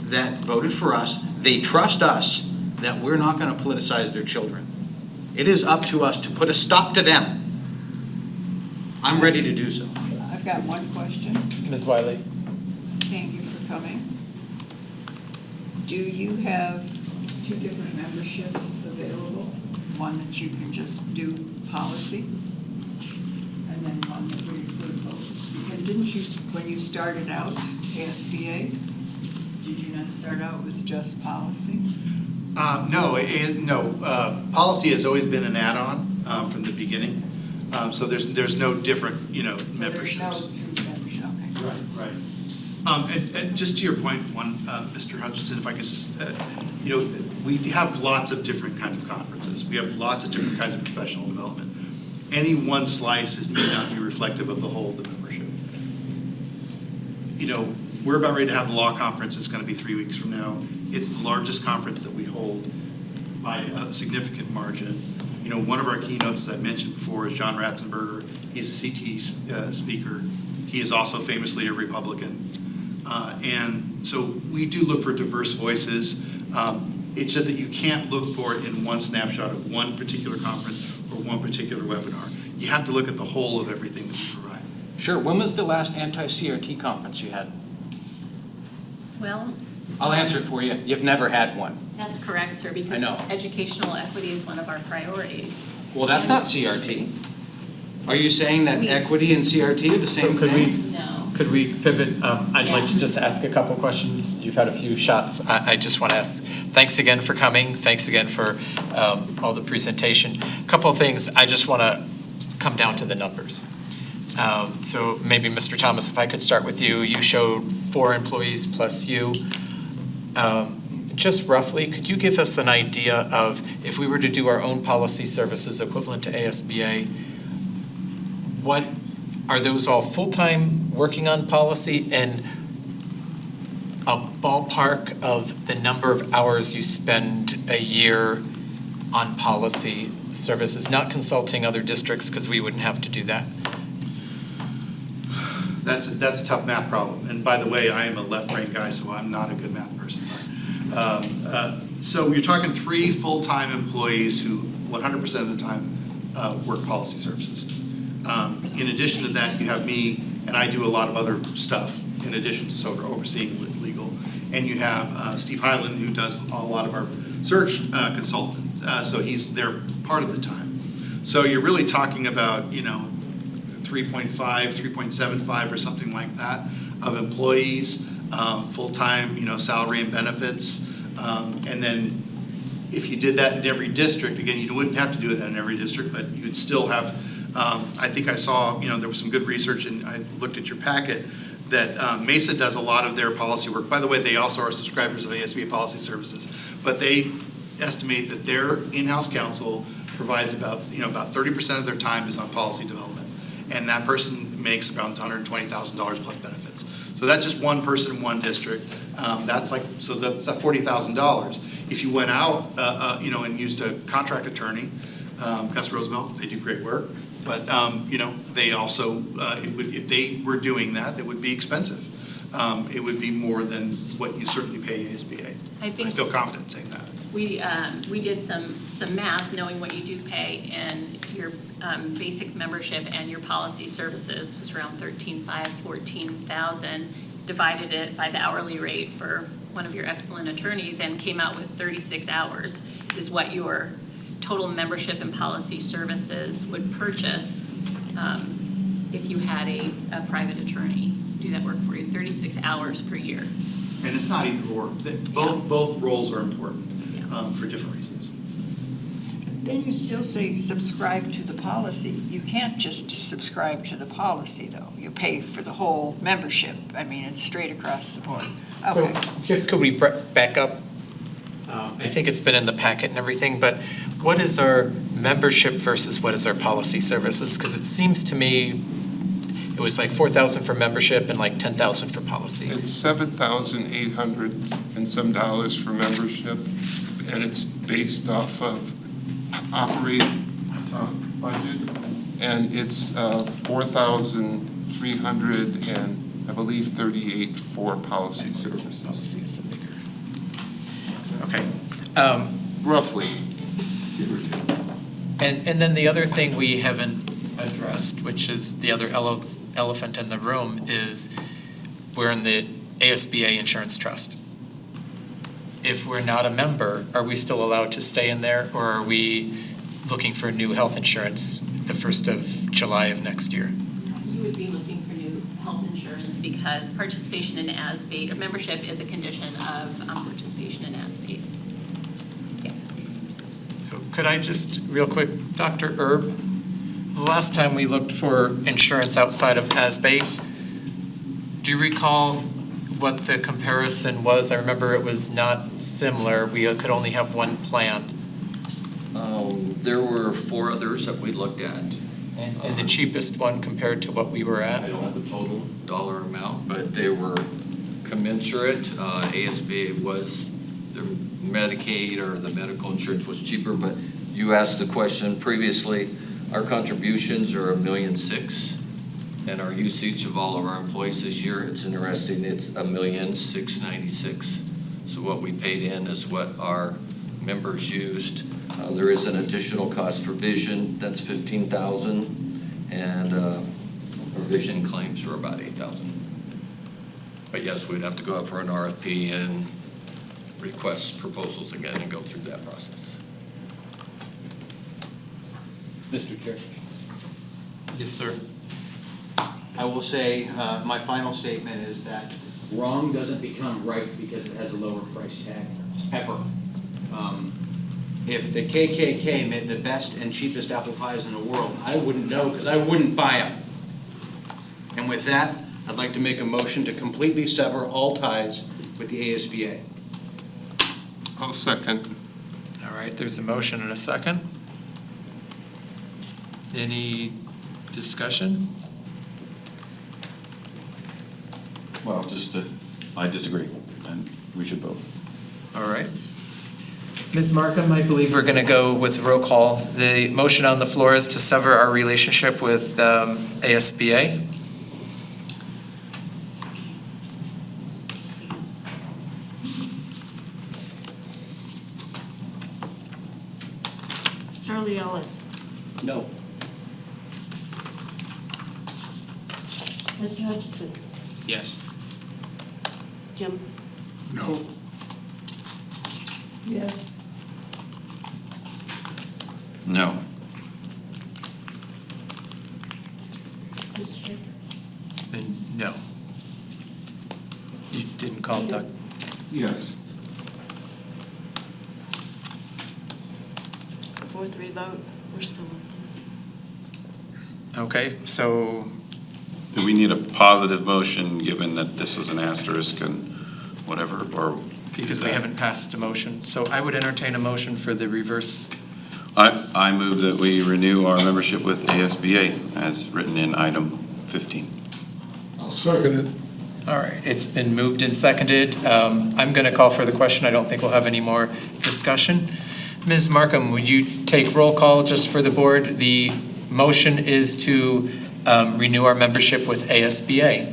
that voted for us, they trust us that we're not going to politicize their children. It is up to us to put a stop to them. I'm ready to do so. I've got one question. Ms. Wiley? Thank you for coming. Do you have 2 different memberships available? One that you can just do policy, and then one that would include both? Because didn't you, when you started out ASBA, did you not start out with just policy? No. Policy has always been an add-on from the beginning. So there's no different, memberships. There's no true membership. Okay. Right. And just to your point, Mr. Hutchinson, if I could just, we have lots of different kinds of conferences. We have lots of different kinds of professional development. Any one slice may not be reflective of the whole of the membership. We're about ready to have the law conference. It's going to be 3 weeks from now. It's the largest conference that we hold by a significant margin. One of our keynotes, as I mentioned before, is John Ratzenberger. He's a CT speaker. He is also famously a Republican. And so we do look for diverse voices. It's just that you can't look for it in one snapshot of one particular conference or one particular webinar. You have to look at the whole of everything that we provide. Sure. When was the last anti-CRT conference you had? Well, I'll answer it for you. You've never had one. that's correct, sir, I because know. educational equity is one of our priorities. Well, that's not CRT. Are you saying that equity and CRT are the same thing? No. Could we pivot? I'd like to just ask a couple questions. You've had a few shots. I just want to ask, thanks again for coming. Thanks again for all the presentation. A couple of things. I just want to come down to the numbers. So maybe Mr. Thomas, if I could start with you. You showed 4 employees plus you. Just roughly, could you give us an idea of if we were to do our own policy services equivalent to ASBA, what are those all full-time working on policy, and a ballpark of the number of hours you spend a year on policy services, not consulting other districts, because we wouldn't have to do that? That's a tough math problem. And by the way, I am a left-brain guy, so I'm not a good math person. So you're talking 3 full-time employees who 100% of the time work policy services. In addition to that, you have me, and I do a lot of other stuff in addition to sort of overseeing legal. And you have Steve Hyland, who does a lot of our search consultant. So he's there part of the time. So you're really talking about, 3.5, 3.75 or something like that of employees, full-time, salary and benefits. And then if you did that in every district, again, you wouldn't have to do that in every district, but you'd still have, I think I saw, there was some good research, and I looked at your packet, that Mesa does a lot of their policy work. By the way, they also are subscribers of ASBA Policy Services, but they estimate that their in-house counsel provides about 30% of their time is on policy development. And that person makes around $120,000 plus benefits. So that's just one person in one district. That's $40,000. If you went out, and used a contract attorney, Gus Roosevelt, they do great work. But, they also, if they were doing that, it would be expensive. It would be more than what you certainly pay ASBA. I feel confident saying that. We did some math, knowing what you do pay, and your basic membership and your policy services was around $13,500, $14,000. Divided it by the hourly rate for one of your excellent attorneys, and came out with 36 hours is what your total membership and policy services would purchase if you had a private attorney do that work for you. 36 hours per year. And it's not either or. Both roles are important for different reasons. Then you still say subscribe to the policy. You can't just subscribe to the policy, though. You pay for the whole membership. I mean, it's straight across the board. Okay. So just could we back up? I think it's been in the packet and everything, but what is our membership versus what is our policy services? Because it seems to me it was like $4,000 for membership and like $10,000 for policy. It's $7,800 and some dollars for membership, and it's based off of operating budget, and it's $4,300 and I believe 38 for policy services. Policy is the bigger. Okay. Roughly, give or take. And then the other thing we haven't addressed, which is the other elephant in the room, is we're in the ASBA Insurance Trust. If we're not a member, are we still allowed to stay in there, or are we looking for new health insurance the 1st of July of next year? You would be looking for new health insurance because participation in ASBA, or membership is a condition of participation in ASBA. So could I just, real quick, Dr. Erb, the last time we looked for insurance outside of ASBA, do you recall what the comparison was? I remember it was not similar. We could only have one plan. There were 4 others that we looked at. And the cheapest one compared to what we were at? I don't have the total dollar amount, but they were commensurate. ASBA was, their Medicaid or the medical insurance was cheaper, but you asked the question previously, our contributions are $1.6 million, and our usage of all of our employees this year, it's interesting, it's $1,696,000. So what we paid in is what our members used. There is an additional cost for vision, that's $15,000, and our vision claims are about $8,000. But yes, we'd have to go out for an RFP and request proposals again and go through that process. Mr. Chair. Yes, sir. I will say, my final statement is that wrong doesn't become right because it has a lower price tag, ever. If the KKK made the best and cheapest apple pies in the world, I wouldn't know because I wouldn't buy them. And with that, I'd like to make a motion to completely sever all ties with the ASBA. I'll second. All right, there's a motion and a second. Any discussion? Well, I disagree, and we should vote. All right. Ms. Markham, I believe we're going to go with roll call. The motion on the floor is to sever our relationship with ASBA. Charlie Ellis. No. Mr. Hutchinson. Yes. Jim. No. Yes. No. Mr. Shaker. And no. You didn't call, Doug? Yes. 4-3 vote. We're still on. Okay, so Do we need a positive motion, given that this was an asterisk and whatever, or? because we haven't passed a motion. So I would entertain a motion for the reverse. I move that we renew our membership with ASBA as written in item 15. I'll second it. All right, it's been moved and seconded. I'm going to call for the question. I don't think we'll have any more discussion. Ms. Markham, would you take roll call just for the board? The motion is to renew our membership with ASBA.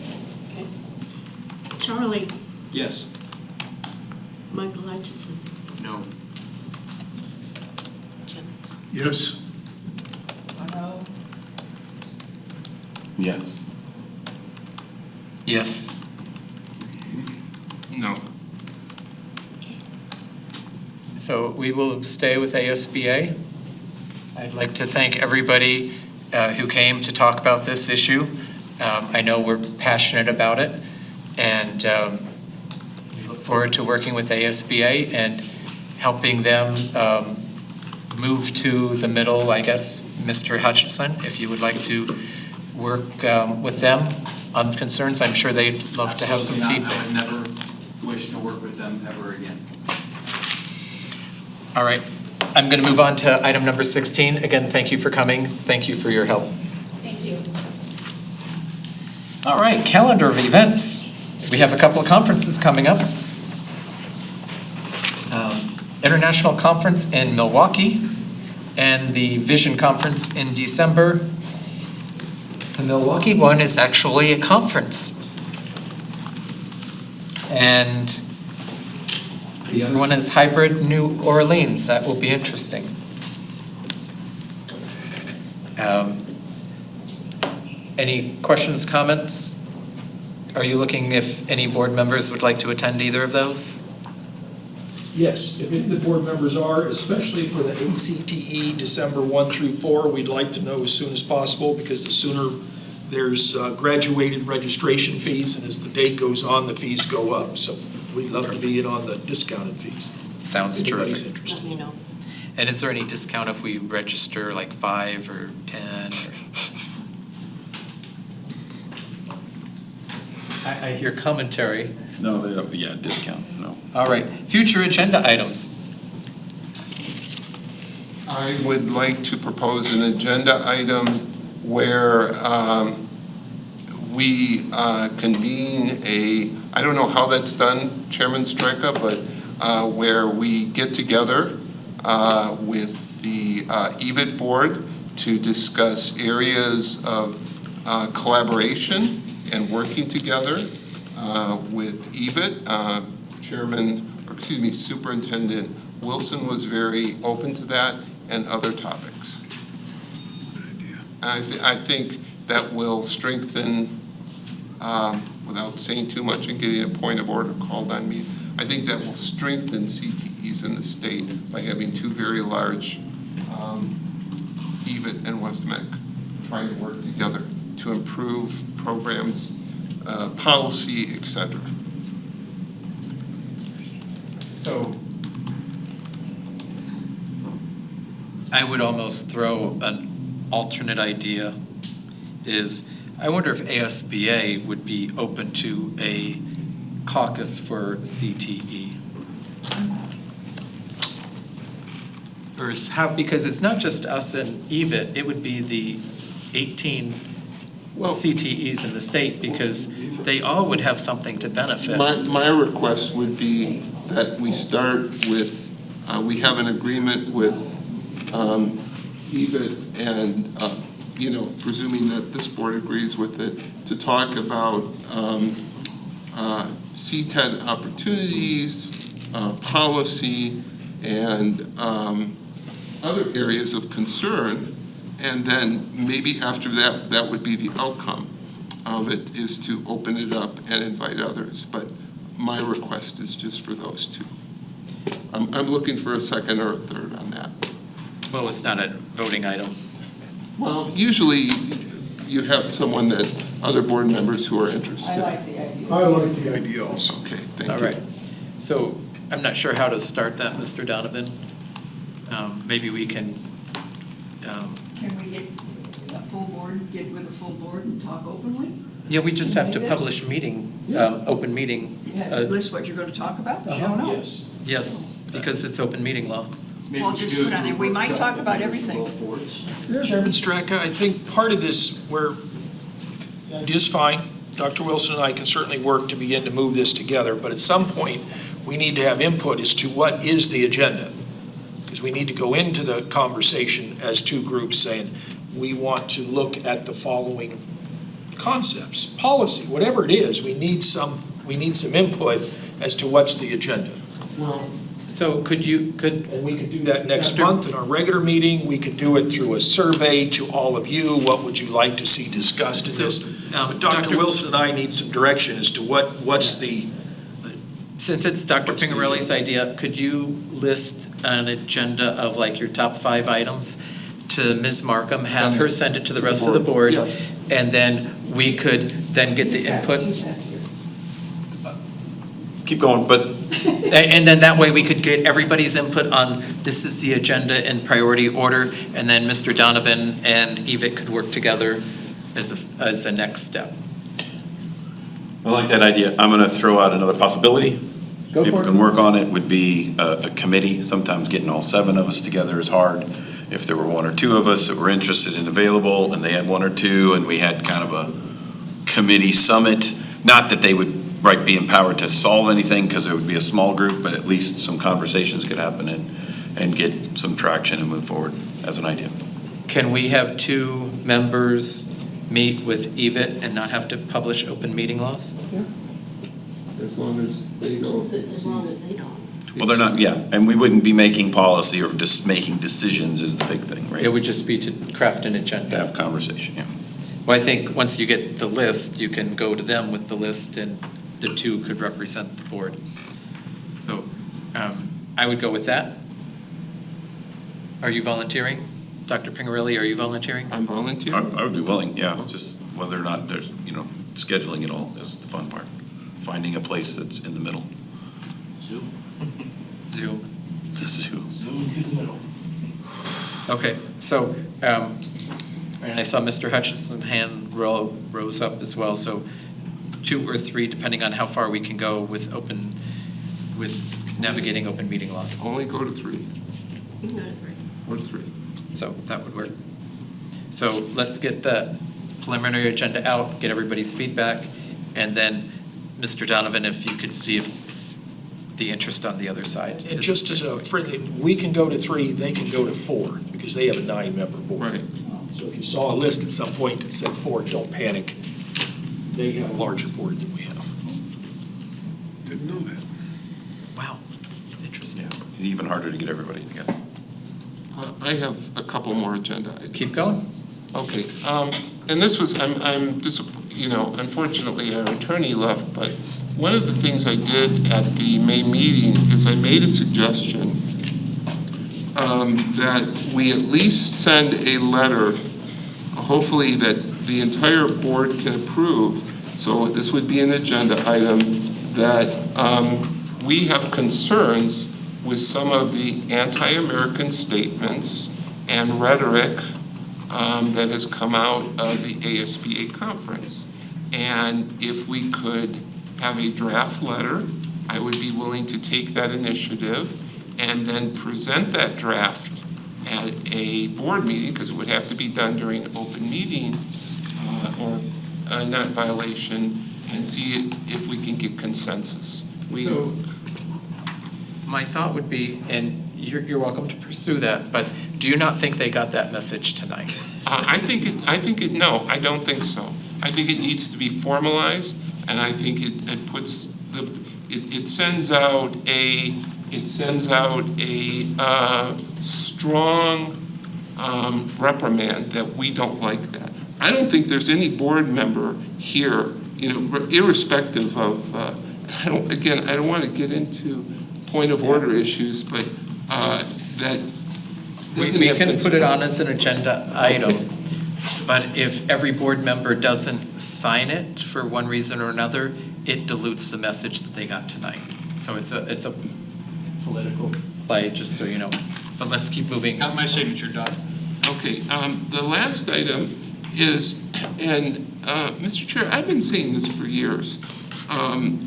Charlie. Yes. Michael Hutchinson. No. Jim. Yes. No. Yes. Yes. No. So we will stay with ASBA. I'd like to thank everybody who came to talk about this issue. I know we're passionate about it, and we look forward to working with ASBA and helping them move to the middle, I guess. Mr. Hutchinson, if you would like to work with them on concerns, I'm sure they'd love to have some feedback. I would never wish to work with them ever again. All right, I'm going to move on to item number 16. Again, thank you for coming. Thank you for your help. Thank you. All right, calendar of events. We have a couple of conferences coming up. International Conference in Milwaukee and the Vision Conference in December. The Milwaukee one is actually a conference. And the other one is hybrid New Orleans. That will be interesting. Any questions, comments? Are you looking if any board members would like to attend either of those? Yes, if any of the board members are, especially for the ACTE December 1 through 4, we'd like to know as soon as possible, because the sooner there's graduated registration fees, and as the date goes on, the fees go up. So we'd love to be in on the discounted fees. Sounds If anybody's terrific. interested. Let me know. And is there any discount if we register like 5 or 10? I hear commentary. No, they don't, yeah, discount, no. All right, future agenda items. I would like to propose an agenda item where we convene I don't know how that's done, Chairman Streka, but where we get together with the EVIT board to discuss areas of collaboration and working together with EVIT. Superintendent Wilson was very open to that and other topics. I think that will strengthen, without saying too much and getting a point of order called on me, I think that will strengthen CTEs in the state by having two very large EVIT and West-MEC trying to work together to improve programs, policy, etc. So I would almost throw an alternate idea is, I wonder if ASBA would be open to a caucus for CTE. Or is how, because it's not just us and EVIT, it would be the 18 CTEs in the state, because they all would have something to benefit. My request would be that we start with, we have an agreement with EBIT and, presuming that this board agrees with it, to talk about CTED opportunities, policy, and other areas of concern. And then maybe after that, that would be the outcome of it, is to open it up and invite others. But my request is just for those two. I'm looking for a second or a third on that. Well, it's not a voting item. Well, usually you have someone that, other board members who are interested. I like the idea. I like the idea also. Okay, thank you. All right. So I'm not sure how to start that, Mr. Donovan. Maybe we can, Can we get a full board, get with a full board and talk openly? yeah, we just have to Maybe publish meeting, open meeting. You have to list what you're going to talk about? You don't know. Yes, because it's open meeting law. Well, just put on there, we might talk about everything. Chairman Straka, I think part of this, where the idea is fine, Dr. Wilson and I can certainly work to begin to move this together, but at some point, we need to have input as to what is the agenda. Because we need to go into the conversation as two groups saying, we want to look at the following concepts, policy, whatever it is, we need some input as to what's the agenda. Well, so and we could do that next month in our regular meeting. We could do it through a survey to all of you. What would you like to see discussed in this? But Dr. Wilson and I need some direction as to what's the. Since it's Dr. Pingarelli's idea, could you list an agenda of like your top 5 items to Ms. Markham, have her send it to the rest of the board, yes. And then we could then get the input? Keep going, but And then that way we could get everybody's input on, this is the agenda in priority order, and then Mr. Donovan and Evit could work together as a next step. I like that idea. I'm going to throw out another possibility. Go People for it. can work on it, would be a committee. Sometimes getting all 7 of us together is hard. If there were 1 or 2 of us that were interested and available, and they had 1 or 2, and we had kind of a committee summit, not that they would be empowered to solve anything, because it would be a small group, but at least some conversations could happen and get some traction and move forward as an idea. Can we have 2 members meet with Evit and not have to publish open meeting laws? Yeah. As long as they don't. As long as they don't. Well, they're not, yeah, and we wouldn't be making policy or just making decisions is the big thing, right? It would just be to craft an agenda. Have conversation, yeah. Well, I think once you get the list, you can go to them with the list, and the 2 could represent the board. So I would go with that. Are you volunteering? Dr. Pingarelli, are you volunteering? I'm volunteering. I would be willing, yeah, just whether or not there's, scheduling it all is the fun part. Finding a place that's in the middle. Zoom. The Zoom. Zoom to the middle. Okay, so, and I saw Mr. Hutchinson's hand rose up as well, so 2 or 3, depending on how far we can go with navigating open meeting laws. Only go to 3. You can go to 3. Or 3. So that would work. So let's get the preliminary agenda out, get everybody's feedback, and then, Mr. Donovan, if you could see if the interest on the other side. And just as a friendly, we can go to 3, they can go to 4, because they have a 9-member board. Right. So if you saw a list at some point that said 4, don't panic. They have a larger board than we have. Didn't know that. Wow, interesting. Even harder to get everybody together. I have a couple more agenda items. Keep going. Okay, and this was, I'm disappointed, unfortunately our attorney left, but one of the things I did at the May meeting is I made a suggestion that we at least send a letter, hopefully that the entire board can approve. So this would be an agenda item that we have concerns with some of the anti-American statements and rhetoric that has come out of the ASBA conference. And if we could have a draft letter, I would be willing to take that initiative and then present that draft at a board meeting, because it would have to be done during an open meeting or not violation, and see if we can get consensus. So, my thought would be, and you're welcome to pursue that, but do you not think they got that message tonight? I no, I don't think so. I think it needs to be formalized, and I think it puts it sends out a strong reprimand that we don't like that. I don't think there's any board member here, irrespective of, I don't want to get into point of order issues, but that. We can put it on as an agenda item, but if every board member doesn't sign it for one reason or another, it dilutes the message that they got tonight. So it's a political play, just so you know. But let's keep moving. Got my signature, Doug. Okay, the last item is, and Mr. Chair, I've been saying this for years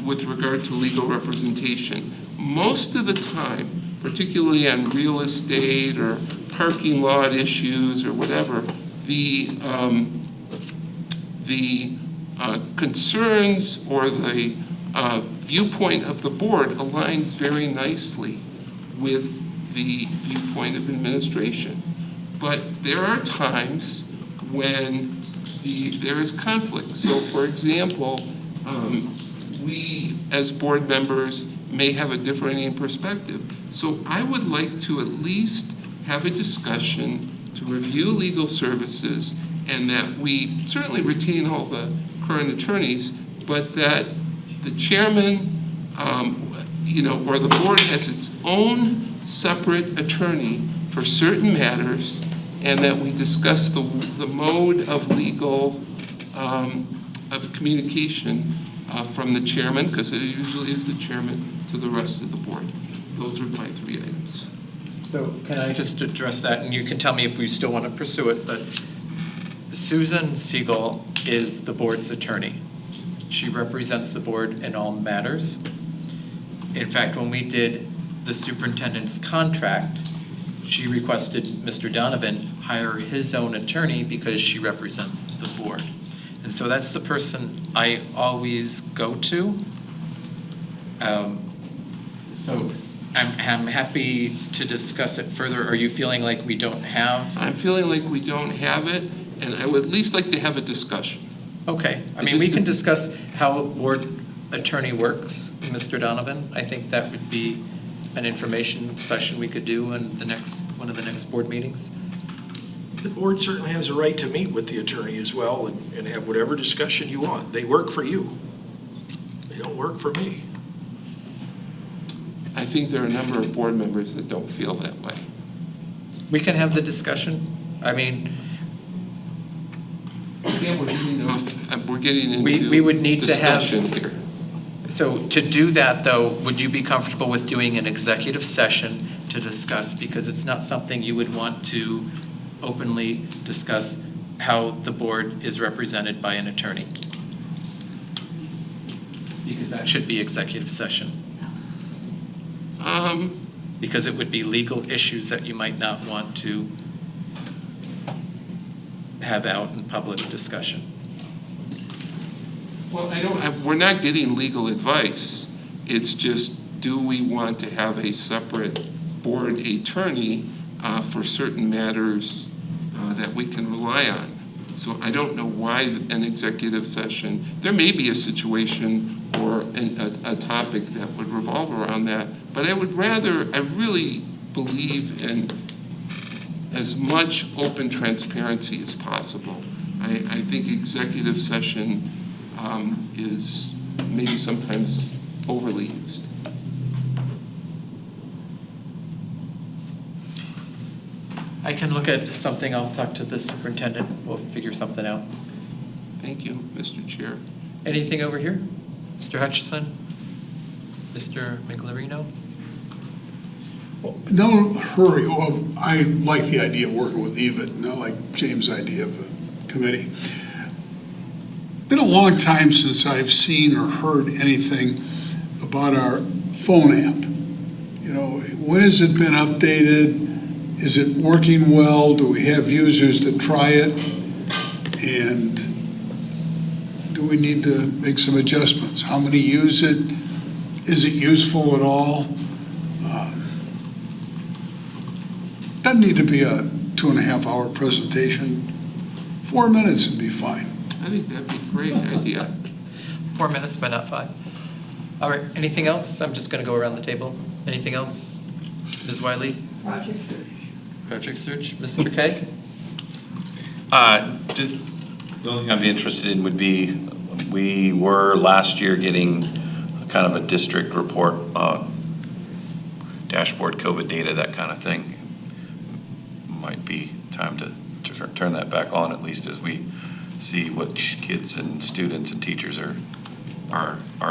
with regard to legal representation. Most of the time, particularly on real estate or parking lot issues or whatever, the concerns or the viewpoint of the board aligns very nicely with the viewpoint of administration. But there are times when there is conflict. So, for example, we as board members may have a differing perspective. So I would like to at least have a discussion to review legal services, and that we certainly retain all the current attorneys, but that the chairman, or the board has its own separate attorney for certain matters, and that we discuss the mode of legal, of communication from the chairman, because it usually is the chairman, to the rest of the board. Those are my 3 items. So can I just address that, and you can tell me if we still want to pursue it, but Susan Siegel is the board's attorney. She represents the board in all matters. In fact, when we did the superintendent's contract, she requested Mr. Donovan hire his own attorney because she represents the board. And so that's the person I always go to. So I'm happy to discuss it further. Are you feeling like we don't have? I'm feeling like we don't have it, and I would at least like to have a discussion. Okay. I mean, we can discuss how a board attorney works, Mr. Donovan. I think that would be an information session we could do in one of the next board meetings. The board certainly has a right to meet with the attorney as well and have whatever discussion you want. They work for you. They don't work for me. I think there are a number of board members that don't feel that way. We can have the discussion. I mean, again, we're getting into we would need to have discussion here. So to do that, though, would you be comfortable with doing an executive session to discuss? Because it's not something you would want to openly discuss how the board is represented by an attorney. Because that should be executive session. Because it would be legal issues that you might not want to have out in public discussion. Well, we're not getting legal advice. It's just, do we want to have a separate board attorney for certain matters that we can rely on? So I don't know why an executive session. There may be a situation or a topic that would revolve around that, but I really believe in as much open transparency as possible. I think executive session is maybe sometimes overly used. I can look at something. I'll talk to the superintendent. We'll figure something out. Thank you, Mr. Chair. Anything over here? Mr. Hutchison? Mr. Miglerino? No hurry. Well, I like the idea of working with Eva, and I like James' idea of a committee. Been a long time since I've seen or heard anything about our phone app. When has it been updated? Is it working well? Do we have users that try it? And do we need to make some adjustments? How many use it? Is it useful at all? Doesn't need to be a 2.5-hour presentation. 4 minutes would be fine. I think that'd be a great idea. 4 minutes, but not 5. All right, anything else? I'm just going to go around the table. Anything else? Ms. Wiley? Project search. Project search. Mr. Kay? The only thing I'd be interested in would be, we were last year getting kind of a district report, dashboard, COVID data, that kind of thing. Might be time to turn that back on, at least as we see which kids and students and teachers are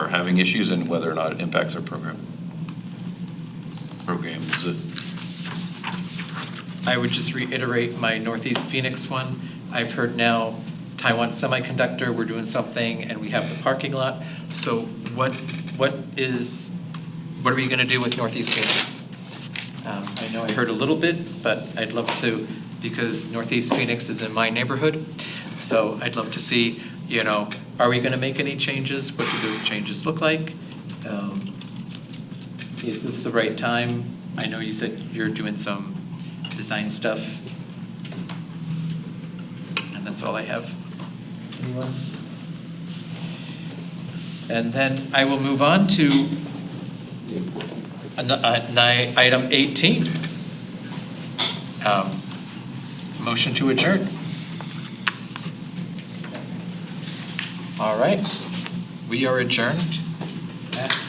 having issues and whether or not it impacts our programs. I would just reiterate my Northeast Phoenix one. I've heard now Taiwan Semiconductor, we're doing something, and we have the parking lot. So what are we going to do with Northeast Phoenix? I know I heard a little bit, but I'd love to, because Northeast Phoenix is in my neighborhood. So I'd love to see, are we going to make any changes? What do those changes look like? Is this the right time? I know you said you're doing some design stuff. And that's all I have. Anyone? And then I will move on to item 18. Motion to adjourn. All right. We are adjourned.